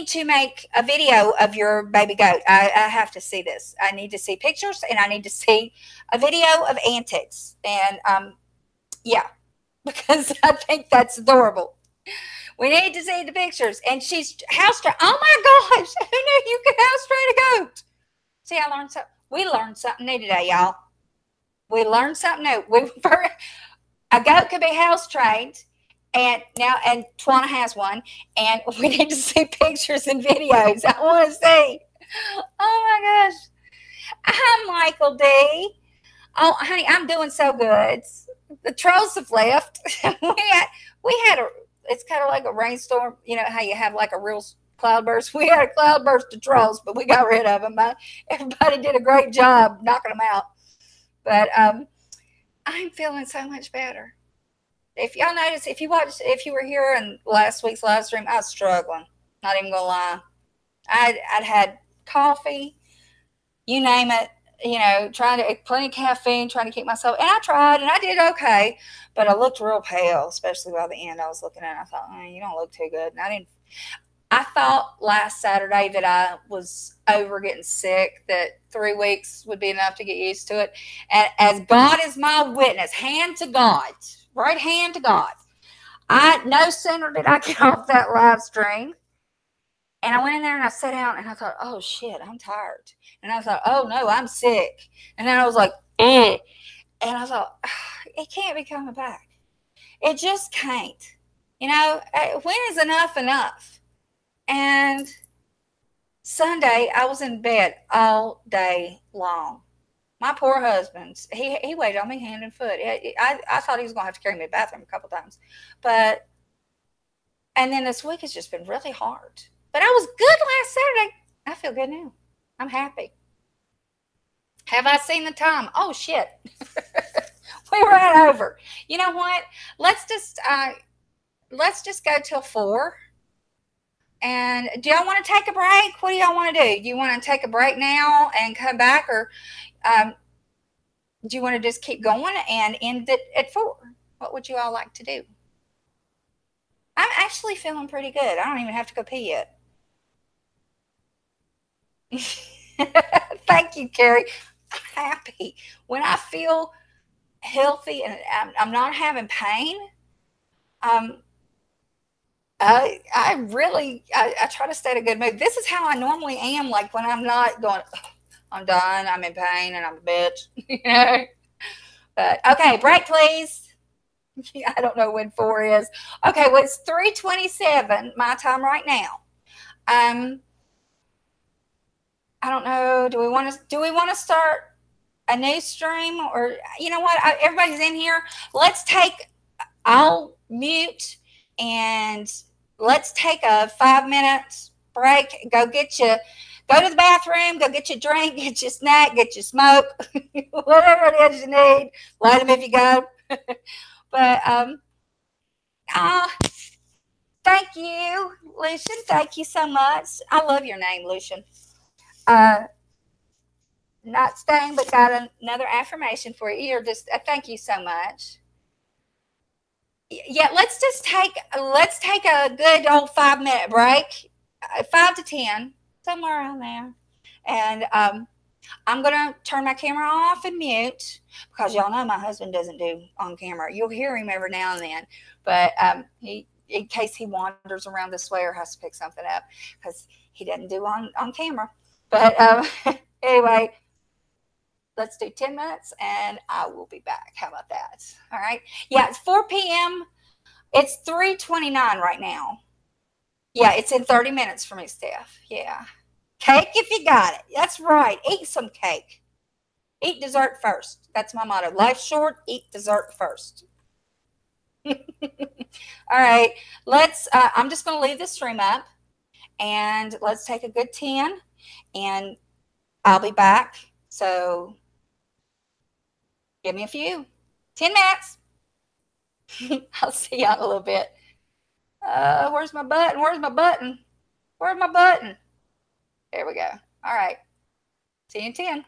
to make a video of your baby goat. I have to see this. I need to see pictures, and I need to see a video of antics. And yeah, because I think that's adorable. We need to see the pictures. And she's house trained. Oh my gosh, who knew you could house train a goat? See, I learned something. We learned something new today, y'all. We learned something new. A goat can be house trained, and Twana has one, and we need to see pictures and videos. I want to see. Oh my gosh. Hi, Michael D. Oh, honey, I'm doing so good. The trolls have left. It's kind of like a rainstorm. You know how you have like a real cloudburst? We had a cloudburst of trolls, but we got rid of them. Everybody did a great job knocking them out. But I'm feeling so much better. If y'all notice, if you were here in last week's live stream, I was struggling. Not even gonna lie. I'd had coffee, you name it, trying to plenty of caffeine, trying to keep myself, and I tried, and I did okay, but I looked real pale, especially by the end. I was looking at it, I thought, you don't look too good. And I thought last Saturday that I was over getting sick, that 3 weeks would be enough to get used to it. And as God is my witness, hand to God, right hand to God, no sooner did I get off that live stream, and I went in there and I sat down and I thought, oh shit, I'm tired. And I thought, oh no, I'm sick. And then I was like, eh. And I thought, it can't be coming back. It just can't. When is enough enough? And Sunday, I was in bed all day long. My poor husband, he waited on me hand and foot. I thought he was going to have to carry me to the bathroom a couple times. And then this week has just been really hard. But I was good last Saturday. I feel good now. I'm happy. Have I seen the time? Oh, shit. We ran over. You know what? Let's just go till 4. And do y'all want to take a break? What do y'all want to do? Do you want to take a break now and come back, or do you want to just keep going and end it at 4? What would you all like to do? I'm actually feeling pretty good. I don't even have to go pee yet. Thank you, Carrie. I'm happy. When I feel healthy and I'm not having pain, I try to stay in a good mood. This is how I normally am, like when I'm not going, I'm done, I'm in pain, and I'm a bitch. But okay, break please. I don't know when 4 is. Okay, well, it's 3:27 my time right now. I don't know. Do we want to start a new stream, or you know what? Everybody's in here. I'll mute and let's take a 5-minute break. Go to the bathroom, go get your drink, get your snack, get your smoke, whatever it is you need. Light them if you go. But thank you, Lucian. Thank you so much. I love your name, Lucian. Not staying, but got another affirmation for you. You're just thank you so much. Yeah, let's take a good old 5-minute break, 5 to 10, somewhere around there, and I'm gonna turn my camera off and mute, because y'all know my husband doesn't do on camera. You'll hear him every now and then, but in case he wanders around this way or has to pick something up, because he doesn't do on camera. But anyway, let's do 10 minutes and I will be back. How about that? All right. Yeah, it's 4 p.m. It's 3:29 right now. Yeah, it's in 30 minutes for me, Steph. Yeah. Cake if you got it. That's right. Eat some cake. Eat dessert first. That's my motto. Life's short, eat dessert first. All right. I'm just going to leave this stream up, and let's take a good 10, and I'll be back. So give me a few. 10 minutes. I'll see y'all in a little bit. Where's my button? Where's my button? Where's my button? There we go. All right. See you in 10.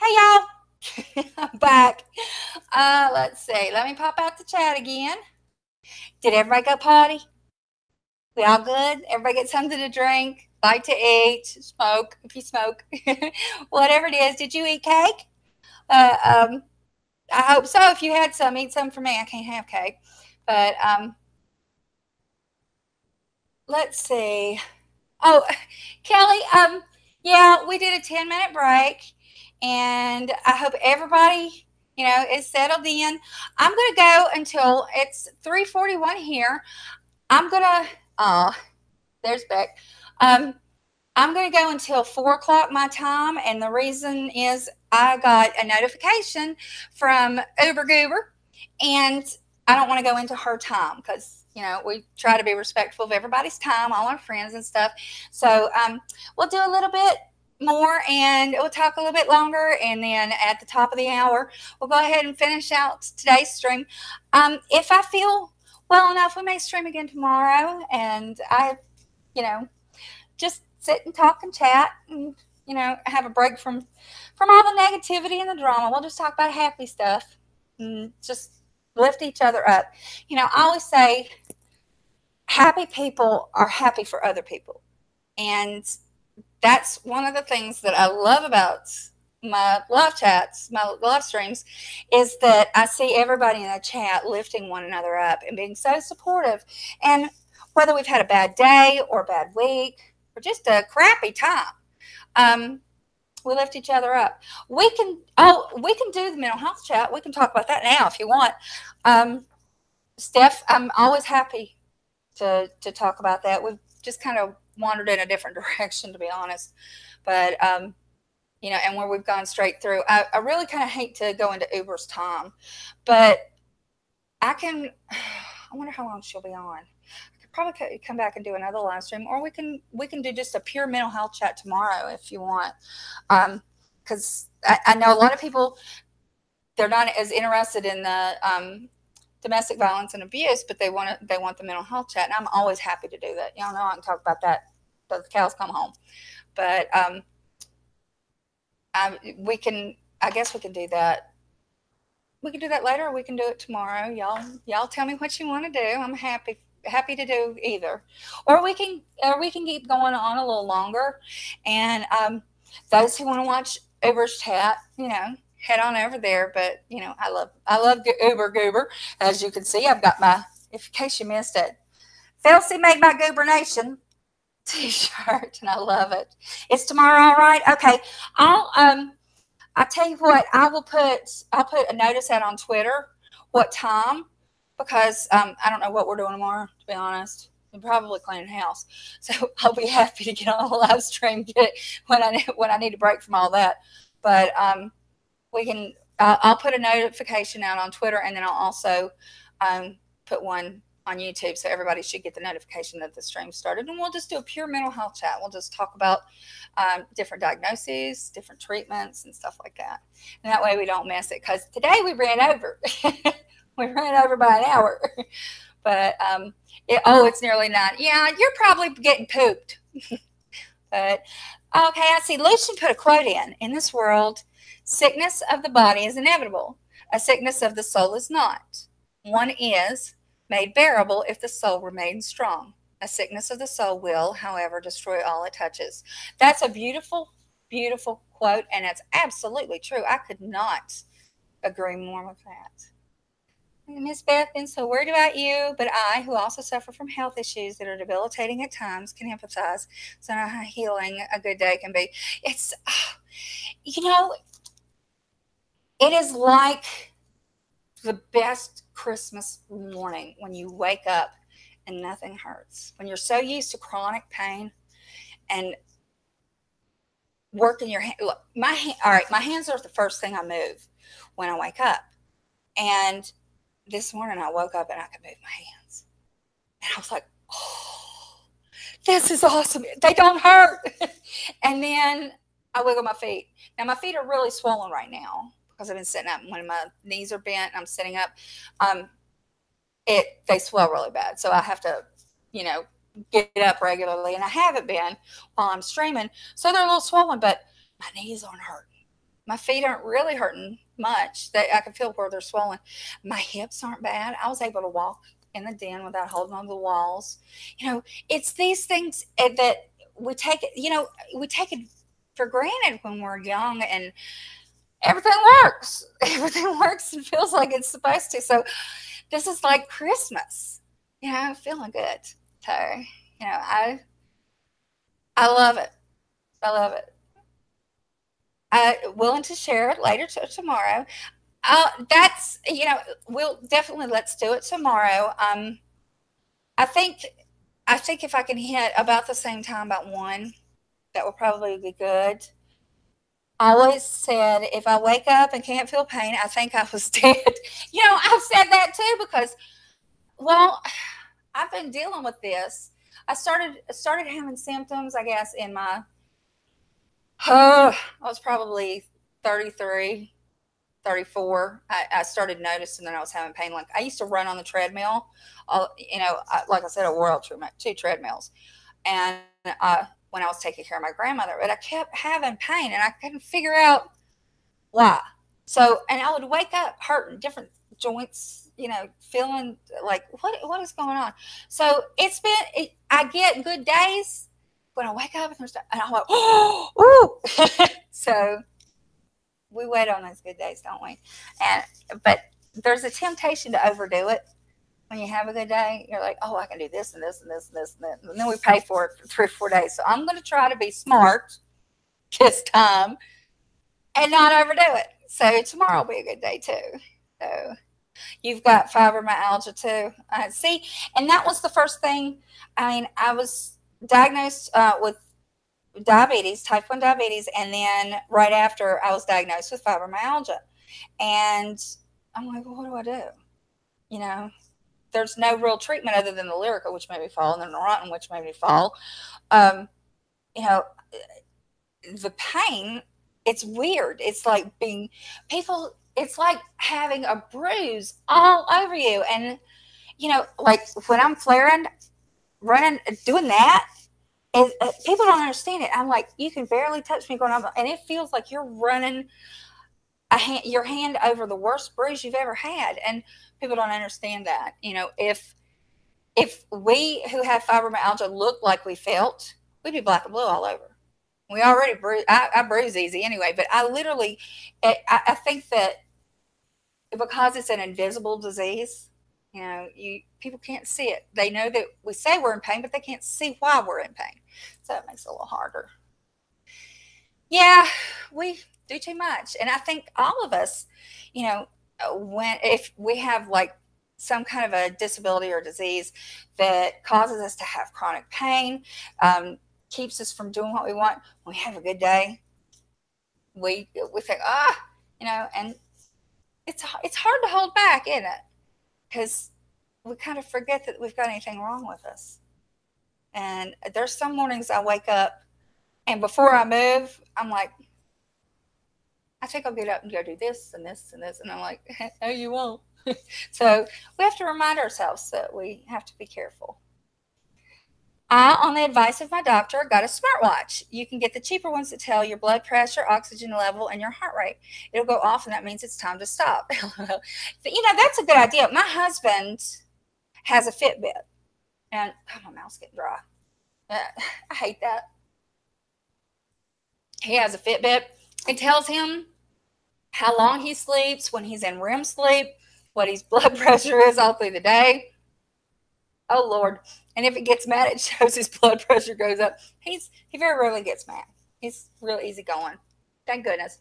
Hey, y'all. I'm back. Let's see. Let me pop out the chat again. Did everybody go potty? We all good? Everybody get something to drink, bite to eat, smoke if you smoke, whatever it is. Did you eat cake? I hope so. If you had some, eat some for me. I can't have cake. But let's see. Oh, Kelly, yeah, we did a 10-minute break, and I hope everybody, is settled in. I'm going to go until it's 3:41 here. I'm going to, oh, there's Beck. I'm going to go until 4 o'clock my time, and the reason is I got a notification from Uber Goober, and I don't want to go into her time because we try to be respectful of everybody's time, all our friends and stuff. So we'll do a little bit more, and we'll talk a little bit longer, and then at the top of the hour, we'll go ahead and finish out today's stream. If I feel well enough, we may stream again tomorrow, and I, just sit and talk and chat and have a break from all the negativity and the drama. We'll just talk about happy stuff and just lift each other up. I always say happy people are happy for other people, and that's one of the things that I love about my live chats, my live streams, is that I see everybody in the chat lifting one another up and being so supportive. And whether we've had a bad day or a bad week or just a crappy time, we lift each other up. We can do the mental health chat. We can talk about that now if you want. Steph, I'm always happy to talk about that. We've just kind of wandered in a different direction, to be honest. But, and where we've gone straight through. I really kind of hate to go into Uber's time, but I wonder how long she'll be on. Probably come back and do another live stream, or we can do just a pure mental health chat tomorrow if you want, because I know a lot of people, they're not as interested in the domestic violence and abuse, but they want the mental health chat, and I'm always happy to do that. Y'all know I can talk about that till the cows come home. But I guess we can do that. We can do that later, or we can do it tomorrow. Y'all tell me what you want to do. I'm happy to do either, or we can keep going on a little longer. And those who want to watch Uber's chat, head on over there. But I love Uber Goober. As you can see, I've got my, in case you missed it, Felsie made my Goober Nation t-shirt, and I love it. It's tomorrow, all right? Okay, I'll tell you what, I'll put a notice out on Twitter what time, because I don't know what we're doing tomorrow, to be honest. I'm probably cleaning the house, so I'll be happy to get on a live stream when I need a break from all that. But I'll put a notification out on Twitter, and then I'll also put one on YouTube, so everybody should get the notification that the stream started. And we'll just do a pure mental health chat. We'll just talk about different diagnoses, different treatments, and stuff like that. And that way we don't miss it, because today we ran over. We ran over by an hour. But it's nearly 9. Yeah, you're probably getting pooped. But okay, I see Lucian put a quote in this world, sickness of the body is inevitable. A sickness of the soul is not. One is made bearable if the soul remains strong. A sickness of the soul will, however, destroy all it touches. That's a beautiful, beautiful quote, and it's absolutely true. I could not agree more with that. Miss Beth, been so worried about you, but I, who also suffer from health issues that are debilitating at times, can empathize. So know how healing a good day can be. It's, it is like the best Christmas morning when you wake up and nothing hurts. When you're so used to chronic pain and working your hand. Look, my hands are the first thing I move when I wake up. And this morning I woke up and I could move my hands. And I was like, oh, this is awesome. They don't hurt. And then I wiggle my feet. Now my feet are really swollen right now because I've been sitting up. When my knees are bent and I'm sitting up, they swell really bad. So I have to, get up regularly. And I haven't been while I'm streaming. So they're a little swollen, but my knees aren't hurting. My feet aren't really hurting much. I can feel where they're swollen. My hips aren't bad. I was able to walk in the den without holding on to the walls. It's these things that we take it, we take it for granted when we're young, and everything works. Everything works and feels like it's supposed to. So this is like Christmas, feeling good. So, I love it. I love it. Willing to share it later tomorrow. That's, we'll definitely, let's do it tomorrow. I think if I can hit about the same time, about 1, that will probably be good. I always said, if I wake up and can't feel pain, I think I was dead. I've said that too because, well, I've been dealing with this. I started having symptoms, I guess, in my, I was probably 33, 34. I started noticing that I was having pain. Like, I used to run on the treadmill. Like I said, I wore 2 treadmills. And when I was taking care of my grandmother, but I kept having pain and I couldn't figure out why. So, and I would wake up hurting different joints, feeling like, what is going on? So I get good days when I wake up and I'm like, oh, ooh. So we wait on those good days, don't we? But there's a temptation to overdo it. When you have a good day, you're like, oh, I can do this and this and this and this and that. And then we pay for it for 3 or 4 days. So I'm going to try to be smart this time and not overdo it. So tomorrow will be a good day too. So you've got fibromyalgia too. See, and that was the first thing. I mean, I was diagnosed with diabetes, type 1 diabetes, and then right after I was diagnosed with fibromyalgia. And I'm like, well, what do I do? There's no real treatment other than the Lyrica, which made me fall, and the Neurontin, which made me fall. The pain, it's weird. It's like it's like having a bruise all over you. And, like when I'm flaring, running, doing that, people don't understand it. I'm like, you can barely touch me going on, and it feels like you're running your hand over the worst bruise you've ever had. And people don't understand that. If we who have fibromyalgia looked like we felt, we'd be black and blue all over. We already bruise. I bruise easy anyway, but I think that because it's an invisible disease, people can't see it. They know that we say we're in pain, but they can't see why we're in pain. So it makes it a little harder. Yeah, we do too much. And I think all of us, if we have like some kind of a disability or disease that causes us to have chronic pain, keeps us from doing what we want, when we have a good day, we think, and it's hard to hold back, isn't it? Because we kind of forget that we've got anything wrong with us. And there's some mornings I wake up, and before I move, I'm like, I think I'll get up and go do this and this and this. And I'm like, no, you won't. So we have to remind ourselves that we have to be careful. I, on the advice of my doctor, got a smartwatch. You can get the cheaper ones that tell your blood pressure, oxygen level, and your heart rate. It'll go off, and that means it's time to stop. That's a good idea. My husband has a Fitbit. And, my mouth's getting dry. I hate that. He has a Fitbit. It tells him how long he sleeps, when he's in REM sleep, what his blood pressure is all through the day. Oh, Lord. And if it gets mad, it shows his blood pressure goes up. He very rarely gets mad. He's real easygoing. Thank goodness.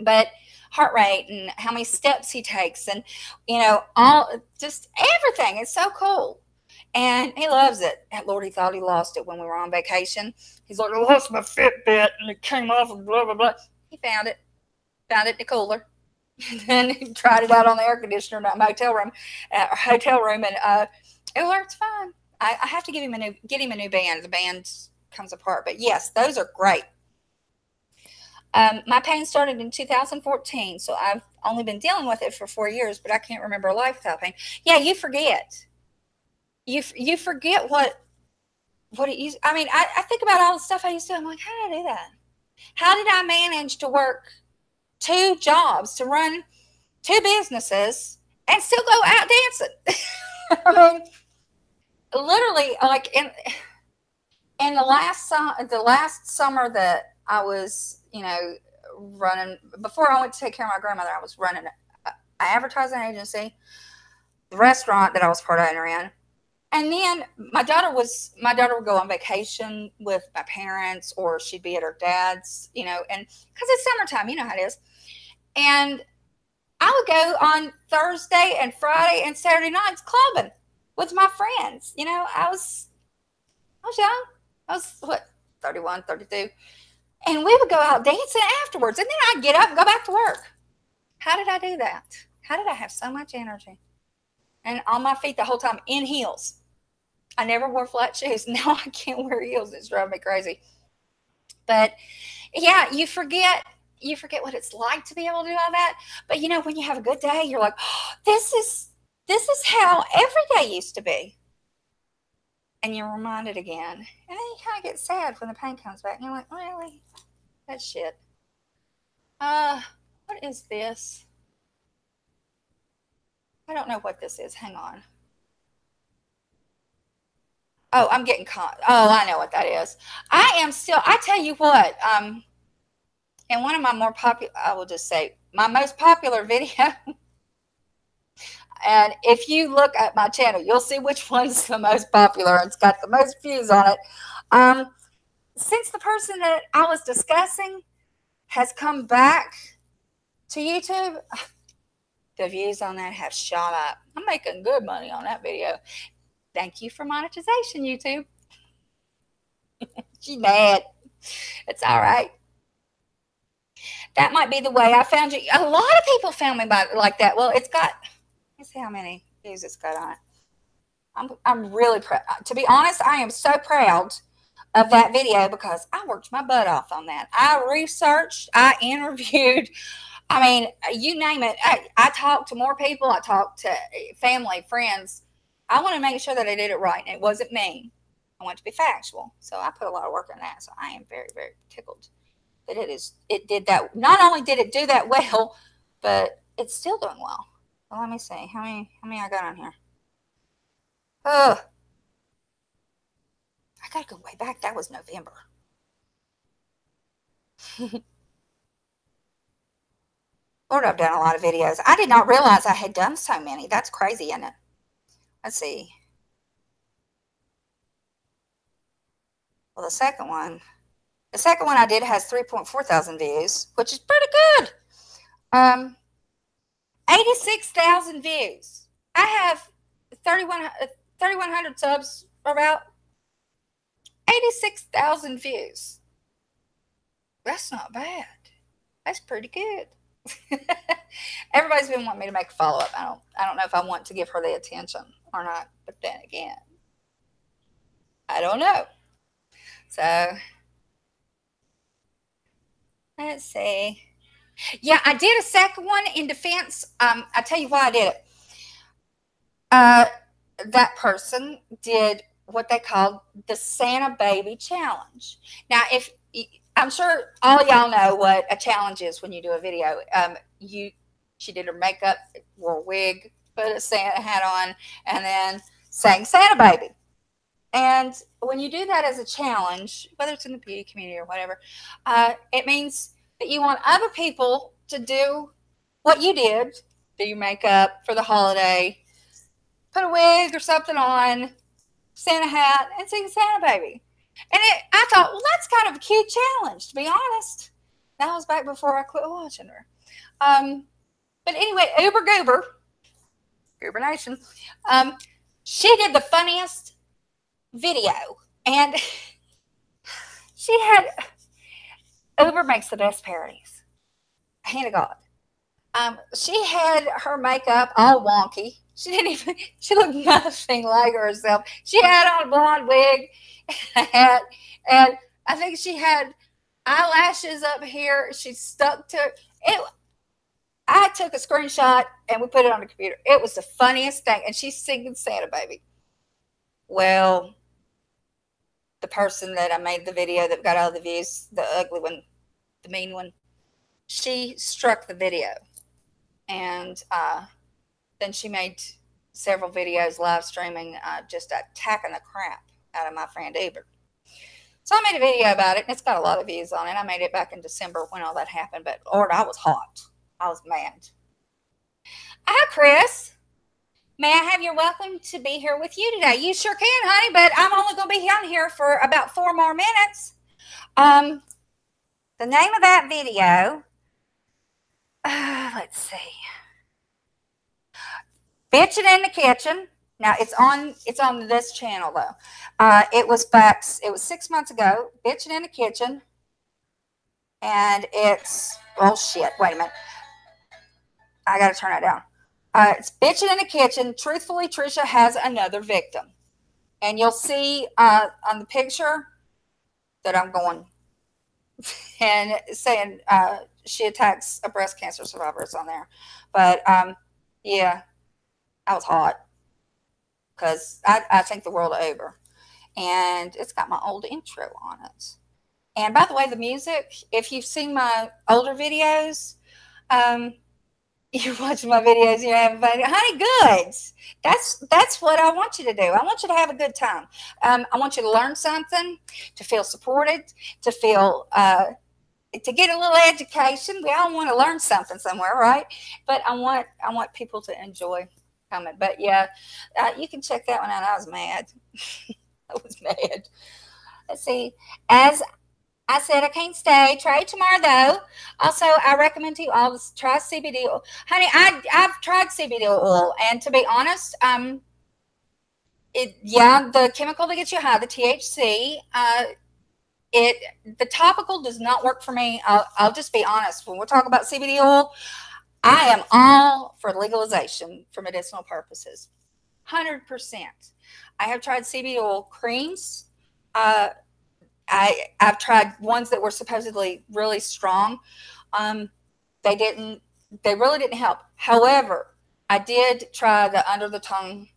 But heart rate and how many steps he takes and, just everything. It's so cool. And he loves it. Lord, he thought he lost it when we were on vacation. He's like, I lost my Fitbit and it came off and blah, blah, blah. He found it in the cooler. And then he tried it out on the air conditioner in my hotel room, and it works fine. I have to get him a new band. The band comes apart. But yes, those are great. My pain started in 2014, so I've only been dealing with it for 4 years, but I can't remember a life without pain. Yeah, you forget. You forget what it used. I think about all the stuff I used to do. I'm like, how did I do that? How did I manage to work 2 jobs, to run 2 businesses, and still go out dancing. I mean, literally, like in the last summer that I was, running, before I went to take care of my grandmother, I was running an advertising agency, the restaurant that I was part owner in. And then my daughter would go on vacation with my parents, or she'd be at her dad's, and because it's summertime, you know how it is. And I would go on Thursday and Friday and Saturday nights clubbing with my friends. I was young. I was, what, 31, 32. And we would go out dancing afterwards. And then I'd get up and go back to work. How did I do that? How did I have so much energy? And on my feet the whole time in heels. I never wore flat shoes. Now I can't wear heels. It's driving me crazy. But yeah, you forget what it's like to be able to do all that. But when you have a good day, you're like, oh, this is how every day used to be. And you're reminded again. And then you kind of get sad when the pain comes back. And you're like, really? That shit. What is this? I don't know what this is. Hang on. Oh, I'm getting caught. Oh, I know what that is. I tell you what, in one of my more popular, I will just say, my most popular video, and if you look at my channel, you'll see which one's the most popular. It's got the most views on it. Since the person that I was discussing has come back to YouTube, the views on that have shot up. I'm making good money on that video. Thank you for monetization, YouTube. She's mad. It's all right. That might be the way I found you. A lot of people found me like that. Well, it's got, let's see how many views it's got on it. I'm really proud. To be honest, I am so proud of that video because I worked my butt off on that. I researched, I interviewed, I mean, you name it. I talked to more people. I talked to family, friends. I want to make sure that I did it right, and it wasn't me. I want to be factual. So I put a lot of work in that. So I am very, very tickled that it did that. Not only did it do that well, but it's still doing well. Well, let me see. How many I got on here? I gotta go way back. That was November. Lord, I've done a lot of videos. I did not realize I had done so many. That's crazy, isn't it? Let's see. Well, the second one I did has 3.4 thousand views, which is pretty good. 86,000 views. I have 3,100 subs, about 86,000 views. That's not bad. That's pretty good. Everybody's been wanting me to make a follow-up. I don't know if I want to give her the attention or not, but then again, I don't know. So let's see. Yeah, I did a second one in defense. I'll tell you why I did it. That person did what they called the Santa Baby Challenge. Now, I'm sure all y'all know what a challenge is when you do a video. She did her makeup, wore a wig, put a Santa hat on, and then sang Santa Baby. And when you do that as a challenge, whether it's in the beauty community or whatever, it means that you want other people to do what you did, do your makeup for the holiday, put a wig or something on, Santa hat, and sing Santa Baby. And I thought, well, that's kind of a cute challenge, to be honest. That was back before I quit watching her. But anyway, Goober Nation, she did the funniest video. And she had, Uber makes the best parodies. Hand of God. She had her makeup all wonky. She looked nothing like herself. She had on a blonde wig and a hat, and I think she had eyelashes up here. She stuck to it. I took a screenshot and we put it on the computer. It was the funniest thing. And she's singing Santa Baby. Well, the person that I made the video that got all the views, the ugly one, the mean one, she struck the video, and then she made several videos live streaming, just attacking the crap out of my friend Beaver. So I made a video about it, and it's got a lot of views on it. I made it back in December when all that happened, but Lord, I was hot. I was mad. Hi, Chris. May I have your welcome to be here with you today? You sure can, honey, but I'm only going to be on here for about 4 more minutes. The name of that video, let's see. Bitchin' in the Kitchen. Now it's on this channel though. It was 6 months ago. Bitchin' in the Kitchen, and it's, oh shit! Wait a minute, I gotta turn it down. It's Bitchin' in the Kitchen. Truthfully, Trisha has another victim, and you'll see on the picture that I'm going and saying she attacks a breast cancer survivor. It's on there, but yeah, I was hot. Because I think the world of Uber. And it's got my old intro on it. And by the way, the music, if you've seen my older videos, you're watching my videos, you're having fun. Honey, good. That's what I want you to do. I want you to have a good time. I want you to learn something, to feel supported, to feel, to get a little education. We all want to learn something somewhere, right? But I want people to enjoy coming. But yeah, you can check that one out. I was mad. I was mad. Let's see. As I said, I can't stay. Try tomorrow though. Also, I recommend to you all to try CBD oil. Honey, I've tried CBD oil, and to be honest, the chemical that gets you high, the THC, the topical does not work for me. I'll just be honest. When we're talking about CBD oil, I am all for legalization for medicinal purposes, 100%. I have tried CBD oil creams. I've tried ones that were supposedly really strong. They really didn't help. However, I did try the under the tongue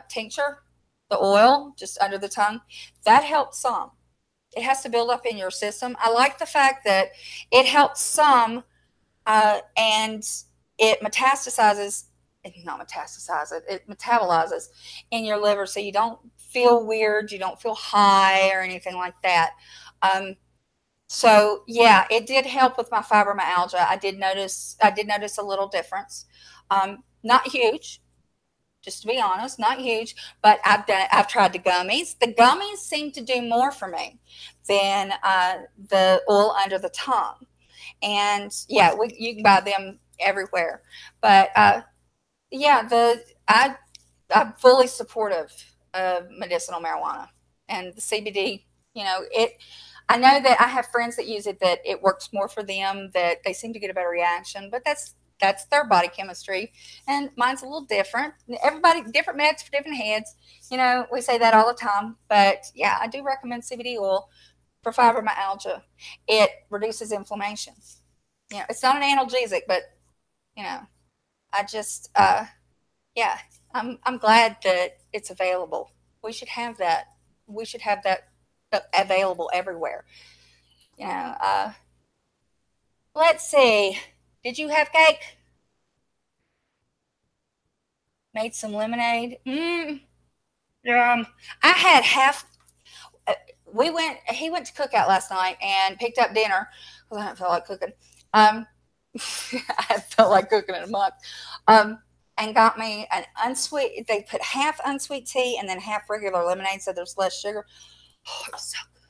tincture, the oil just under the tongue. That helped some. It has to build up in your system. I like the fact that it helps some, and it metastasizes, not metastasizes, it metabolizes in your liver, so you don't feel weird, you don't feel high or anything like that. So yeah, it did help with my fibromyalgia. I did notice a little difference. Not huge, just to be honest, not huge, but I've tried the gummies. The gummies seem to do more for me than the oil under the tongue. And yeah, you can buy them everywhere. But yeah, I'm fully supportive of medicinal marijuana and the CBD. You know, I know that I have friends that use it, that it works more for them, that they seem to get a better reaction, but that's their body chemistry, and mine's a little different. Everybody, different meds for different heads. You know, we say that all the time, but yeah, I do recommend CBD oil for fibromyalgia. It reduces inflammation. You know, it's not an analgesic, but you know, I just, yeah, I'm glad that it's available. We should have that. We should have that available everywhere. You know, let's see. Did you have cake? Made some lemonade. I had half. He went to cookout last night and picked up dinner because I didn't feel like cooking. I felt like cooking in a month. And got me an unsweet. They put half unsweet tea and then half regular lemonade, so there's less sugar. Oh, it was so good.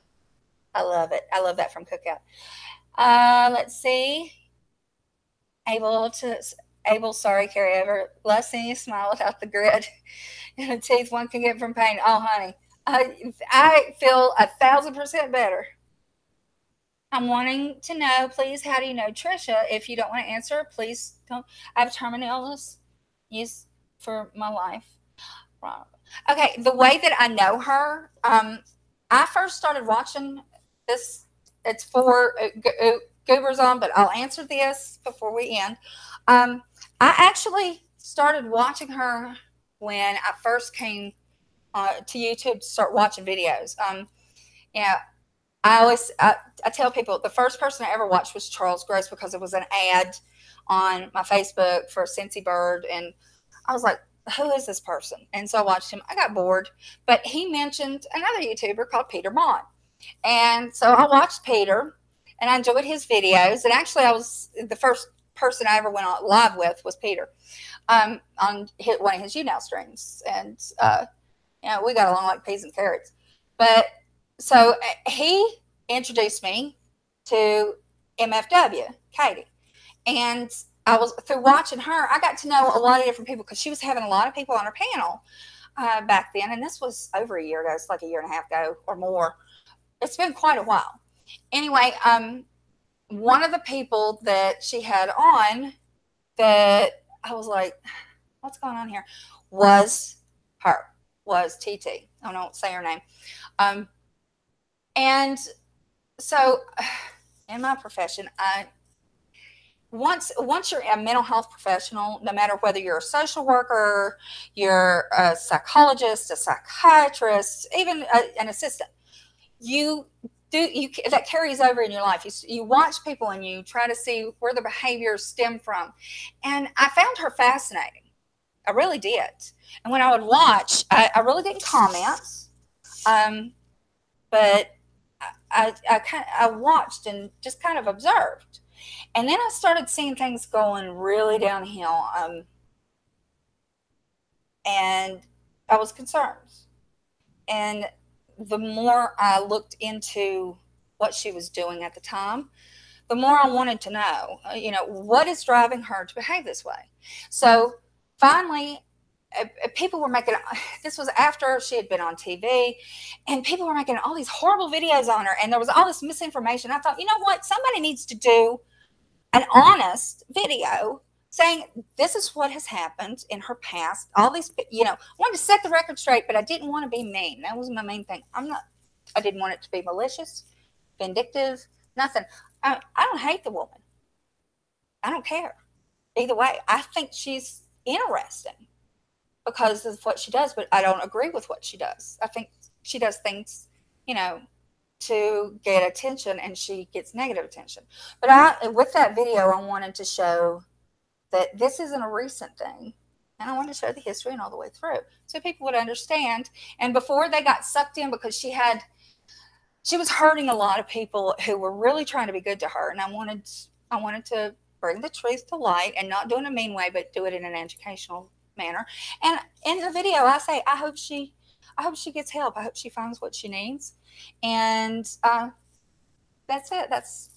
I love it. I love that from cookout. Let's see. Abel, sorry, carry over. Less than you smile without the grit and the teeth one can get from pain. Oh, honey, I feel 1,000% better. I'm wanting to know, please, how do you know Trisha? If you don't want to answer, please don't. I have terminal illness. Use for my life. Okay, the way that I know her, I first started watching this. It's for Goobers on, but I'll answer this before we end. I actually started watching her when I first came to YouTube to start watching videos. Yeah, I tell people the first person I ever watched was Charles Gross because it was an ad on my Facebook for Cincy Bird, and I was like, who is this person? And so I watched him. I got bored, but he mentioned another YouTuber called Peter Mon, and so I watched Peter, and I enjoyed his videos. And actually, I was the first person I ever went on live with was Peter, on one of his YouNow streams, and we got along like peas and carrots. But so he introduced me to MFW, Katie. And I was, through watching her, I got to know a lot of different people because she was having a lot of people on her panel back then. And this was over a year ago. It's like a year and a half ago or more. It's been quite a while. Anyway, one of the people that she had on that I was like, what's going on here, was TT. I don't say her name. And so in my profession, once you're a mental health professional, no matter whether you're a social worker, you're a psychologist, a psychiatrist, even an assistant, that carries over in your life. You watch people and you try to see where the behaviors stem from. And I found her fascinating. I really did. And when I would watch, I really didn't comment, but I watched and just kind of observed. And then I started seeing things going really downhill, and I was concerned. And the more I looked into what she was doing at the time, the more I wanted to know, what is driving her to behave this way. So finally, people were making, this was after she had been on TV, and people were making all these horrible videos on her, and there was all this misinformation. I thought, you know what, somebody needs to do an honest video saying this is what has happened in her past. All these, I wanted to set the record straight, but I didn't want to be mean. That was my main thing. I didn't want it to be malicious, vindictive, nothing. I don't hate the woman. I don't care. Either way, I think she's interesting because of what she does, but I don't agree with what she does. I think she does things, to get attention, and she gets negative attention. But with that video, I wanted to show that this isn't a recent thing. And I wanted to show the history and all the way through so people would understand. And before they got sucked in, because she was hurting a lot of people who were really trying to be good to her. And I wanted to bring the truth to light, and not do it in a mean way, but do it in an educational manner. And in the video, I say, I hope she gets help. I hope she finds what she needs. And that's it. That's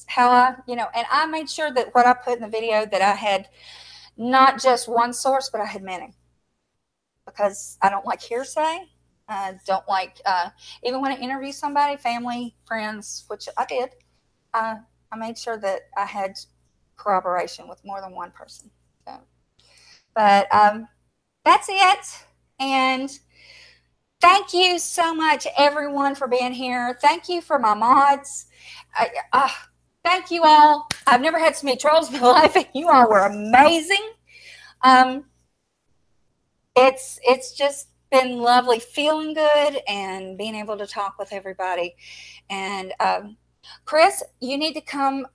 how and I made sure that what I put in the video, that I had not just one source, but I had many, because I don't like hearsay. I don't like, even when I interview somebody, family, friends, which I did, I made sure that I had corroboration with more than one person. So, but that's it. And thank you so much, everyone, for being here. Thank you for my mods. Thank you all. I've never had so many trolls in my life, and you all were amazing. It's just been lovely feeling good and being able to talk with everybody. And Chris, you need to come.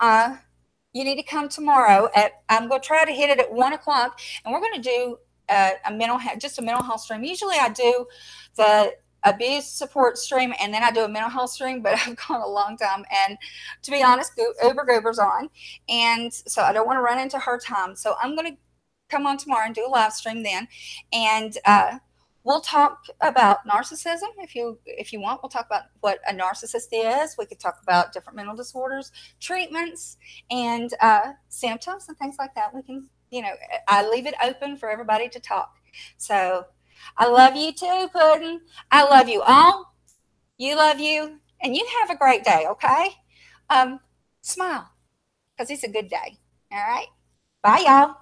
You need to come tomorrow. I'm going to try to hit it at 1 o'clock, and we're going to do a mental health stream. Usually I do the abuse support stream, and then I do a mental health stream, but I've gone a long time, and to be honest, Uber Goober's on, and so I don't want to run into her time. So I'm going to come on tomorrow and do a live stream then, and we'll talk about narcissism if you want. We'll talk about what a narcissist is. We could talk about different mental disorders, treatments, and symptoms and things like that. We can, I leave it open for everybody to talk. So I love you too, Puddin'. I love you all. You love you. And you have a great day, okay? Smile, because it's a good day. All right? Bye, y'all.